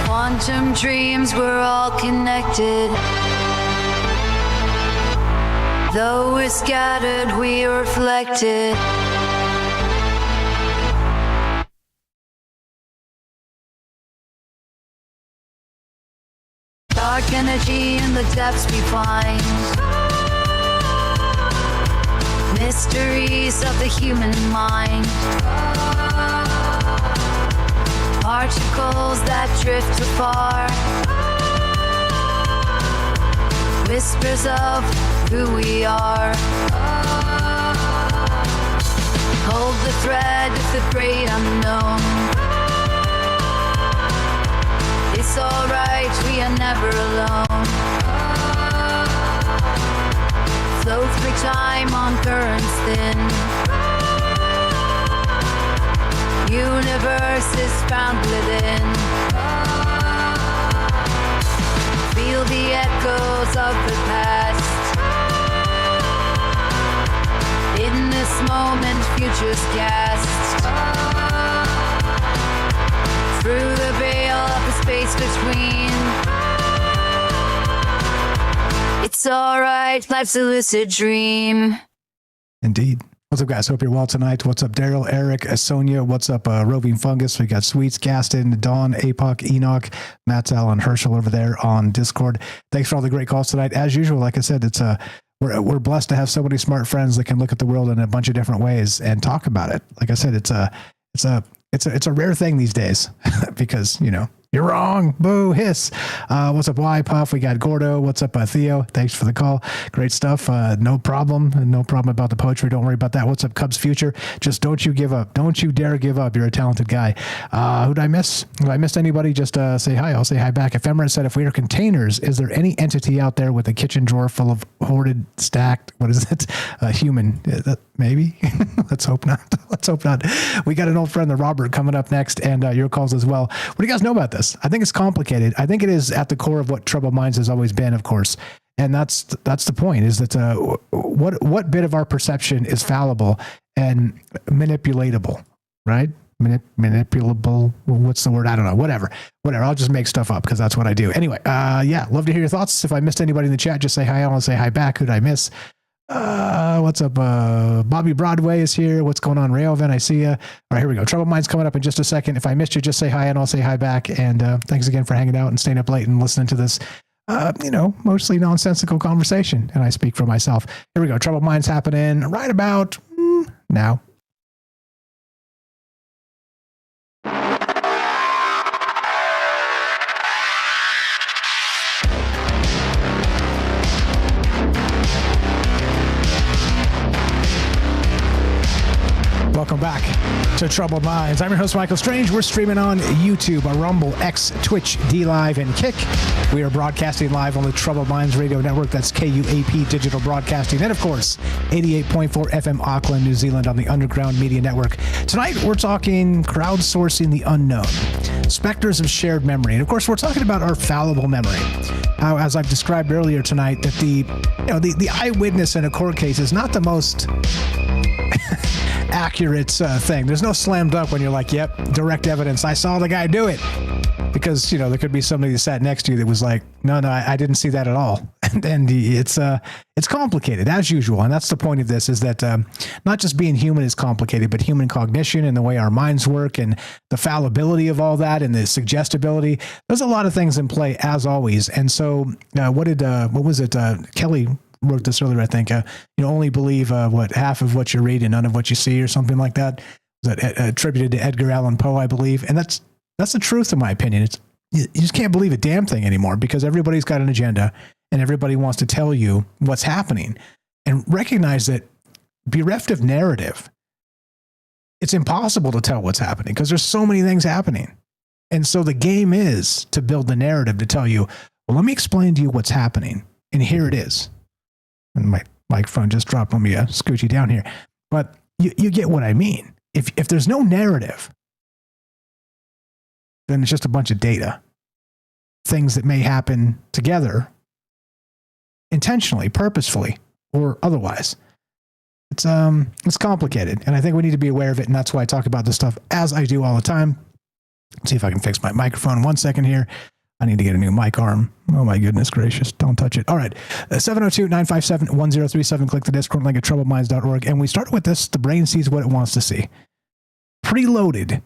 Quantum dreams, we're all connected. Though we're scattered, we are reflected. Dark energy in the depths we find. Mysteries of the human mind. Particles that drift afar. Whispers of who we are. Hold the thread of the great unknown. It's alright, we are never alone. Flow through time on currents thin. universe is found within. Feel the echoes of the past. In this moment, futures cast. Through the veil of the space between. It's alright, life's a lucid dream. Indeed. What's up, guys? Hope you're well tonight. What's up, Daryl, Eric, Sonia? What's up, Roving Fungus? We got Sweets, Gaston, Dawn, Apoc, Enoch, Matt's Alan Herschel over there on Discord. Thanks for all the great calls tonight. As usual, like I said, it's we're blessed to have so many smart friends that can look at the world in a bunch of different ways and talk about it. Like I said, it's a rare thing these days because, you know, you're wrong. Boo, hiss. What's up, Y Puff? We got Gordo. What's up, Theo? Thanks for the call. Great stuff. No problem. No problem about the poetry. Don't worry about that. What's up, Cubs Future? Just don't you give up. Don't you dare give up. You're a talented guy. Who'd I miss? If I missed anybody, just say hi. I'll say hi back. Ephemeris said, if we are containers, is there any entity out there with a kitchen drawer full of hoarded, stacked, what is it? Human. Maybe. Let's hope not. Let's hope not. We got an old friend, the Robert, coming up next, and your calls as well. What do you guys know about this? I think it's complicated. I think it is at the core of what Troubled Minds has always been, of course. And that's the point, is that what bit of our perception is fallible and manipulatable, right? Manipulable. What's the word? I don't know. Whatever. I'll just make stuff up because that's what I do. Anyway, yeah, love to hear your thoughts. If I missed anybody in the chat, just say hi. I'll say hi back. Who'd I miss? What's up? Bobby Broadway is here. What's going on? Rayovan, I see you. All right, here we go. Trouble Minds coming up in just a second. If I missed you, just say hi and I'll say hi back. And thanks again for hanging out and staying up late and listening to this, mostly nonsensical conversation. And I speak for myself. Here we go. Trouble Minds happening right about now. Welcome back to Troubled Minds. I'm your host, Michael Strange. We're streaming on YouTube, Rumble, X, Twitch, D-Live, and Kick. We are broadcasting live on the Troubled Minds Radio Network. That's KUAP Digital Broadcasting. And, of course, 88.4 FM Auckland, New Zealand on the Underground Media Network. Tonight, we're talking crowdsourcing the unknown, specters of shared memory. And, of course, we're talking about our fallible memory. How, as I've described earlier tonight, that the eyewitness in a court case is not the most accurate thing. There's no slam dunk when you're like, yep, direct evidence. I saw the guy do it. Because, there could be somebody that sat next to you that was like, no, I didn't see that at all. And it's complicated, as usual. And that's the point of this, is that not just being human is complicated, but human cognition and the way our minds work and the fallibility of all that and the suggestibility. There's a lot of things in play, as always. And so what was it? Kelly wrote this earlier, I think. Only believe half of what you read and none of what you see, or something like that. Was that attributed to Edgar Allan Poe, I believe. And that's the truth, in my opinion. You just can't believe a damn thing anymore, because everybody's got an agenda and everybody wants to tell you what's happening. And recognize that, bereft of narrative, it's impossible to tell what's happening because there's so many things happening. And so the game is to build the narrative to tell you, well, let me explain to you what's happening. And here it is. And my microphone just dropped. Let me scooch you down here. But you get what I mean. If there's no narrative, then it's just a bunch of data. Things that may happen together, intentionally, purposefully, or otherwise. It's complicated. And I think we need to be aware of it. And that's why I talk about this stuff as I do all the time. Let's see if I can fix my microphone. 1 second here. I need to get a new mic arm. Oh, my goodness gracious. Don't touch it. All right. 702-957-1037. Click the Discord link at troubledminds.org. And we start with this. The brain sees what it wants to see. Preloaded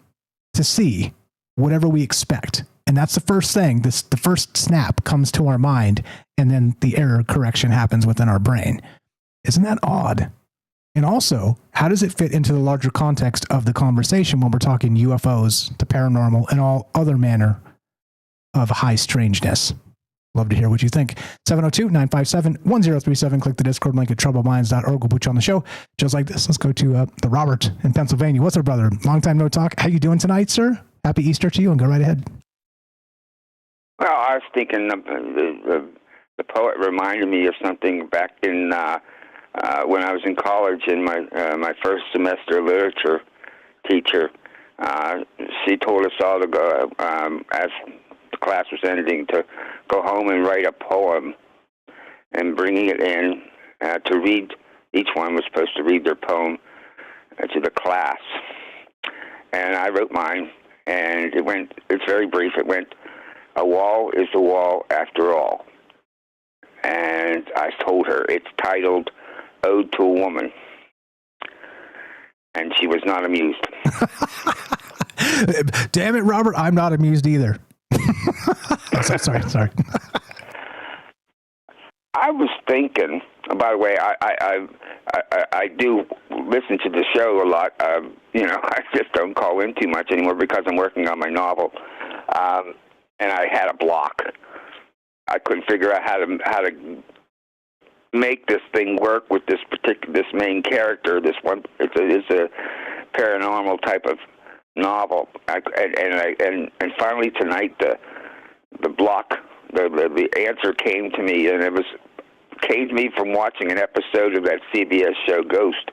to see whatever we expect. And that's the first thing. The first snap comes to our mind, and then the error correction happens within our brain. Isn't that odd? And also, how does it fit into the larger context of the conversation when we're talking UFOs, the paranormal, and all other manner of high strangeness? Love to hear what you think. 702-957-1037. Click the Discord link at troubledminds.org. We'll put you on the show just like this. Let's go to the Robert in Pennsylvania. What's up, brother? Long time no talk. How you doing tonight, sir? Happy Easter to you, and go right ahead. Well, I was thinking the poet reminded me of something back in when I was in college, in my first semester literature teacher She told us all to go, as the class was ending, to go home and write a poem and bringing it in to read. Each one was supposed to read their poem to the class. And I wrote mine, and it's very brief. It went, "A wall is a wall after all." And I told her it's titled "Ode to a Woman." And she was not amused. Damn it, Robert, I'm not amused either. Sorry. I was thinking, by the way, I do listen to the show a lot. I just don't call in too much anymore because I'm working on my novel. And I had a block. I couldn't figure out how to make this thing work with this main character. This one, it's a paranormal type of novel. And finally tonight, the block, the answer came to me, and it came to me from watching an episode of that CBS show Ghost.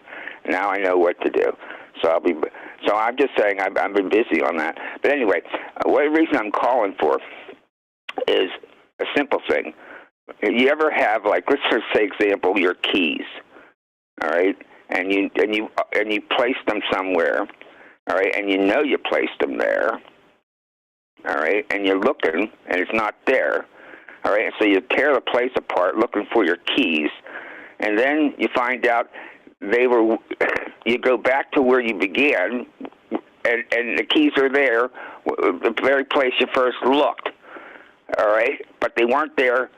Now I know what to do. So I'm just saying I've been busy on that. But anyway, one reason I'm calling for is a simple thing. You ever have, like, let's just say, example, your keys, all right, and you place them somewhere, all right, and you know you placed them there, all right, and you're looking and it's not there, all right, and so you tear the place apart looking for your keys, and then you find out you go back to where you began, and the keys are there, the very place you first looked, all right, but they weren't there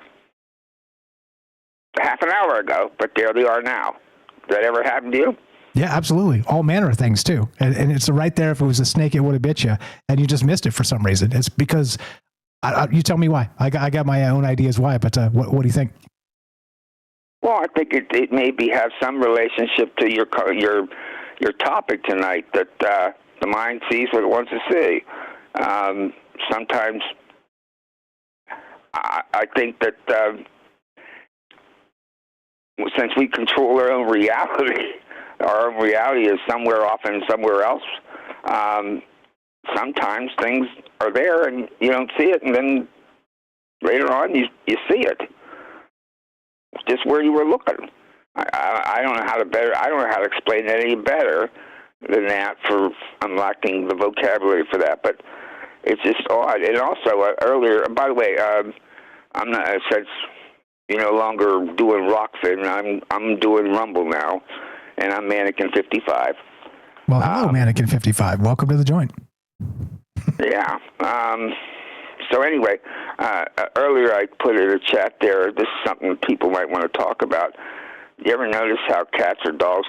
half an hour ago, but there they are now. Did that ever happen to you? Yeah, absolutely. All manner of things too. And it's right there. If it was a snake, it would have bit you, and you just missed it for some reason. It's because you tell me why. I got my own ideas why, but what do you think? Well, I think it maybe have some relationship to your topic tonight, that the mind sees what it wants to see. Sometimes I think that since we control our own reality is somewhere off and somewhere else. Sometimes things are there and you don't see it, and then later on you see it. It's just where you were looking. I don't know how to explain it any better than that. I'm lacking the vocabulary for that, but it's just odd. And also earlier, by the way, I'm not, since you're no longer doing Rockfin, I'm doing Rumble now, and I'm Mannequin 55. Well, hello, Mannequin 55. Welcome to the joint. Yeah. So anyway, earlier I put in a chat there, this is something people might want to talk about. You ever notice how cats or dogs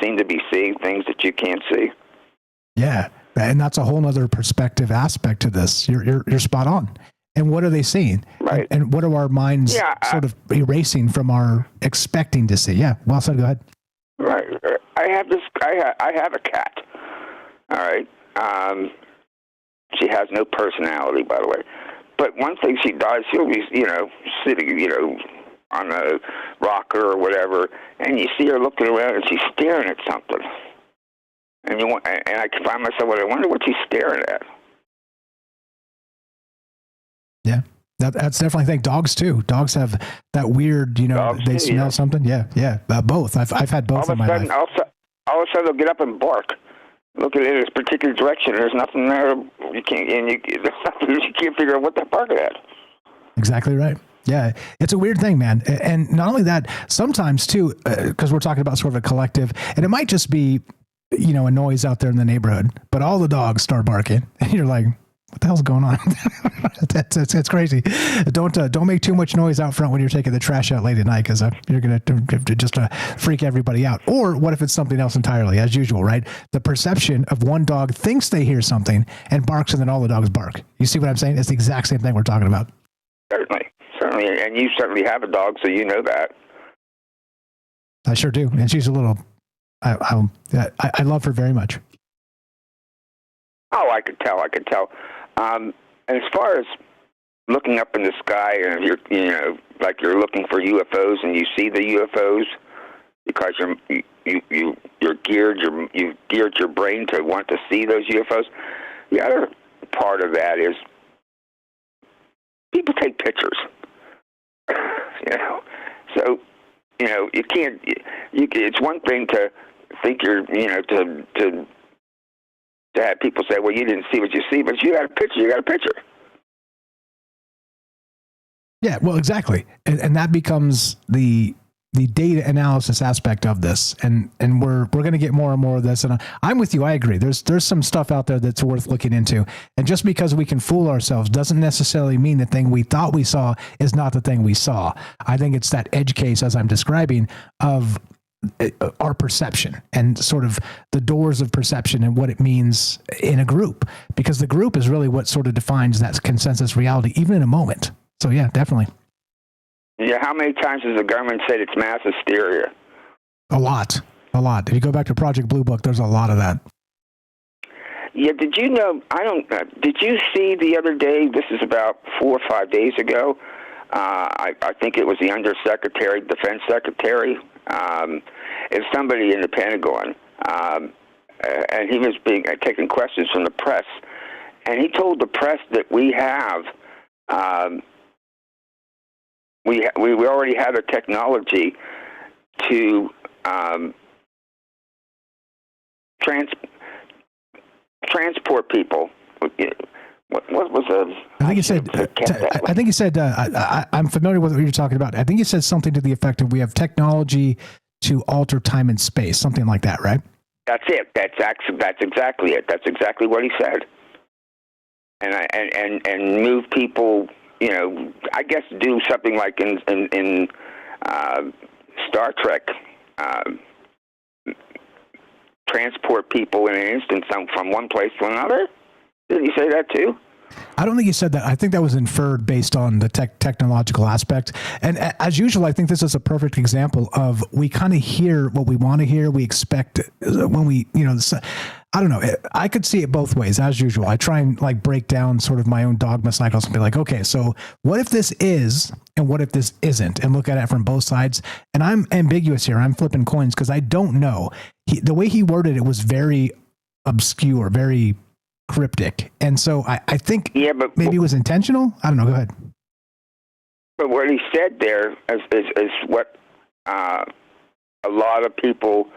seem to be seeing things that you can't see? Yeah, and that's a whole other perspective aspect to this. You're spot on. And what are they seeing? Right. And what are our minds sort of erasing from our expecting to see? Yeah, well said. Go ahead. Right. I have a cat. All right. She has no personality, by the way. But one thing she does, she'll be, sitting, on a rocker or whatever, and you see her looking around and she's staring at something. And I can find myself, I wonder what she's staring at. Yeah, that's definitely a thing. Dogs too. Dogs have that weird, they smell something. Yeah. Both. I've had both in my life. All of a sudden, they'll get up and bark. Look at it in a particular direction. There's nothing there. You can't figure out what they're barking at. Exactly right. Yeah, it's a weird thing, man. And not only that, sometimes too, because we're talking about sort of a collective, and it might just be, a noise out there in the neighborhood, but all the dogs start barking, and you're like, what the hell's going on? That's crazy. Don't make too much noise out front when you're taking the trash out late at night, because you're going to just freak everybody out. Or what if it's something else entirely, as usual, right? The perception of one dog thinks they hear something and barks, and then all the dogs bark. You see what I'm saying? It's the exact same thing we're talking about. Certainly, and you certainly have a dog, so you know that. I sure do, and she's a little. I love her very much. Oh, I could tell. And as far as looking up in the sky, and you're looking for UFOs, and you see the UFOs, because you've geared your brain to want to see those UFOs. The other part of that is people take pictures. So you can't. It's one thing to think to have people say, "Well, you didn't see what you see," but you got a picture. You got a picture. Yeah, well, exactly, and that becomes the data analysis aspect of this, and we're going to get more and more of this. And I'm with you. I agree. There's some stuff out there that's worth looking into, and just because we can fool ourselves doesn't necessarily mean the thing we thought we saw is not the thing we saw. I think it's that edge case, as I'm describing, of our perception and sort of the doors of perception and what it means in a group, because the group is really what sort of defines that consensus reality, even in a moment. So yeah, definitely. Yeah, how many times has the government said it's mass hysteria? A lot. If you go back to Project Blue Book, there's a lot of that. Yeah, did you know, did you see the other day, this is about 4 or 5 days ago, I think it was the Undersecretary, Defense Secretary, it's somebody in the Pentagon, and he was taking questions from the press, and he told the press that we have, we already have the technology to transport people. What was a? I think he said. I think he said. I'm familiar with what you're talking about. I think he said something to the effect of, "We have technology to alter time and space," something like that, right? That's it. That's exactly it. That's exactly what he said. And move people. I guess do something like in Star Trek. Transport people in an instant from one place to another. Did he say that too? I don't think he said that. I think that was inferred based on the technological aspect. And as usual, I think this is a perfect example of we kind of hear what we want to hear. We expect when we, I don't know. I could see it both ways as usual. I try and break down sort of my own dogma cycles and be like, okay, so what if this is and what if this isn't, and look at it from both sides. And I'm ambiguous here. I'm flipping coins because I don't know. The way he worded it was very obscure, very cryptic, and so I think but maybe it was intentional. I don't know. Go ahead. But what he said there is what a lot of people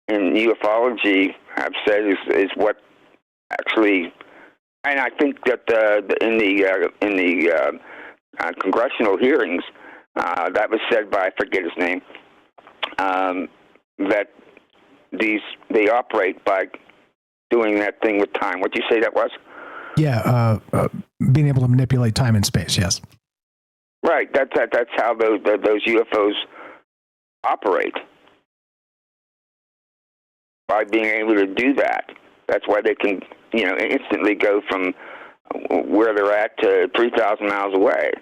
in ufology have said is what actually, and I think that in the congressional hearings that was said by, I forget his name, that they operate by doing that thing with time. What'd you say that was? Yeah, being able to manipulate time and space. Yes. Right. That's how those UFOs operate. By being able to do that. That's why they can, instantly go from where they're at to 3,000 miles away.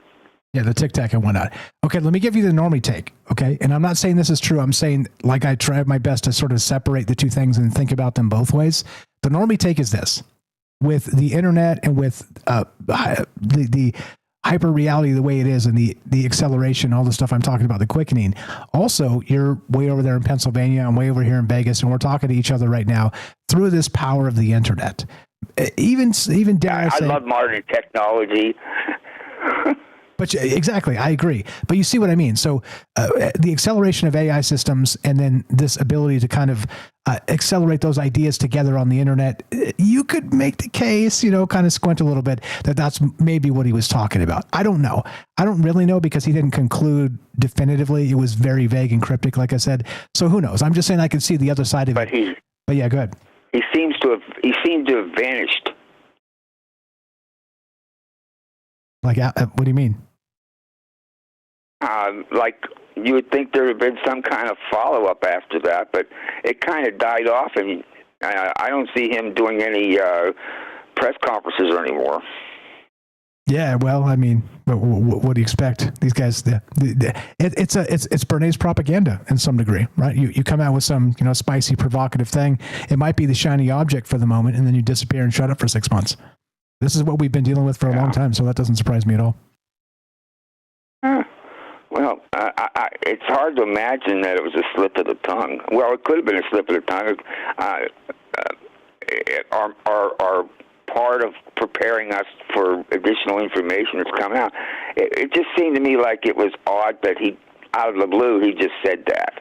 Yeah, the tic-tac and whatnot. Okay, let me give you the normie take, okay? And I'm not saying this is true. I'm saying, I try my best to sort of separate the two things and think about them both ways. The normie take is this. With the internet and with the hyper reality the way it is and the acceleration, all the stuff I'm talking about, the quickening. Also, you're way over there in Pennsylvania, I'm way over here in Vegas, and we're talking to each other right now through this power of the internet. Even dare I say, I love modern technology. But exactly, I agree. But you see what I mean. So the acceleration of AI systems and then this ability to kind of accelerate those ideas together on the internet, you could make the case, kind of squint a little bit, that's maybe what he was talking about. I don't know. I don't really know because he didn't conclude definitively. It was very vague and cryptic, like I said. So who knows? I'm just saying I can see the other side of it. But yeah, go ahead. He seemed to have vanished. Like, what do you mean? Like you would think there would have been some kind of follow-up after that, but it kind of died off, and I don't see him doing any press conferences anymore. Yeah, well, I mean, what do you expect? These guys, it's Bernays propaganda in some degree, right? You come out with some spicy, provocative thing. It might be the shiny object for the moment, and then you disappear and shut up for 6 months. This is what we've been dealing with for a long time, so that doesn't surprise me at all. Well, it's hard to imagine that it was a slip of the tongue. Well, it could have been a slip of the tongue. Are part of preparing us for additional information that's coming out. It just seemed to me like it was odd that he, out of the blue, he just said that.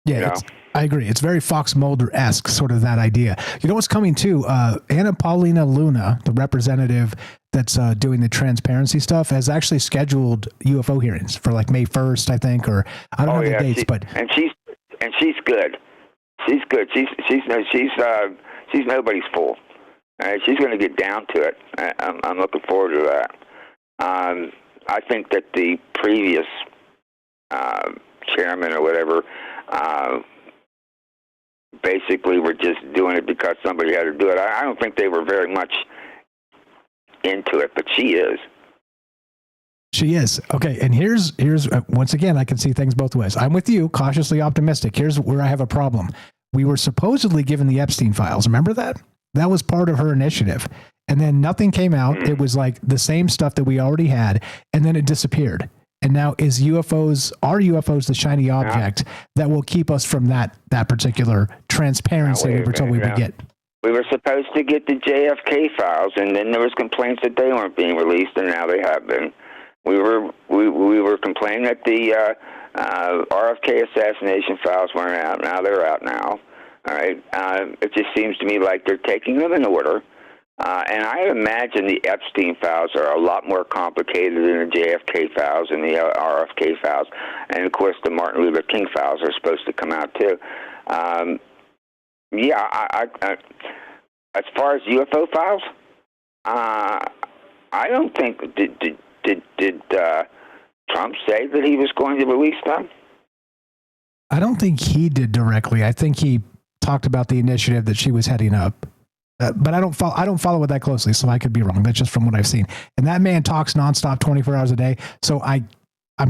Yeah, I agree. It's very Fox Mulder-esque, sort of that idea. You know what's coming too? Anna Paulina Luna, the representative that's doing the transparency stuff, has actually scheduled UFO hearings for like May 1st, I think, or I don't know the dates, but she's good. She's good. She's nobody's fool. She's going to get down to it. I'm looking forward to that. I think that the previous chairman or whatever basically were just doing it because somebody had to do it. I don't think they were very much into it, but she is. She is. Okay, and here's once again, I can see things both ways. I'm with you, cautiously optimistic. Here's where I have a problem. We were supposedly given the Epstein files. Remember that? That was part of her initiative. And then nothing came out. It was like the same stuff that we already had, and then it disappeared. And now are UFOs the shiny object that will keep us from that particular transparency we were told we would get? We were supposed to get the JFK files, and then there was complaints that they weren't being released, and now they have been. We were complaining that the RFK assassination files weren't out. Now they're out now. All right. It just seems to me like they're taking them in order. And I imagine the Epstein files are a lot more complicated than the JFK files and the RFK files. And, of course, the Martin Luther King files are supposed to come out, too. I as far as UFO files, I don't think... Did Trump say that he was going to release them? I don't think he did directly. I think he talked about the initiative that she was heading up. But I don't follow it that closely, so I could be wrong. That's just from what I've seen. And that man talks nonstop 24 hours a day, so I'm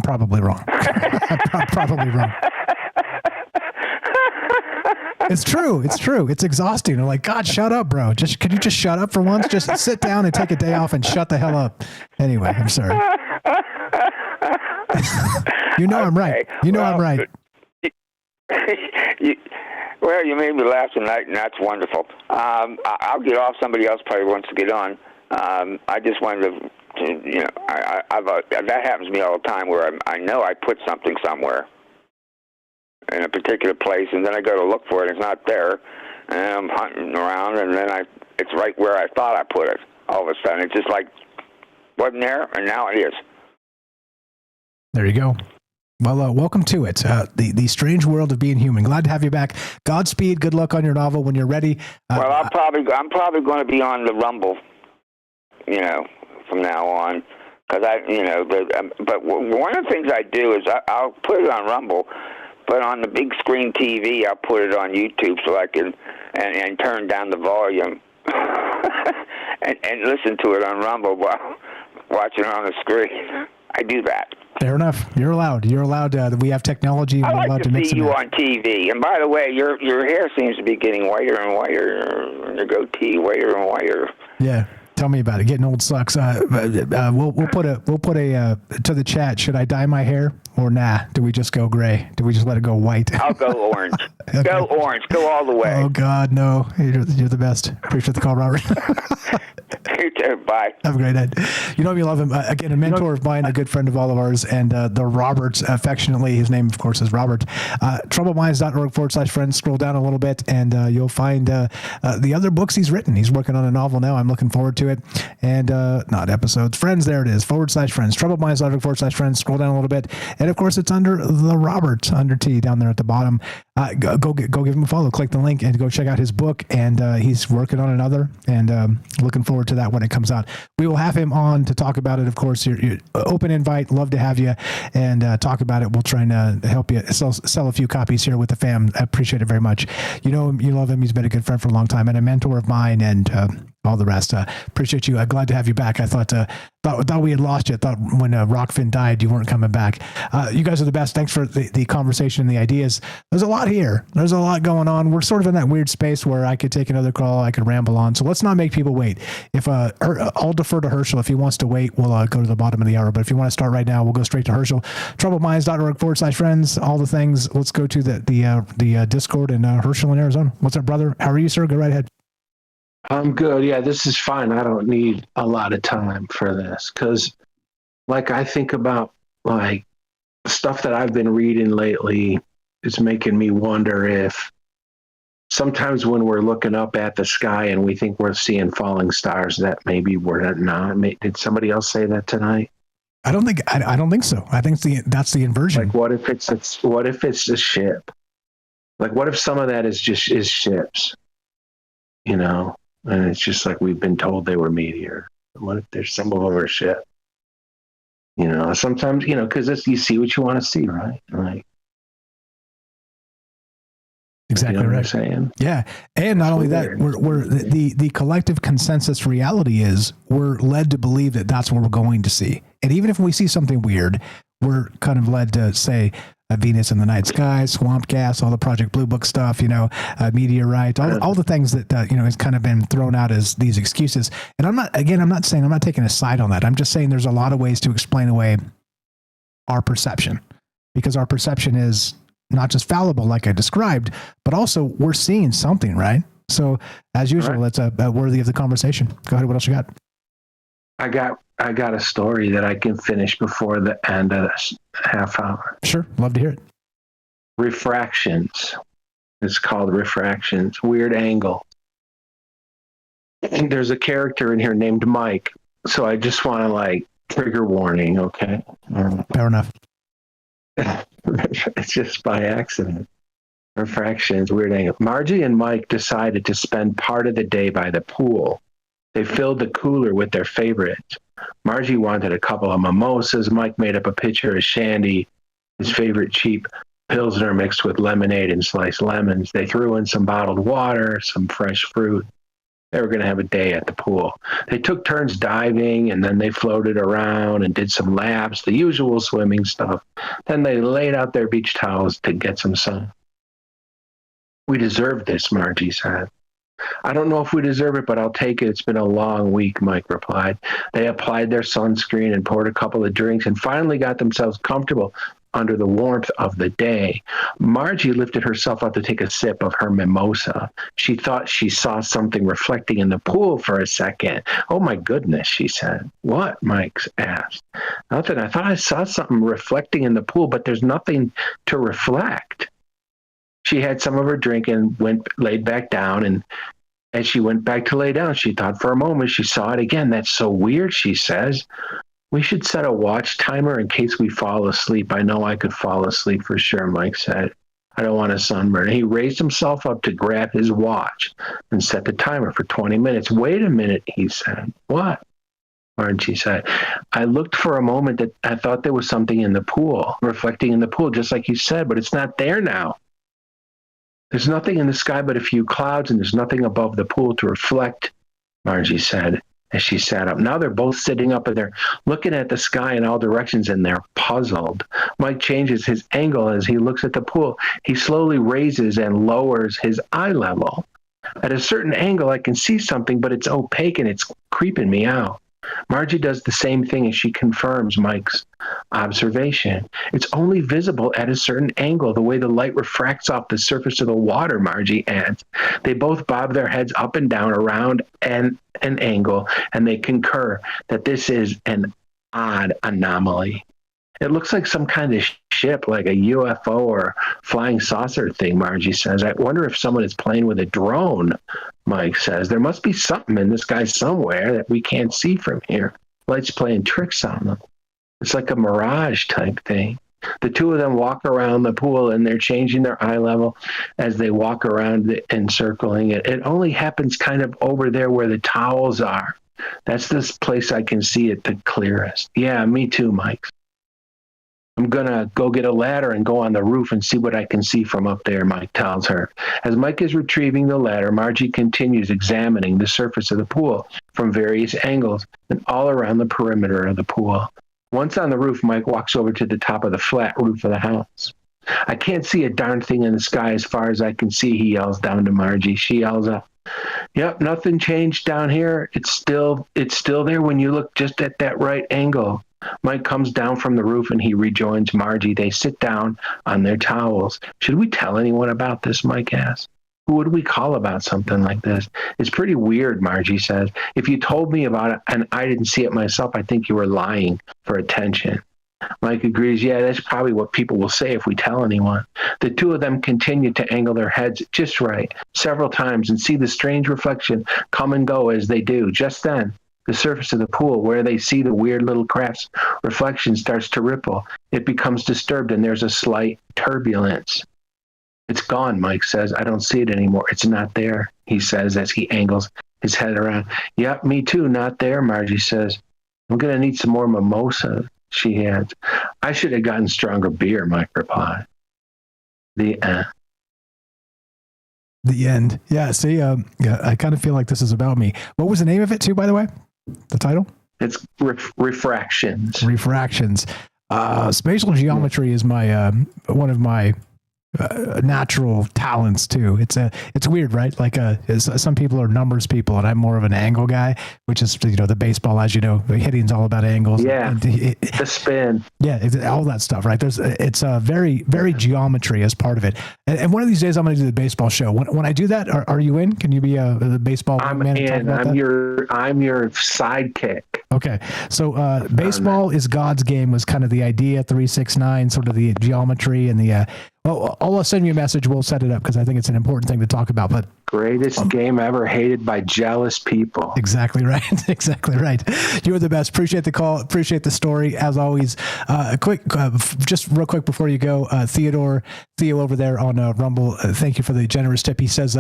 probably wrong. I'm probably wrong. It's true. It's exhausting. I'm like, God, shut up, bro. Could you just shut up for once? Just sit down and take a day off and shut the hell up. Anyway, I'm sorry. You know I'm right. I'm right. Well, you made me laugh tonight, and that's wonderful. I'll get off. Somebody else probably wants to get on. I just wanted to, that happens to me all the time where I know I put something somewhere in a particular place, and then I go to look for it, and it's not there, and I'm hunting around, and then it's right where I thought I put it. All of a sudden, it's just like, wasn't there, and now it is. There you go. Well, welcome to it. The strange world of being human. Glad to have you back. Godspeed. Good luck on your novel when you're ready. Well, I'm probably going to be on the Rumble, from now on, because but one of the things I do is I'll put it on Rumble, but on the big screen TV, I'll put it on YouTube so I can and turn down the volume and listen to it on Rumble while watching it on the screen. I do that. Fair enough. You're allowed. We have technology. And I allowed like to mix see you on TV. And by the way, your hair seems to be getting whiter and whiter. And your goatee whiter and whiter. Yeah. Tell me about it. Getting old sucks. We'll put a to the chat. Should I dye my hair or nah? Do we just go gray? Do we just let it go white? I'll go orange. Okay. Go orange. Go all the way. Oh God, no! You're the best. Appreciate the call, Robert. You too. Bye. Have a great night. You know we love him. Again, a mentor of mine, a good friend of all of ours, and the Roberts, affectionately, his name of course is Robert. TroubledMinds.org/friends. Scroll down a little bit, and you'll find the other books he's written. He's working on a novel now. I'm looking forward to it. And not episodes, friends. There it is. /friends. TroubledMinds.org/friends. Scroll down a little bit, and of course it's under the Robert under T down there at the bottom. Go give him a follow. Click the link and go check out his book. And he's working on another, and looking forward to that when it comes out. We will have him on to talk about it. Of course, you're open invite. Love to have you and talk about it. We'll try and help you sell a few copies here with the fam. I appreciate it very much. You know him, you love him. He's been a good friend for a long time and a mentor of mine. And all the rest. Appreciate you. Glad to have you back. I thought we had lost you. I thought when Rockfin died, you weren't coming back. You guys are the best. Thanks for the conversation and the ideas. There's a lot here. There's a lot going on. We're sort of in that weird space where I could take another call. I could ramble on. So let's not make people wait. If I'll defer to Herschel. If he wants to wait, we'll go to the bottom of the hour. But if you want to start right now, we'll go straight to Herschel. TroubledMinds.org/friends. All the things. Let's go to the Discord and Herschel in Arizona. What's up, brother? How are you, sir? Go right ahead. I'm good. Yeah, this is fine. I don't need a lot of time for this because, like, I think about like stuff that I've been reading lately is making me wonder if sometimes when we're looking up at the sky and we think we're seeing falling stars, that maybe we're not. Did somebody else say that tonight? I don't think so. I think that's the inversion. Like, what if it's a ship? Like, what if some of that is ships? You know. And it's just like we've been told they were meteor. What if there's some of them are shit? You know, sometimes, you know, because you see what you want to see, right? Like, exactly, you know right. What I'm saying? Yeah, and not only that, we're the collective consensus reality is we're led to believe that that's what we're going to see, and even if we see something weird, we're kind of led to say. Venus in the night sky, swamp gas, all the Project Blue Book stuff, you know, meteorite, all the things that, you know, has kind of been thrown out as these excuses. And I'm not taking a side on that. I'm just saying there's a lot of ways to explain away our perception because our perception is not just fallible, like I described, but also we're seeing something, right? So as usual, right. That's worthy of the conversation. Go ahead. What else you got? I got a story that I can finish before the end of this half hour. Sure. Love to hear it. Refractions. It's called refractions. Weird angle. And there's a character in here named Mike. So I just want to trigger warning. Okay. Fair enough. It's just by accident. Refractions, weird angle. Margie and Mike decided to spend part of the day by the pool. They filled the cooler with their favorites. Margie wanted a couple of mimosas. Mike made up a pitcher of shandy, his favorite cheap Pilsner mixed with lemonade and sliced lemons. They threw in some bottled water, some fresh fruit. They were going to have a day at the pool. They took turns diving, and then they floated around and did some laps, the usual swimming stuff. Then they laid out their beach towels to get some sun. We deserve this, Margie said. I don't know if we deserve it, but I'll take it. It's been a long week, Mike replied. They applied their sunscreen and poured a couple of drinks and finally got themselves comfortable under the warmth of the day. Margie lifted herself up to take a sip of her mimosa. She thought she saw something reflecting in the pool for a second. Oh, my goodness, she said. What? Mike asked. Nothing. I thought I saw something reflecting in the pool, but there's nothing to reflect. She had some of her drink and laid back down, and as she went back to lay down, she thought for a moment she saw it again. That's so weird, she says. We should set a watch timer in case we fall asleep. I know I could fall asleep for sure, Mike said. I don't want a sunburn. He raised himself up to grab his watch and set the timer for 20 minutes. Wait a minute, he said. What? Margie said. I looked for a moment that I thought there was something in the pool, reflecting in the pool, just like you said, but it's not there now. There's nothing in the sky but a few clouds, and there's nothing above the pool to reflect, Margie said as she sat up. Now they're both sitting up and they're looking at the sky in all directions, and they're puzzled. Mike changes his angle as he looks at the pool. He slowly raises and lowers his eye level. At a certain angle, I can see something, but it's opaque and it's creeping me out. Margie does the same thing as she confirms Mike's observation. It's only visible at a certain angle, the way the light refracts off the surface of the water, Margie adds. They both bob their heads up and down around an angle, and they concur that this is an odd anomaly. It looks like some kind of ship, like a UFO or flying saucer thing, Margie says. I wonder if someone is playing with a drone, Mike says. There must be something in the sky somewhere that we can't see from here. Light's playing tricks on them. It's like a mirage type thing. The two of them walk around the pool, and they're changing their eye level as they walk around and circling it. It only happens kind of over there where the towels are. That's this place I can see it the clearest. Yeah, me too, Mike. I'm going to go get a ladder and go on the roof and see what I can see from up there, Mike tells her. As Mike is retrieving the ladder, Margie continues examining the surface of the pool from various angles and all around the perimeter of the pool. Once on the roof, Mike walks over to the top of the flat roof of the house. I can't see a darn thing in the sky as far as I can see, he yells down to Margie. She yells up, "Yep, nothing changed down here. It's still there when you look just at that right angle." Mike comes down from the roof and he rejoins Margie. They sit down on their towels. "Should we tell anyone about this?" Mike asks. "Who would we call about something like this?" "It's pretty weird," Margie says. "If you told me about it and I didn't see it myself, I think you were lying for attention." Mike agrees. "Yeah, that's probably what people will say if we tell anyone." The two of them continue to angle their heads just right several times and see the strange reflection come and go as they do. Just then, the surface of the pool, where they see the weird little craft's reflection, starts to ripple. It becomes disturbed and there's a slight turbulence. "It's gone," Mike says. "I don't see it anymore. It's not there," he says as he angles his head around. "Yep, me too, not there," Margie says. "I'm going to need some more mimosa," she adds. "I should have gotten stronger beer," Mike replied. The end. The end. Yeah, see, I kind of feel like this is about me. What was the name of it, too, by the way? The title? It's Refractions. Refractions. Spatial geometry is my one of my natural talents too. It's weird, right? Like some people are numbers people, and I'm more of an angle guy, which is the baseball, as you know, hitting's all about angles. Yeah, the spin. Yeah, all that stuff, right? It's very very geometry as part of it. And one of these days, I'm going to do the baseball show. When I do that, are you in? Can you be the baseball man? I'm your sidekick. Okay, so baseball is God's game was kind of the idea. 369, sort of the geometry and the. I'll send you a message. We'll set it up because I think it's an important thing to talk about. But greatest game ever, hated by jealous people. Exactly right. Exactly right. You're the best. Appreciate the call. Appreciate the story as always. Just real quick before you go, Theo over there on Rumble. Thank you for the generous tip. He says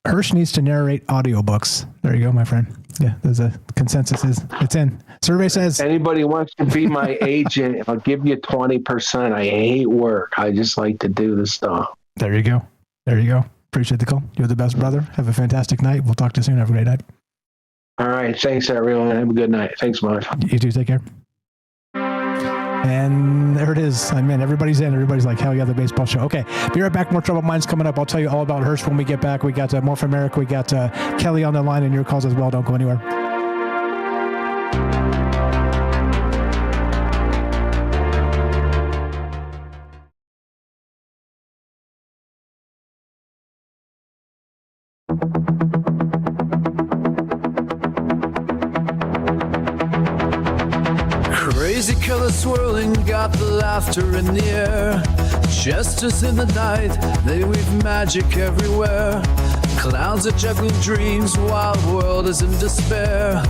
Hirsch needs to narrate audiobooks. There you go, my friend. Yeah, there's a consensus. It's in. Survey says anybody wants to be my agent, I'll give you 20%. I hate work. I just like to do the stuff. There you go. Appreciate the call. You're the best, brother. Have a fantastic night. We'll talk to you soon. Have a great night. All right. Thanks, everyone. Have a good night. Thanks much. You too. Take care. And there it is. I mean, everybody's in. Everybody's like, hell yeah, the baseball show. Okay, be right back. More Troubled Minds coming up. I'll tell you all about Hirsch when we get back. We got more from Eric. We got Kelly on the line and your calls as well. Don't go anywhere. Crazy colors swirling, got the laughter in the air. Jesters in the night, they weave magic everywhere. Clowns are juggling dreams, wild world is in despair.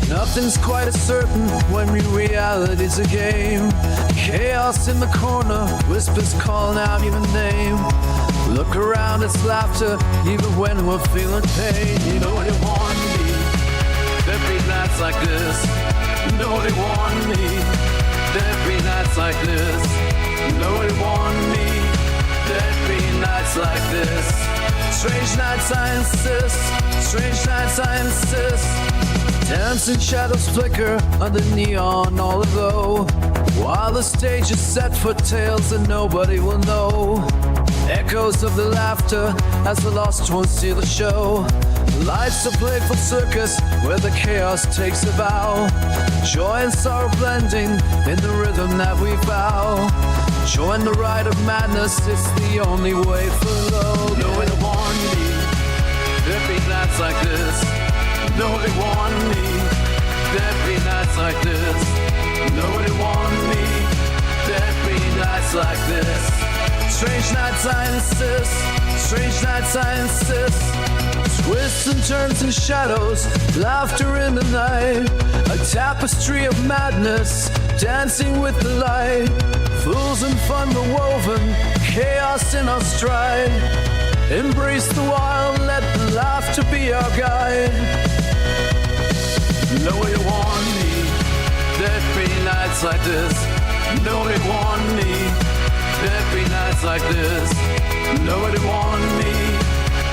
Nothing's quite as certain when reality's a game. Chaos in the corner, whispers calling out your name. Look around, it's laughter, even when we're feeling pain. You know they warned me, there'd be nights like this. Nobody warned me, there'd be nights like this. Nobody warned me, there'd be nights like this. Strange nights I insist, strange nights I insist. Dancing shadows flicker under neon all aglow, while the stage is set for tales that nobody will know. Echoes of the laughter as the lost ones see the show. Life's a playful circus where the chaos takes a bow. Joy and sorrow blending in the rhythm that we vow. Join the ride of madness, it's the only way for love. Nobody warned me, there'd be nights like this. Nobody warned me, there'd be nights like this. Nobody warned me, there'd be nights like this. Strange nights I insist, strange nights I insist. Twists and turns and shadows, laughter in the night. A tapestry of madness, dancing with the light. Fools and fun were woven, chaos in our stride. Embrace the wild, let the laughter be our guide. Nobody warned me, there'd be nights like this. Nobody warned me there'd be nights like this. Nobody warned me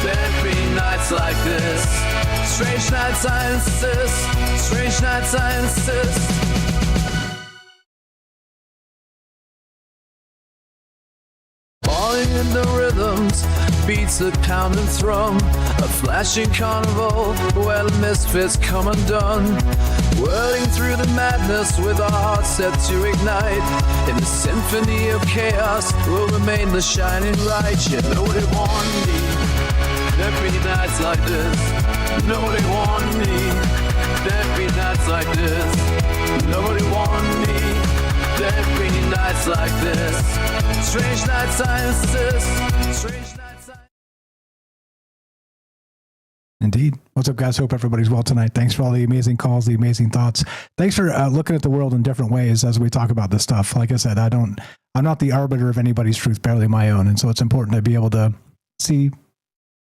there'd be nights like this. Strange nights I insist. Strange nights I insist. Falling in the rhythms, beats that pound and thrum. A flashing carnival where the misfits come undone. Whirling through the madness with our hearts set to ignite. In the symphony of chaos will remain the shining light. Yeah, nobody warned me there'd be nights like this. Nobody warned me there'd be nights like this. Nobody warned me there'd be nights like this. Strange nights I insist. Strange nights I... Indeed. What's up, guys? Hope everybody's well tonight. Thanks for all the amazing calls, the amazing thoughts. Thanks for looking at the world in different ways as we talk about this stuff. Like I said, I'm not the arbiter of anybody's truth, barely my own. And so it's important to be able to see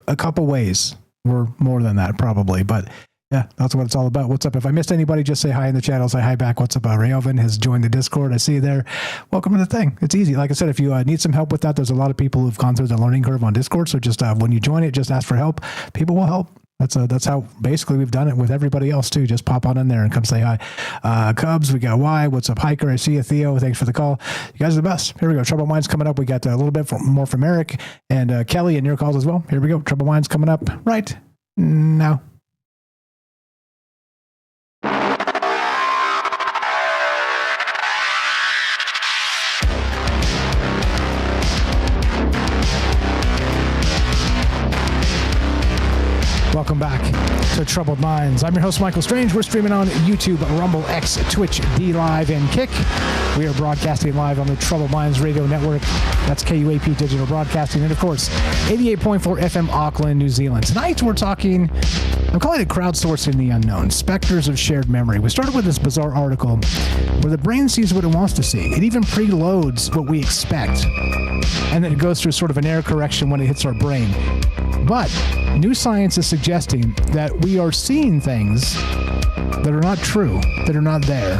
a couple ways, or more than that probably. But yeah, that's what it's all about. What's up? If I missed anybody, just say hi in the chat. I'll say hi back. What's up? Rayovan has joined the Discord. I see you there. Welcome to the thing. It's easy. Like I said, if you need some help with that, there's a lot of people who've gone through the learning curve on Discord. So just when you join it, just ask for help. People will help. That's how basically we've done it with everybody else too. Just pop on in there and come say hi. Cubs, we got Y. What's up, Hiker? I see you, Theo. Thanks for the call. You guys are the best. Here we go. Troubled Minds coming up. We got a little bit more from Eric and Kelly and your calls as well. Here we go. Troubled Minds coming up right now. Welcome back to Troubled Minds. I'm your host, Michael Strange. We're streaming on YouTube, Rumble, X, Twitch, D Live, and Kick. We are broadcasting live on the Troubled Minds Radio Network. That's KUAP Digital Broadcasting. And, of course, 88.4 FM Auckland, New Zealand. Tonight, we're talking, I'm calling it crowdsourcing the unknown, specters of shared memory. We started with this bizarre article where the brain sees what it wants to see. It even preloads what we expect. And then it goes through sort of an error correction when it hits our brain. But new science is suggesting that we are seeing things that are not true, that are not there,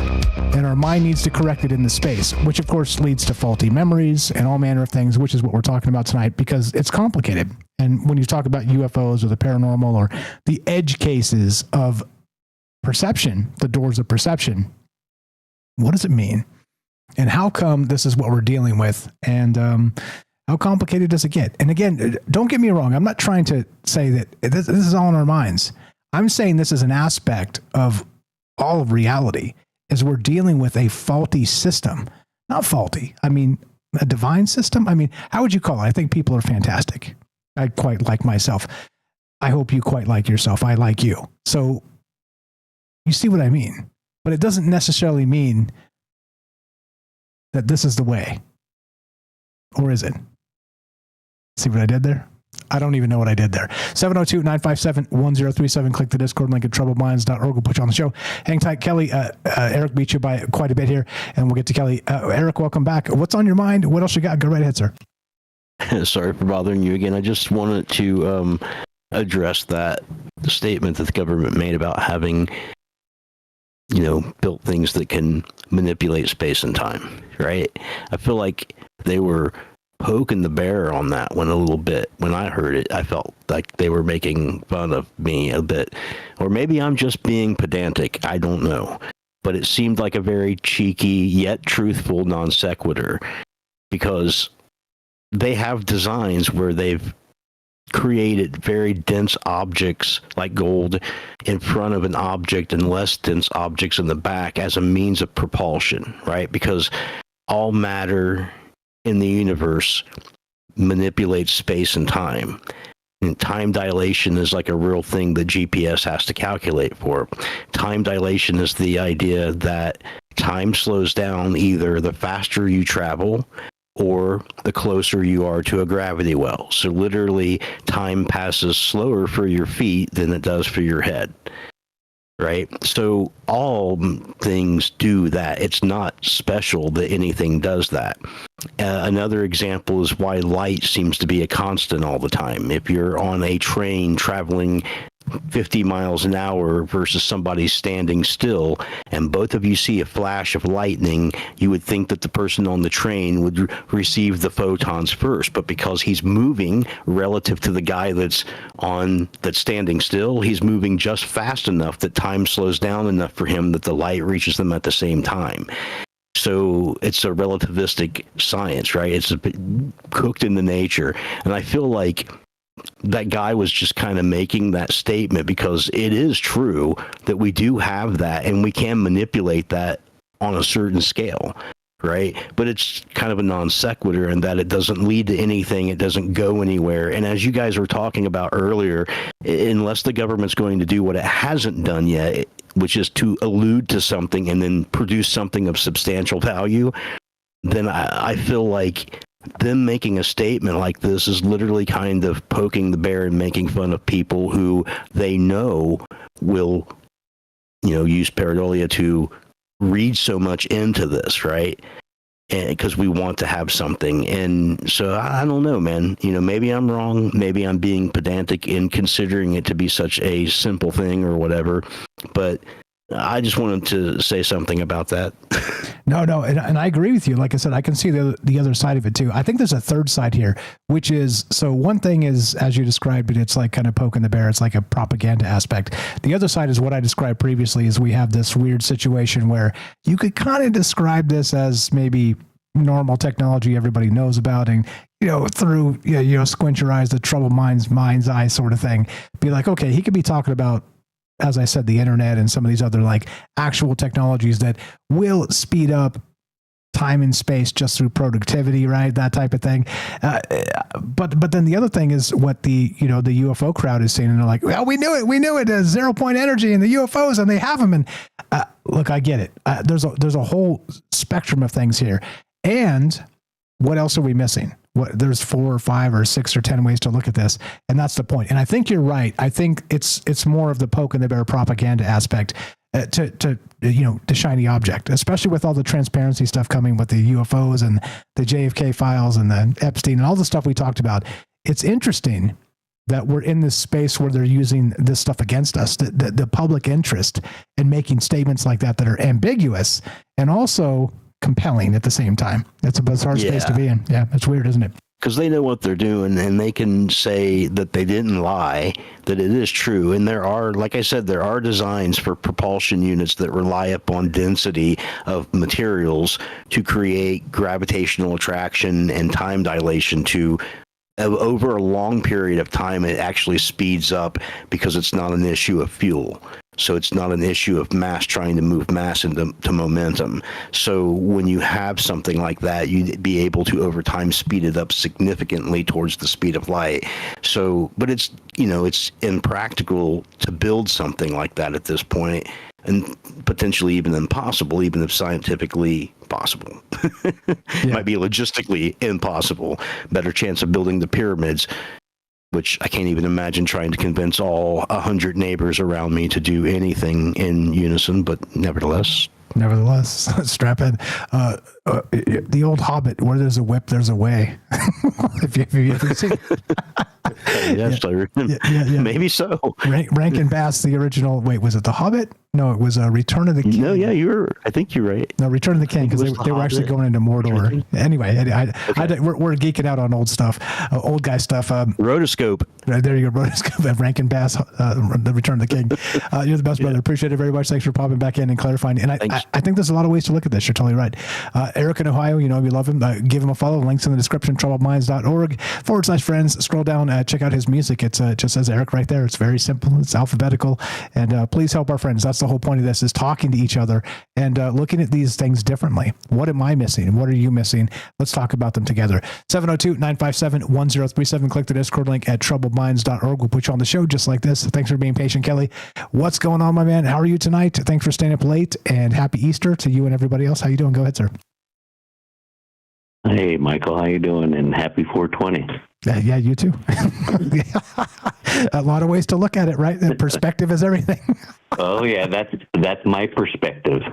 and our mind needs to correct it in the space, which of course leads to faulty memories and all manner of things, which is what we're talking about tonight because it's complicated. And when you talk about UFOs or the paranormal or the edge cases of perception, the doors of perception, what does it mean? And how come this is what we're dealing with? And how complicated does it get? And again, don't get me wrong. I'm not trying to say that this is all in our minds. I'm saying this is an aspect of all of reality is we're dealing with a faulty system. Not faulty. I mean, a divine system. I mean, how would you call it? I think people are fantastic. I quite like myself. I hope you quite like yourself. I like you. So you see what I mean? But it doesn't necessarily mean that this is the way. Or is it? See what I did there? I don't even know what I did there. 702-957-1037. Click the Discord link at troubledminds.org. We'll put you on the show. Hang tight, Kelly. Eric beat you by quite a bit here, and we'll get to Kelly. Eric, welcome back. What's on your mind? What else you got? Go right ahead, sir. Sorry for bothering you again. I just wanted to address the statement that the government made about having, built things that can manipulate space and time, right? I feel like they were poking the bear on that one a little bit. When I heard it, I felt like they were making fun of me a bit. Or maybe I'm just being pedantic. I don't know. But it seemed like a very cheeky yet truthful non sequitur, because they have designs where they've created very dense objects like gold in front of an object and less dense objects in the back as a means of propulsion, right? Because all matter in the universe manipulates space and time. And time dilation is like a real thing that GPS has to calculate for. Time dilation is the idea that time slows down either the faster you travel or the closer you are to a gravity well. So literally, time passes slower for your feet than it does for your head. Right? So all things do that. It's not special that anything does that. Another example is why light seems to be a constant all the time. If you're on a train traveling 50 miles an hour versus somebody standing still, and both of you see a flash of lightning, you would think that the person on the train would receive the photons first. But because he's moving relative to the guy that's standing still, he's moving just fast enough that time slows down enough for him that the light reaches them at the same time. So it's a relativistic science, right? It's cooked into nature. And I feel like that guy was just kind of making that statement because it is true that we do have that and we can manipulate that on a certain scale, right? But it's kind of a non sequitur in that it doesn't lead to anything. It doesn't go anywhere. And as you guys were talking about earlier, unless the government's going to do what it hasn't done yet, which is to allude to something and then produce something of substantial value, then I feel like them making a statement like this is literally kind of poking the bear and making fun of people who they know will, use pareidolia to read so much into this, right? Because we want to have something. And so I don't know, man. Maybe I'm wrong. Maybe I'm being pedantic in considering it to be such a simple thing or whatever. But I just wanted to say something about that. No, and I agree with you. Like I said, I can see the other side of it too. I think there's a third side here, which is, so one thing is, as you described it, it's like kind of poking the bear. It's like a propaganda aspect. The other side is what I described previously, is we have this weird situation where you could kind of describe this as maybe normal technology everybody knows about, and through squint your eyes, the troubled mind's eye sort of thing. Be like, okay, he could be talking about, as I said, the internet and some of these other like actual technologies that will speed up time and space just through productivity, right? That type of thing. But then the other thing is what the UFO crowd is saying, and they're like, well, we knew it, 0 point energy and the UFOs, and they have them. And look, I get it. There's a whole spectrum of things here. And what else are we missing? There's 4 or 5 or 6 or 10 ways to look at this. And that's the point. And I think you're right. I think it's more of the poke and the bear propaganda aspect to shiny object, especially with all the transparency stuff coming with the UFOs and the JFK files and the Epstein and all the stuff we talked about. It's interesting that we're in this space where they're using this stuff against us, the public interest in making statements like that are ambiguous and also compelling at the same time. It's a bizarre space to be in. Yeah, it's weird, isn't it? Because they know what they're doing, and they can say that they didn't lie, that it is true. And there are, like I said, there are designs for propulsion units that rely upon density of materials to create gravitational attraction and time dilation to over a long period of time. It actually speeds up because it's not an issue of fuel. So it's not an issue of mass trying to move mass into momentum. So when you have something like that, you'd be able to over time speed it up significantly towards the speed of light. So, but it's impractical to build something like that at this point, and potentially even impossible, even if scientifically possible. It might be logistically impossible. Better chance of building the pyramids, which I can't even imagine trying to convince all 100 neighbors around me to do anything in unison, but nevertheless, strap in. The old Hobbit, where there's a whip, there's a way. if you've seen yes, yeah. Maybe so. Rankin Bass, the original. Wait, was it the Hobbit? No, it was Return of the King. No, yeah, I think you're right. No, Return of the King, because they were actually going into Mordor. Anyway, we're geeking out on old stuff, old guy stuff. Rotoscope. There you go, Rotoscope. Rankin Bass, the Return of the King. You're the best, brother. Appreciate it very much. Thanks for popping back in and clarifying. And I think there's a lot of ways to look at this. You're totally right. Eric in Ohio, we love him. Give him a follow. Links in the description, troubledminds.org/friends. Scroll down, check out his music. It just says Eric right there. It's very simple. It's alphabetical. And please help our friends. That's the whole point of this, is talking to each other and looking at these things differently. What am I missing? What are you missing? Let's talk about them together. 702-957-1037. Click the Discord link at troubledminds.org. We'll put you on the show just like this. Thanks for being patient, Kelly. What's going on, my man? How are you tonight? Thanks for staying up late, and happy Easter to you and everybody else. How you doing? Go ahead, sir. Hey, Michael, how you doing? And happy 420. Yeah, you too. A lot of ways to look at it, right? The perspective is everything. Oh yeah, that's my perspective.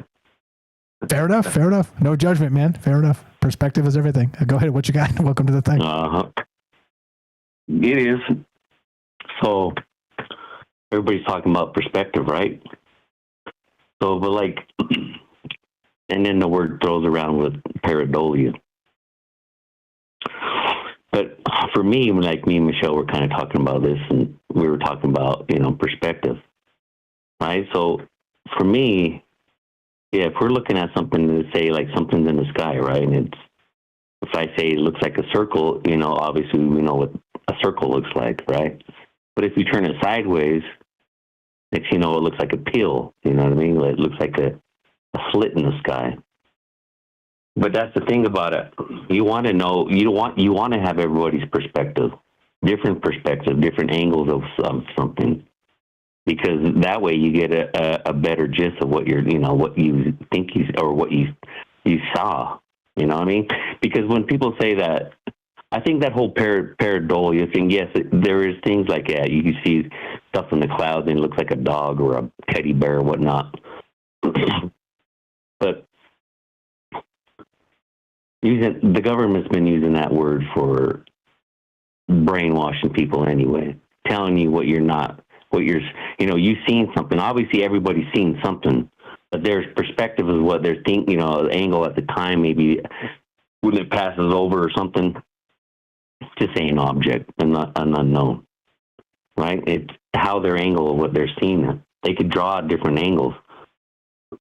Fair enough. No judgment, man. Fair enough. Perspective is everything. Go ahead. What you got? Welcome to the thing. It is. So everybody's talking about perspective, right? So, but like, and then the word throws around with pareidolia. But for me, like me and Michelle were kind of talking about this, and we were talking about, perspective, right? So for me, yeah, if we're looking at something to say like something's in the sky, right? And if I say it looks like a circle, obviously we know what a circle looks like, right? But if you turn it sideways, next you know it looks like a pill, you know what I mean? It looks like a slit in the sky. But that's the thing about it. You want to know, you want to have everybody's perspective, different angles of something, because that way you get a better gist of what what you think or what you saw. You know what I mean? Because when people say that, I think that whole pareidolia thing, yes, there is things like that. You can see stuff in the clouds and it looks like a dog or a teddy bear or whatnot. But the government's been using that word for brainwashing people anyway, telling you you've seen something. Obviously, everybody's seen something, but their perspective is what they're thinking, the angle at the time, maybe when it passes over or something. It's just an object and not an unknown, right? It's how their angle of what they're seeing. They could draw different angles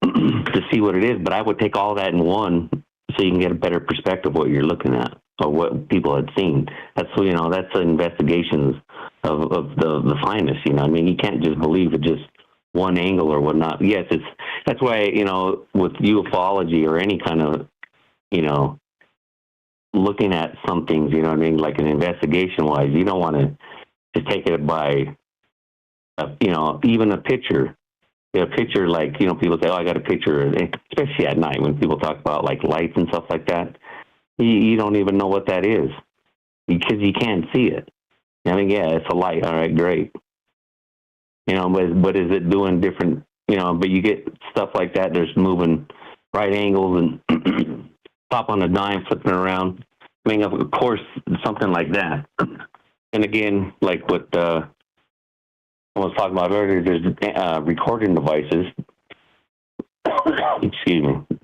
to see what it is, but I would take all that in one so you can get a better perspective of what you're looking at or what people had seen. That's the investigations of the finest. I mean, you can't just believe it just one angle or whatnot. Yes, that's why with ufology or any kind of looking at some things, like an investigation wise, you don't want to take it by even a picture. A picture, like, people say, oh, I got a picture, especially at night when people talk about, like, lights and stuff like that. You don't even know what that is because you can't see it. I mean, yeah, it's a light. All right, great. But is it doing different, but you get stuff like that. There's moving right angles and pop on a dime, flipping around. I mean, of course, something like that. And again, like what I was talking about earlier, there's recording devices. Excuse me.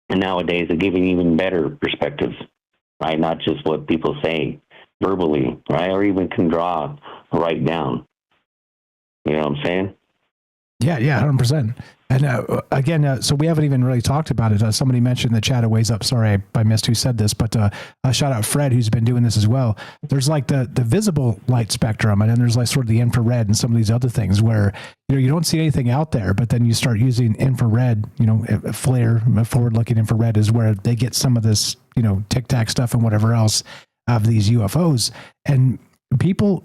And nowadays, they're giving even better perspectives, right? Not just what people say verbally, right? Or even can draw or write down. You know what I'm saying? Yeah, 100%. And again, so we haven't even really talked about it. Somebody mentioned in the chat a ways up. Sorry, I missed who said this, but shout out Fred, who's been doing this as well. There's like the visible light spectrum, and then there's like sort of the infrared and some of these other things where you don't see anything out there, but then you start using infrared. Flare, forward-looking infrared is where they get some of this, tic tac stuff and whatever else of these UFOs. And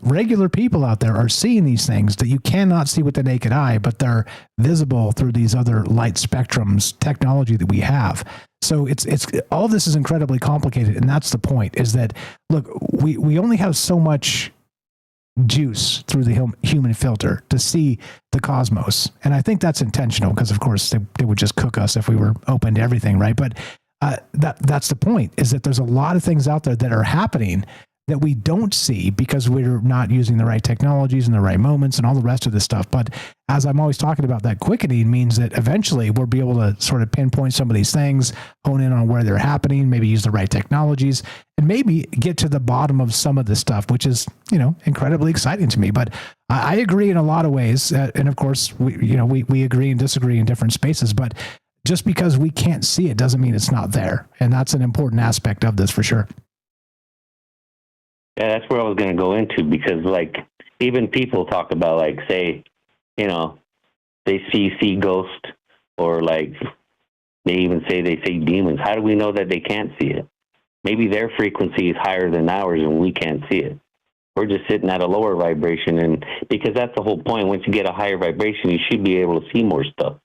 regular people out there are seeing these things that you cannot see with the naked eye, but they're visible through these other light spectrums technology that we have. So it's all this is incredibly complicated. And that's the point, is that, look, we only have so much juice through the human filter to see the cosmos. And I think that's intentional because, of course, they would just cook us if we were open to everything, right? But that's the point, is that there's a lot of things out there that are happening that we don't see because we're not using the right technologies in the right moments and all the rest of this stuff. But as I'm always talking about, that quickening means that eventually we'll be able to sort of pinpoint some of these things, hone in on where they're happening, maybe use the right technologies, and maybe get to the bottom of some of this stuff, which is, incredibly exciting to me. But I agree in a lot of ways. And of course, we agree and disagree in different spaces, but just because we can't see it doesn't mean it's not there. And that's an important aspect of this for sure. Yeah, that's where I was going to go into, because, like, even people talk about, like, say, they see ghosts, or, like, they even say they see demons. How do we know that they can't see it? Maybe their frequency is higher than ours and we can't see it. We're just sitting at a lower vibration, and because that's the whole point. Once you get a higher vibration, you should be able to see more stuff.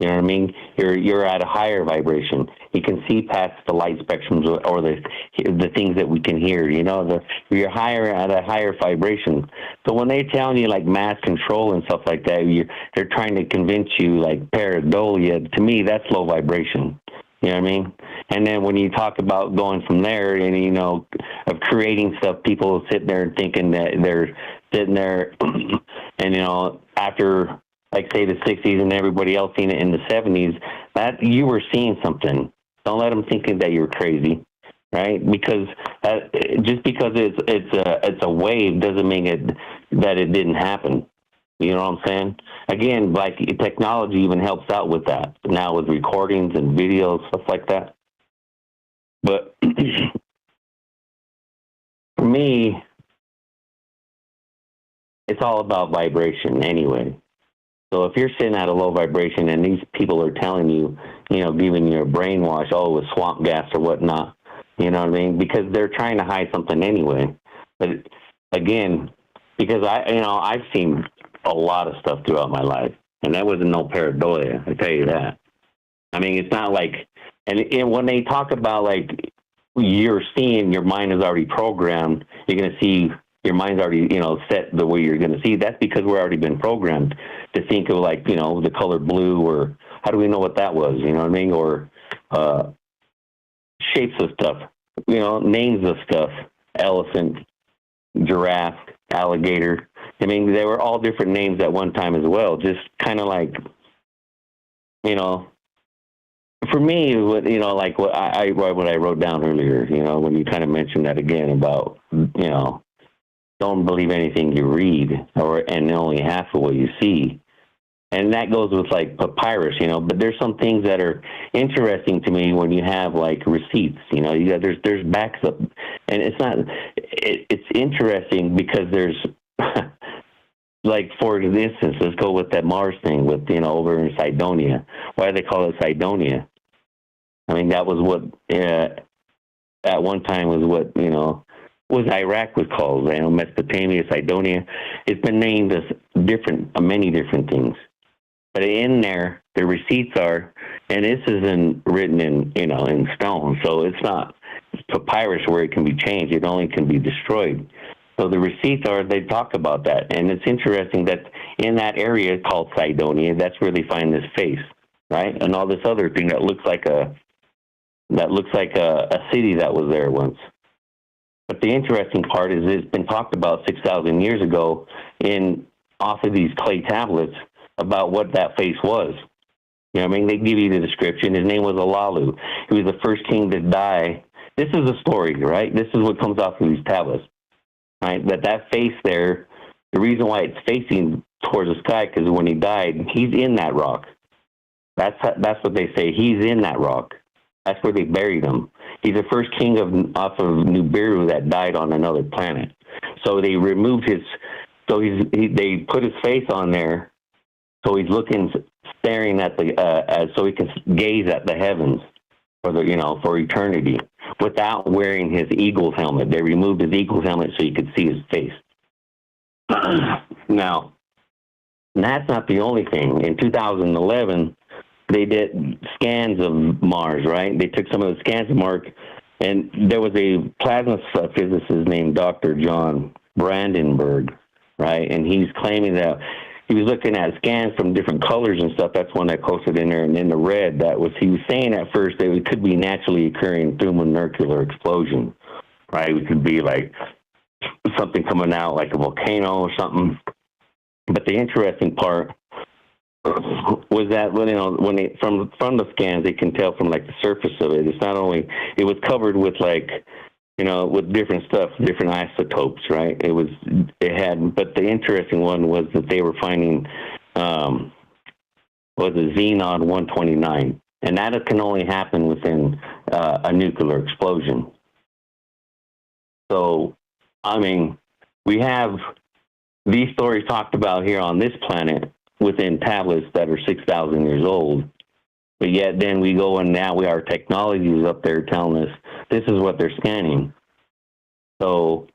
You know what I mean? You're at a higher vibration. You can see past the light spectrums or the things that we can hear. You're higher at a higher vibration. So when they're telling you like mass control and stuff like that, they're trying to convince you like pareidolia. To me, that's low vibration. You know what I mean? And then when you talk about going from there and, of creating stuff, people sit there and thinking that they're sitting there And, after, like, say, the 60s and everybody else seen it in the 70s, that you were seeing something. Don't let them think that you're crazy, right? Because just because it's a wave doesn't mean that it didn't happen. You know what I'm saying? Again, like, technology even helps out with that now with recordings and videos, stuff like that. But for me, it's all about vibration anyway. So if you're sitting at a low vibration and these people are telling you, giving you a brainwash, oh, it was swamp gas or whatnot, you know what I mean? Because they're trying to hide something anyway. But again, because I've seen a lot of stuff throughout my life, and that wasn't no pareidolia, I tell you that. I mean, it's not like, and when they talk about, like, you're seeing, your mind is already programmed, you're going to see, your mind's already, set the way you're going to see. That's because we're already been programmed to think of, like, the color blue, or how do we know what that was, you know what I mean? Or shapes of stuff, names of stuff, elephant, giraffe, alligator. I mean, they were all different names at one time as well. Just kind of like, for me, like what I wrote down earlier, when you kind of mentioned that again about, don't believe anything you read, and only half of what you see. And that goes with, like, papyrus, but there's some things that are interesting to me when you have, like, receipts, there's backs up, and it's interesting because there's, like, for instance, let's go with that Mars thing with, over in Cydonia. Why do they call it Cydonia? I mean, that was what, at one time was what, was Iraq was called, Mesopotamia, Cydonia. It's been named as many different things. But in there, the receipts are, and this isn't written in stone, so it's not papyrus where it can be changed. It only can be destroyed. So the receipts they talk about that. And it's interesting that in that area called Cydonia, that's where they find this face, right? And all this other thing that looks like a city that was there once. But the interesting part is it's been talked about 6,000 years ago off of these clay tablets about what that face was. You know what I mean? They give you the description. His name was Alalu. He was the first king to die. This is a story, right? This is what comes off of these tablets, right? That face there, the reason why it's facing towards the sky, because when he died, he's in that rock. That's what they say. He's in that rock. That's where they buried him. He's the first king off of Nibiru that died on another planet. So they removed they put his face on there. So he's staring at so he can gaze at the heavens for eternity without wearing his eagle's helmet. They removed his eagle's helmet so you could see his face. Now, that's not the only thing. In 2011, they did scans of Mars, right? They took some of the scans of Mars, and there was a plasma physicist named Dr. John Brandenburg, right? And he's claiming that he was looking at scans from different colors and stuff. That's one that posted in there. And in the red, he was saying at first that it could be naturally occurring thermonuclear explosion, right? It could be like something coming out like a volcano or something. But the interesting part was that from the scans, they can tell from, like, the surface of it. It's not only, it was covered with, like, with different stuff, different isotopes, right? But the interesting one was that they were finding, was a xenon 129, and that can only happen within a nuclear explosion. So, I mean, we have these stories talked about here on this planet within tablets that are 6,000 years old, but yet then we go and now our technology is up there telling us this is what they're scanning. So,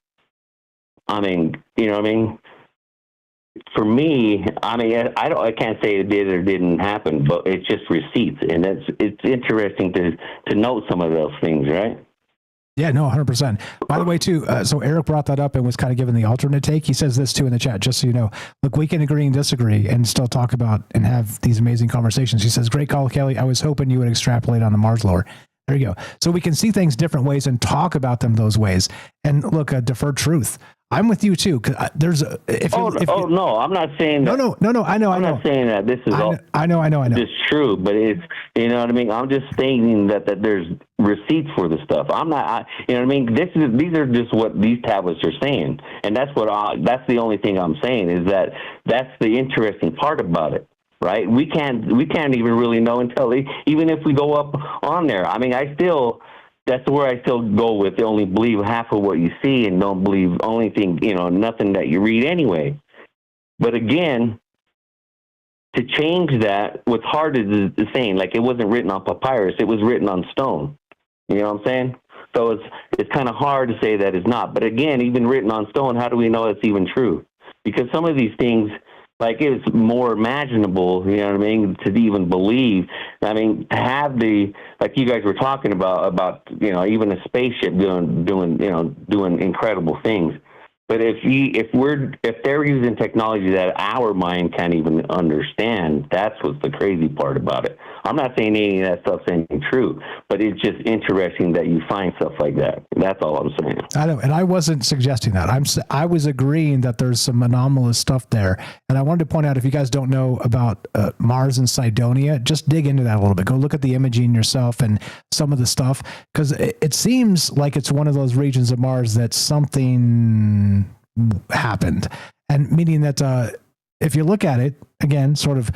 I mean, you know what I mean? For me, I mean, I can't say it did or didn't happen, but it's just receipts, and it's interesting to note some of those things, right? Yeah, no, 100%. By the way, too, so Eric brought that up and was kind of given the alternate take. He says this too in the chat, just so you know. Look, we can agree and disagree and still talk about and have these amazing conversations. He says, great call, Kelly. I was hoping you would extrapolate on the Mars lore. There you go. So we can see things different ways and talk about them those ways. And look, deferred truth. I'm with you too. Cause there's no, I'm not saying that. No. I know. I'm not saying that this is I know. It's true, but it's, you know what I mean? I'm just stating that there's receipts for the stuff. I'm not, you know what I mean? These are just what these tablets are saying. And that's that's the only thing I'm saying is that's the interesting part about it. Right? We can't even really know until even if we go up on there. I mean, that's where I still go with only believe half of what you see and don't believe nothing that you read anyway. But again, to change that, what's hard is the saying, like it wasn't written on papyrus, it was written on stone. You know what I'm saying? So it's kind of hard to say that it's not. But again, even written on stone, how do we know it's even true? Because some of these things, like it's more imaginable, you know what I mean, to even believe. I mean, to have like you guys were talking about, you know, even a spaceship doing incredible things. But if they're using technology that our mind can't even understand, that's what's the crazy part about it. I'm not saying any of that stuff's anything true, but it's just interesting that you find stuff like that. That's all I'm saying. I know, and I wasn't suggesting that. I was agreeing that there's some anomalous stuff there, and I wanted to point out, if you guys don't know about Mars and Cydonia, just dig into that a little bit. Go look at the imaging yourself and some of the stuff, because it seems like it's one of those regions of Mars that something happened, and meaning that if you look at it again, sort of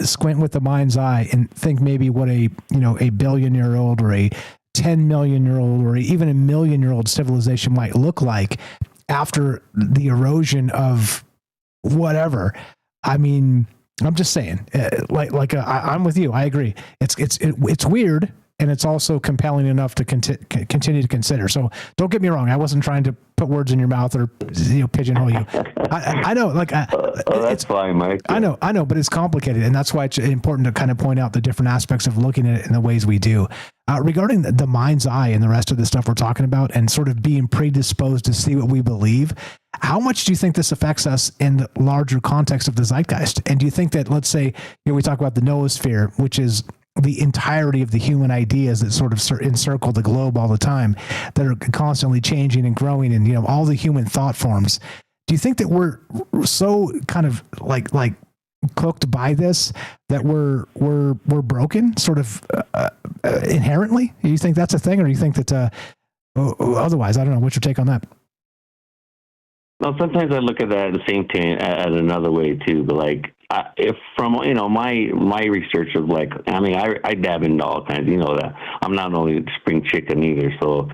squint with the mind's eye and think maybe what a billion-year-old or a 10 million-year-old or even a million-year-old civilization might look like after the erosion of whatever. I mean, I'm just saying, I'm with you. I agree. It's weird. And it's also compelling enough to continue to consider. So don't get me wrong. I wasn't trying to put words in your mouth or pigeonhole you. I know, that's fine, Mike. I know, but it's complicated, and that's why it's important to kind of point out the different aspects of looking at it in the ways we do. Regarding the mind's eye and the rest of the stuff we're talking about, and sort of being predisposed to see what we believe, how much do you think this affects us in the larger context of the zeitgeist? And do you think that, let's say, we talk about the noosphere, which is the entirety of the human ideas that sort of encircle the globe all the time, that are constantly changing and growing, and all the human thought forms. Do you think that we're so kind of like cooked by this that we're broken, sort of inherently? Do you think that's a thing, or do you think that otherwise? I don't know. What's your take on that? Well, sometimes I look at that the same thing at another way too, but if from my research of I dab into all kinds, that I'm not only a spring chicken either, so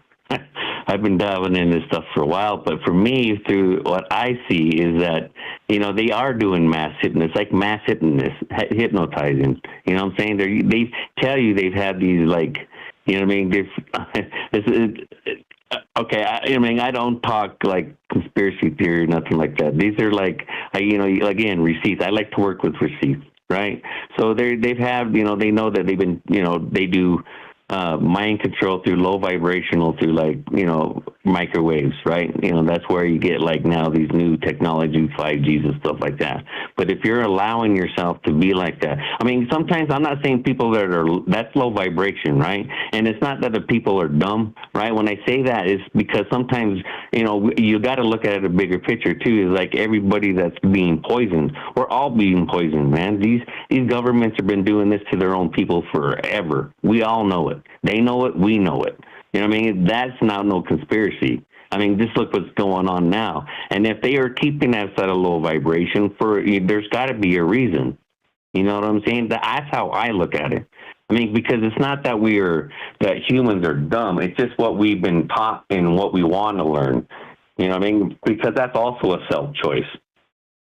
I've been dabbing in this stuff for a while. But for me, through what I see is that they are doing mass hypnosis, like mass hypnotizing. You know what I'm saying? They tell you they've had these okay, I don't talk like conspiracy theory or nothing like that. These are again, receipts. I like to work with receipts, right? So they've had, they know that they've been, they do mind control through low vibrational, through microwaves, right? That's where you get now these new technology, 5Gs and stuff like that. But if you're allowing yourself to be like that, sometimes I'm not saying people that's low vibration, right? And it's not that the people are dumb, right? When I say that, it's because sometimes, you got to look at it a bigger picture too. Is like everybody that's being poisoned. We're all being poisoned, man. These governments have been doing this to their own people forever. We all know it. They know it. We know it. You know what I mean? That's not no conspiracy. Just look what's going on now. And if they are keeping us at a low vibration, there's got to be a reason. You know what I'm saying? That's how I look at it. Because it's not that that humans are dumb. It's just what we've been taught and what we want to learn. You know what I mean? Because that's also a self-choice.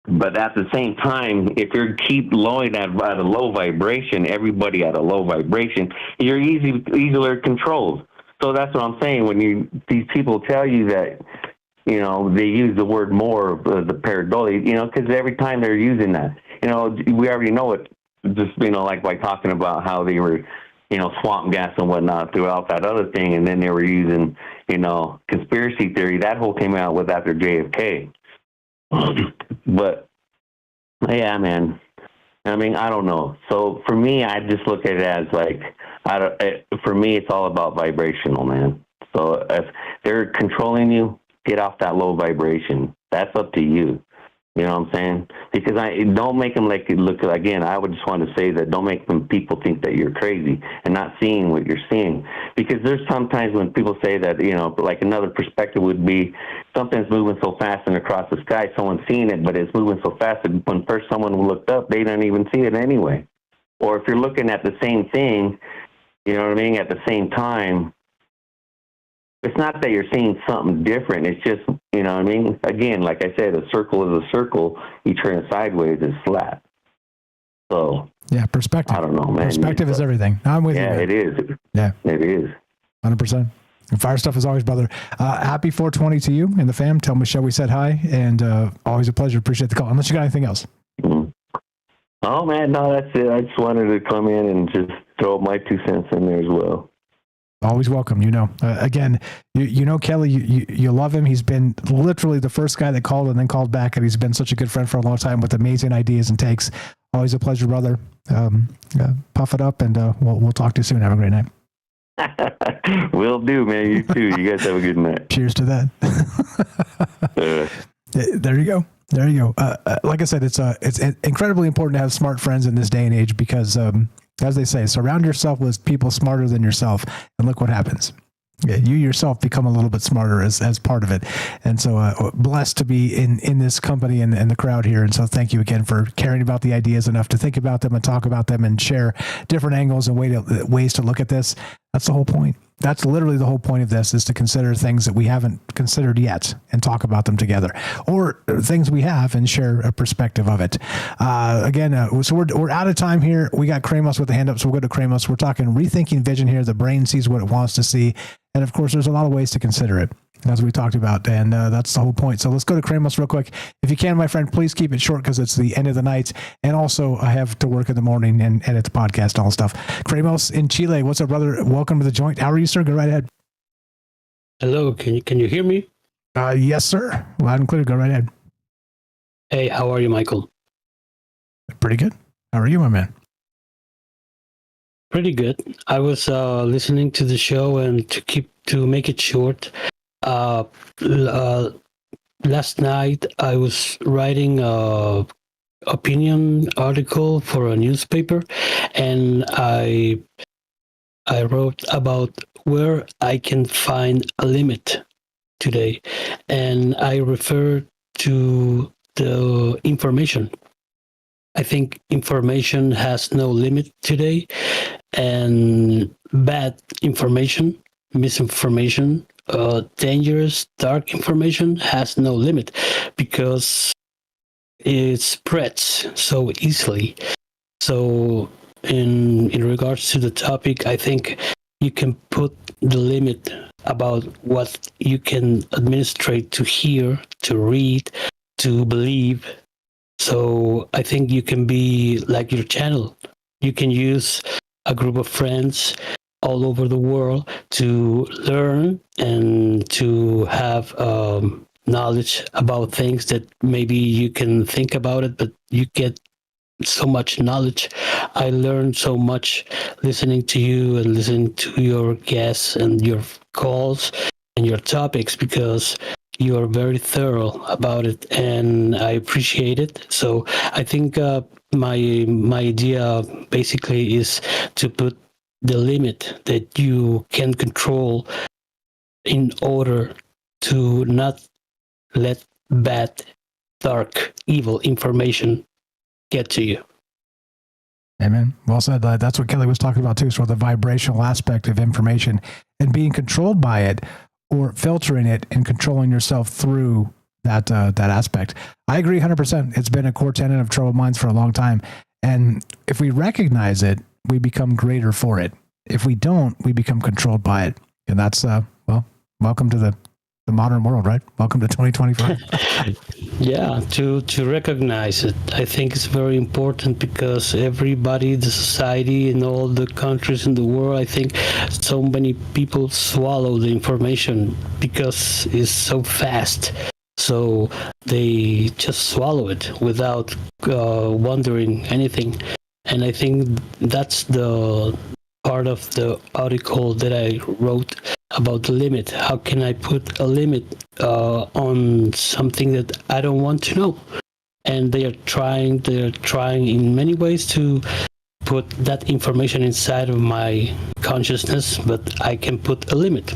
But at the same time, if you keep lowering at a low vibration, everybody at a low vibration, you're easier controlled. So that's what I'm saying. When these people tell you that, they use the word more of the pareidolia, because every time they're using that, we already know it. Just, like by talking about how they were, swamp gas and whatnot throughout that other thing. And then they were using, conspiracy theory. That whole came out with after JFK. But yeah, man, I mean, I don't know. So for me, I just look at it as like, for me, it's all about vibrational, man. So if they're controlling you, get off that low vibration. That's up to you. You know what I'm saying? Because don't make them look again. I would just want to say that don't make people think that you're crazy and not seeing what you're seeing. Because there's sometimes when people say that, you know, like another perspective would be something's moving so fast and across the sky, someone's seeing it, but it's moving so fast that when first someone looked up, they don't even see it anyway. Or if you're looking at the same thing, you know what I mean, at the same time, it's not that you're seeing something different. It's just, you know what I mean? Again, like I said, a circle is a circle. You turn it sideways, it's flat. So, yeah, perspective. I don't know, man. Perspective is everything. I'm with you. Yeah, it is. Yeah. It is. 100%. And fire stuff as always, brother. Happy 420 to you and the fam. Tell Michelle we said hi, and always a pleasure. Appreciate the call. Unless you got anything else. Mm-hmm. Oh, man, no, that's it. I just wanted to come in and just throw my 2 cents in there as well. Always welcome, you know. Again, you know Kelly, you love him. He's been literally the first guy that called and then called back, and he's been such a good friend for a long time with amazing ideas and takes. Always a pleasure, brother. Puff it up, and we'll talk to you soon. Have a great night. Will do, man. You too. You guys have a good night. Cheers to that. There you go. There you go. Like I said, it's incredibly important to have smart friends in this day and age because, as they say, surround yourself with people smarter than yourself, and look what happens. Yeah, you yourself become a little bit smarter as part of it. And so blessed to be in this company and the crowd here. And so thank you again for caring about the ideas enough to think about them and talk about them and share different angles and ways to look at this. That's the whole point. That's literally the whole point of this, is to consider things that we haven't considered yet and talk about them together, or things we have and share a perspective of it. So we're out of time here. We got Kramos with the hand up, so we'll go to Kramos. We're talking rethinking vision here. The brain sees what it wants to see. And of course, there's a lot of ways to consider it, as we talked about. And that's the whole point. So let's go to Kramos real quick. If you can, my friend, please keep it short because it's the end of the night. And also, I have to work in the morning and edit the podcast and all stuff. Kramos in Chile. What's up, brother? Welcome to the joint. How are you, sir? Go right ahead. Hello. Can you hear me? Yes, sir. Loud and clear. Go right ahead. Hey, how are you, Michael? Pretty good. How are you, my man? Pretty good. I was listening to the show, and to make it short, last night I was writing a opinion article for a newspaper, and I wrote about where I can find a limit today, and I refer to the information. I think information has no limit today, and bad information, misinformation, dangerous, dark information has no limit because it spreads so easily. So in regards to the topic, I think you can put the limit about what you can administrate to hear, to read, to believe. So I think you can be like your channel. You can use a group of friends all over the world to learn and to have knowledge about things that maybe you can think about it, but you get so much knowledge. I learned so much listening to you and listening to your guests and your calls and your topics, because you are very thorough about it, and I appreciate it. So I think my idea basically is to put the limit that you can control in order to not let bad, dark, evil information get to you. Amen. Well said. That's what Kelly was talking about too, sort of the vibrational aspect of information and being controlled by it, or filtering it and controlling yourself through that aspect. I agree 100%. It's been a core tenet of Troubled Minds for a long time. And if we recognize it, we become greater for it. If we don't, we become controlled by it. And that's, welcome to the modern world, right? Welcome to 2025. Yeah, to recognize it. I think it's very important because everybody, the society in all the countries in the world, I think so many people swallow the information because it's so fast. so they just swallow it without wondering anything. And I think that's the part of the article that I wrote about the limit. How can I put a limit on something that I don't want to know? And they're trying in many ways to put that information inside of my consciousness, but I can put a limit.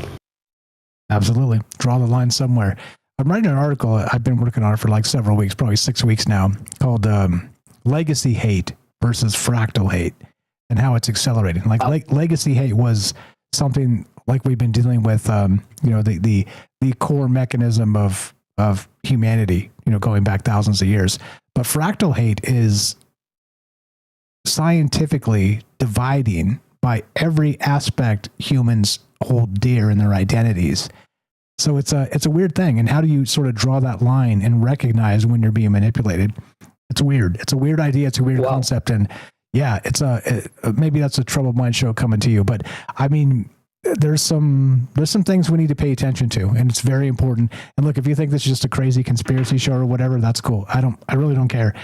Absolutely. Draw the line somewhere. I'm writing an article. I've been working on it for like several weeks, probably 6 weeks now, called Legacy Hate versus Fractal Hate, and how it's accelerating. Like legacy hate was something like we've been dealing with, the core mechanism of humanity, going back thousands of years. But fractal hate is scientifically dividing by every aspect humans hold dear in their identities. So it's a weird thing. And how do you sort of draw that line and recognize when you're being manipulated? It's weird. It's a weird idea. It's a weird concept. And yeah, maybe that's a Troubled Mind show coming to you. But I mean, there's some things we need to pay attention to, and it's very important. And look, if you think this is just a crazy conspiracy show or whatever, that's cool. I really don't care.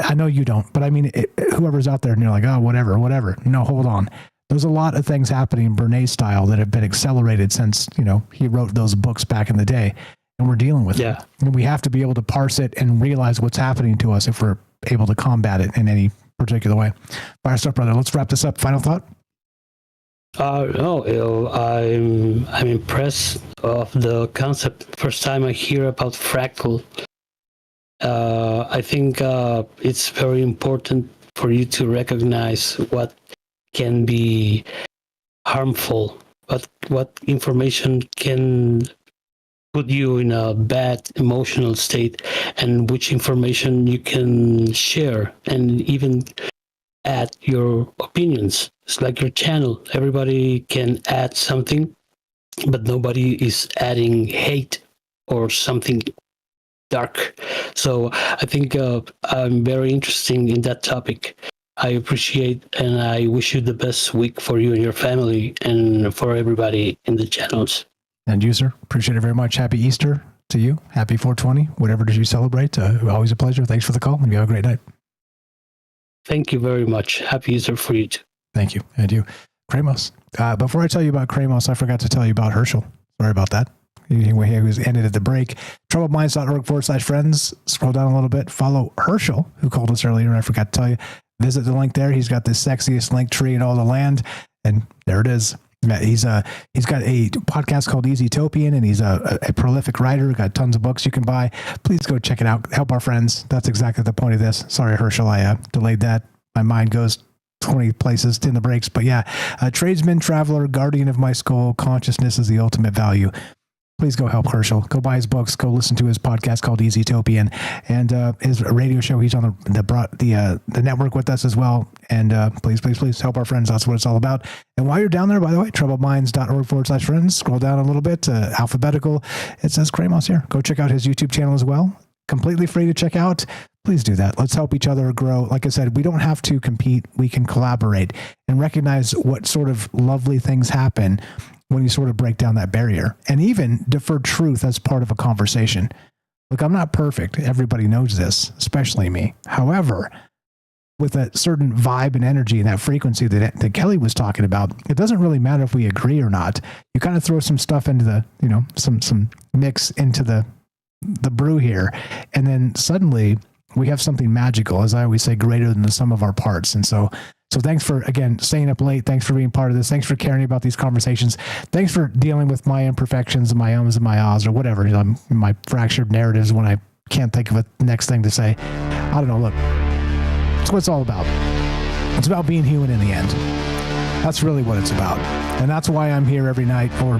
I know you don't, but I mean, whoever's out there and you're like, oh, whatever. No, hold on. There's a lot of things happening in Bernays style that have been accelerated since, he wrote those books back in the day, and we're dealing with it. And we have to be able to parse it and realize what's happening to us if we're able to combat it in any particular way. Fire stuff, brother. Let's wrap this up. Final thought? No, I'm impressed of the concept. First time I hear about fractal. I think it's very important for you to recognize what can be harmful, what information can put you in a bad emotional state, and which information you can share and even add your opinions. It's like your channel. Everybody can add something, but nobody is adding hate or something dark. So I think I'm very interested in that topic. I appreciate and I wish you the best week for you and your family and for everybody in the channels. And you, sir, appreciate it very much. Happy Easter to you. Happy 420. Whatever did you celebrate? Always a pleasure. Thanks for the call, and you have a great night. Thank you very much. Happy Easter for you too. Thank you. And you. Kramos. Before I tell you about Kramos, I forgot to tell you about Herschel. Sorry about that. He was ended at the break. TroubledMinds.org/friends. Scroll down a little bit. Follow Herschel, who called us earlier, and I forgot to tell you. Visit the link there. He's got the sexiest link tree in all the land. And there it is. He's got a podcast called Easytopian, and he's a prolific writer. Got tons of books you can buy. Please go check it out. Help our friends. That's exactly the point of this. Sorry, Herschel, I delayed that. My mind goes 20 places in the breaks. But yeah, tradesman, traveler, guardian of my skull, consciousness is the ultimate value. Please go help Herschel. Go buy his books. Go listen to his podcast called Easytopian, and his radio show. He's on the network with us as well. And please help our friends. That's what it's all about. And while you're down there, by the way, TroubledMinds.org/friends. Scroll down a little bit, alphabetical. It says Kramos here. Go check out his YouTube channel as well. Completely free to check out. Please do that. Let's help each other grow. Like I said, we don't have to compete. We can collaborate and recognize what sort of lovely things happen when you sort of break down that barrier, and even defer truth as part of a conversation. Look, I'm not perfect. Everybody knows this, especially me. However, with a certain vibe and energy and that frequency that Kelly was talking about, it doesn't really matter if we agree or not. You kind of throw some stuff into the, some mix into the brew here, and then suddenly we have something magical, as I always say, greater than the sum of our parts. And so thanks for, again, staying up late. Thanks for being part of this. Thanks for caring about these conversations. Thanks for dealing with my imperfections and my ums and my ahs or whatever. My fractured narratives when I can't think of a next thing to say. I don't know. Look, that's what it's all about. It's about being human in the end. That's really what it's about. And that's why I'm here every night or,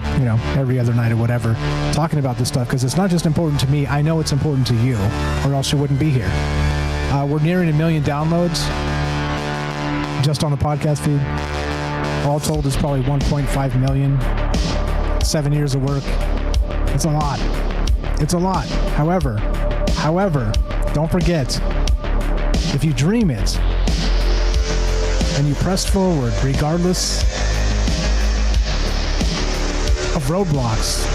every other night or whatever, talking about this stuff, because it's not just important to me. I know it's important to you, or else you wouldn't be here. We're nearing 1 million downloads just on the podcast feed. All told, is probably 1.5 million. 7 years of work. It's a lot. It's a lot. However, don't forget, if you dream it and you press forward regardless of roadblocks,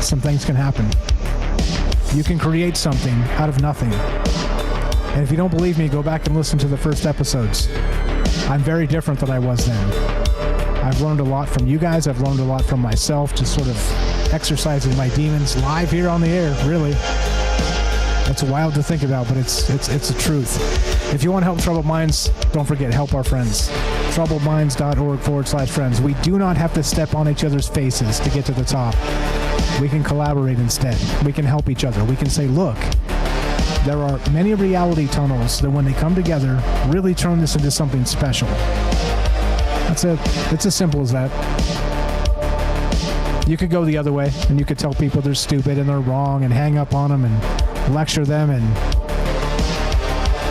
some things can happen. You can create something out of nothing. And if you don't believe me, go back and listen to the first episodes. I'm very different than I was then. I've learned a lot from you guys. I've learned a lot from myself, just sort of exercising my demons live here on the air, really. That's wild to think about, but it's the truth. If you want to help Troubled Minds, don't forget, help our friends. troubledminds.org/friends. We do not have to step on each other's faces to get to the top. We can collaborate instead. We can help each other. We can say, look, there are many reality tunnels that when they come together, really turn this into something special. That's it. It's as simple as that. You could go the other way, and you could tell people they're stupid and they're wrong and hang up on them and lecture them.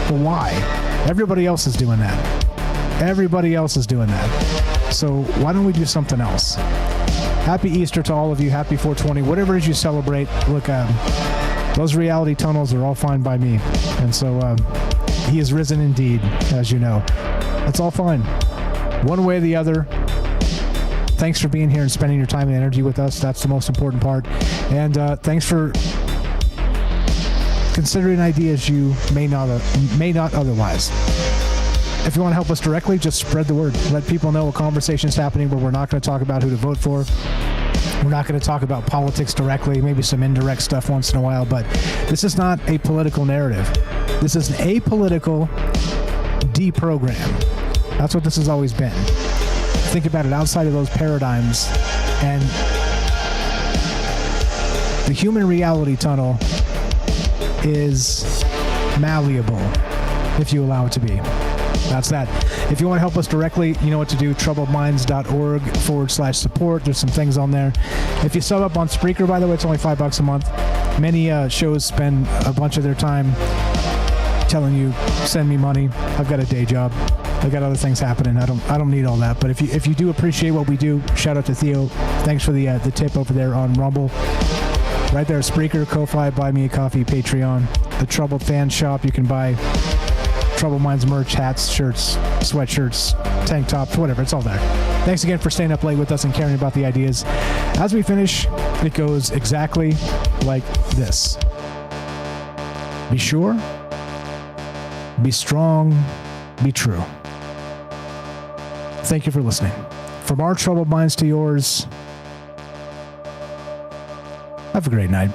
But why? Everybody else is doing that. Everybody else is doing that. So why don't we do something else? Happy Easter to all of you. Happy 420. Whatever it is you celebrate. Look, those reality tunnels are all fine by me. And so he is risen indeed, as you know. It's all fine. One way or the other. Thanks for being here and spending your time and energy with us. That's the most important part. And thanks for considering ideas you may not otherwise. If you want to help us directly, just spread the word. Let people know a conversation's happening where we're not going to talk about who to vote for. We're not going to talk about politics directly, maybe some indirect stuff once in a while, but this is not a political narrative. This is an apolitical deprogram. That's what this has always been. Think about it outside of those paradigms, and the human reality tunnel is malleable if you allow it to be. That's that. If you want to help us directly, you know what to do. troubledminds.org/support. There's some things on there. If you sub up on Spreaker, by the way, it's only $5 a month. Many shows spend a bunch of their time telling you, send me money. I've got a day job. I got other things happening. I don't need all that. But if you do appreciate what we do, shout out to Theo. Thanks for the tip over there on Rumble. Right there, Spreaker, Ko-Fi, Buy Me a Coffee, Patreon, the Troubled Fan Shop. You can buy Troubled Minds merch, hats, shirts, sweatshirts, tank tops, whatever. It's all there. Thanks again for staying up late with us and caring about the ideas. As we finish, it goes exactly like this. Be sure, be strong, be true. Thank you for listening. From our Troubled Minds to yours, have a great night.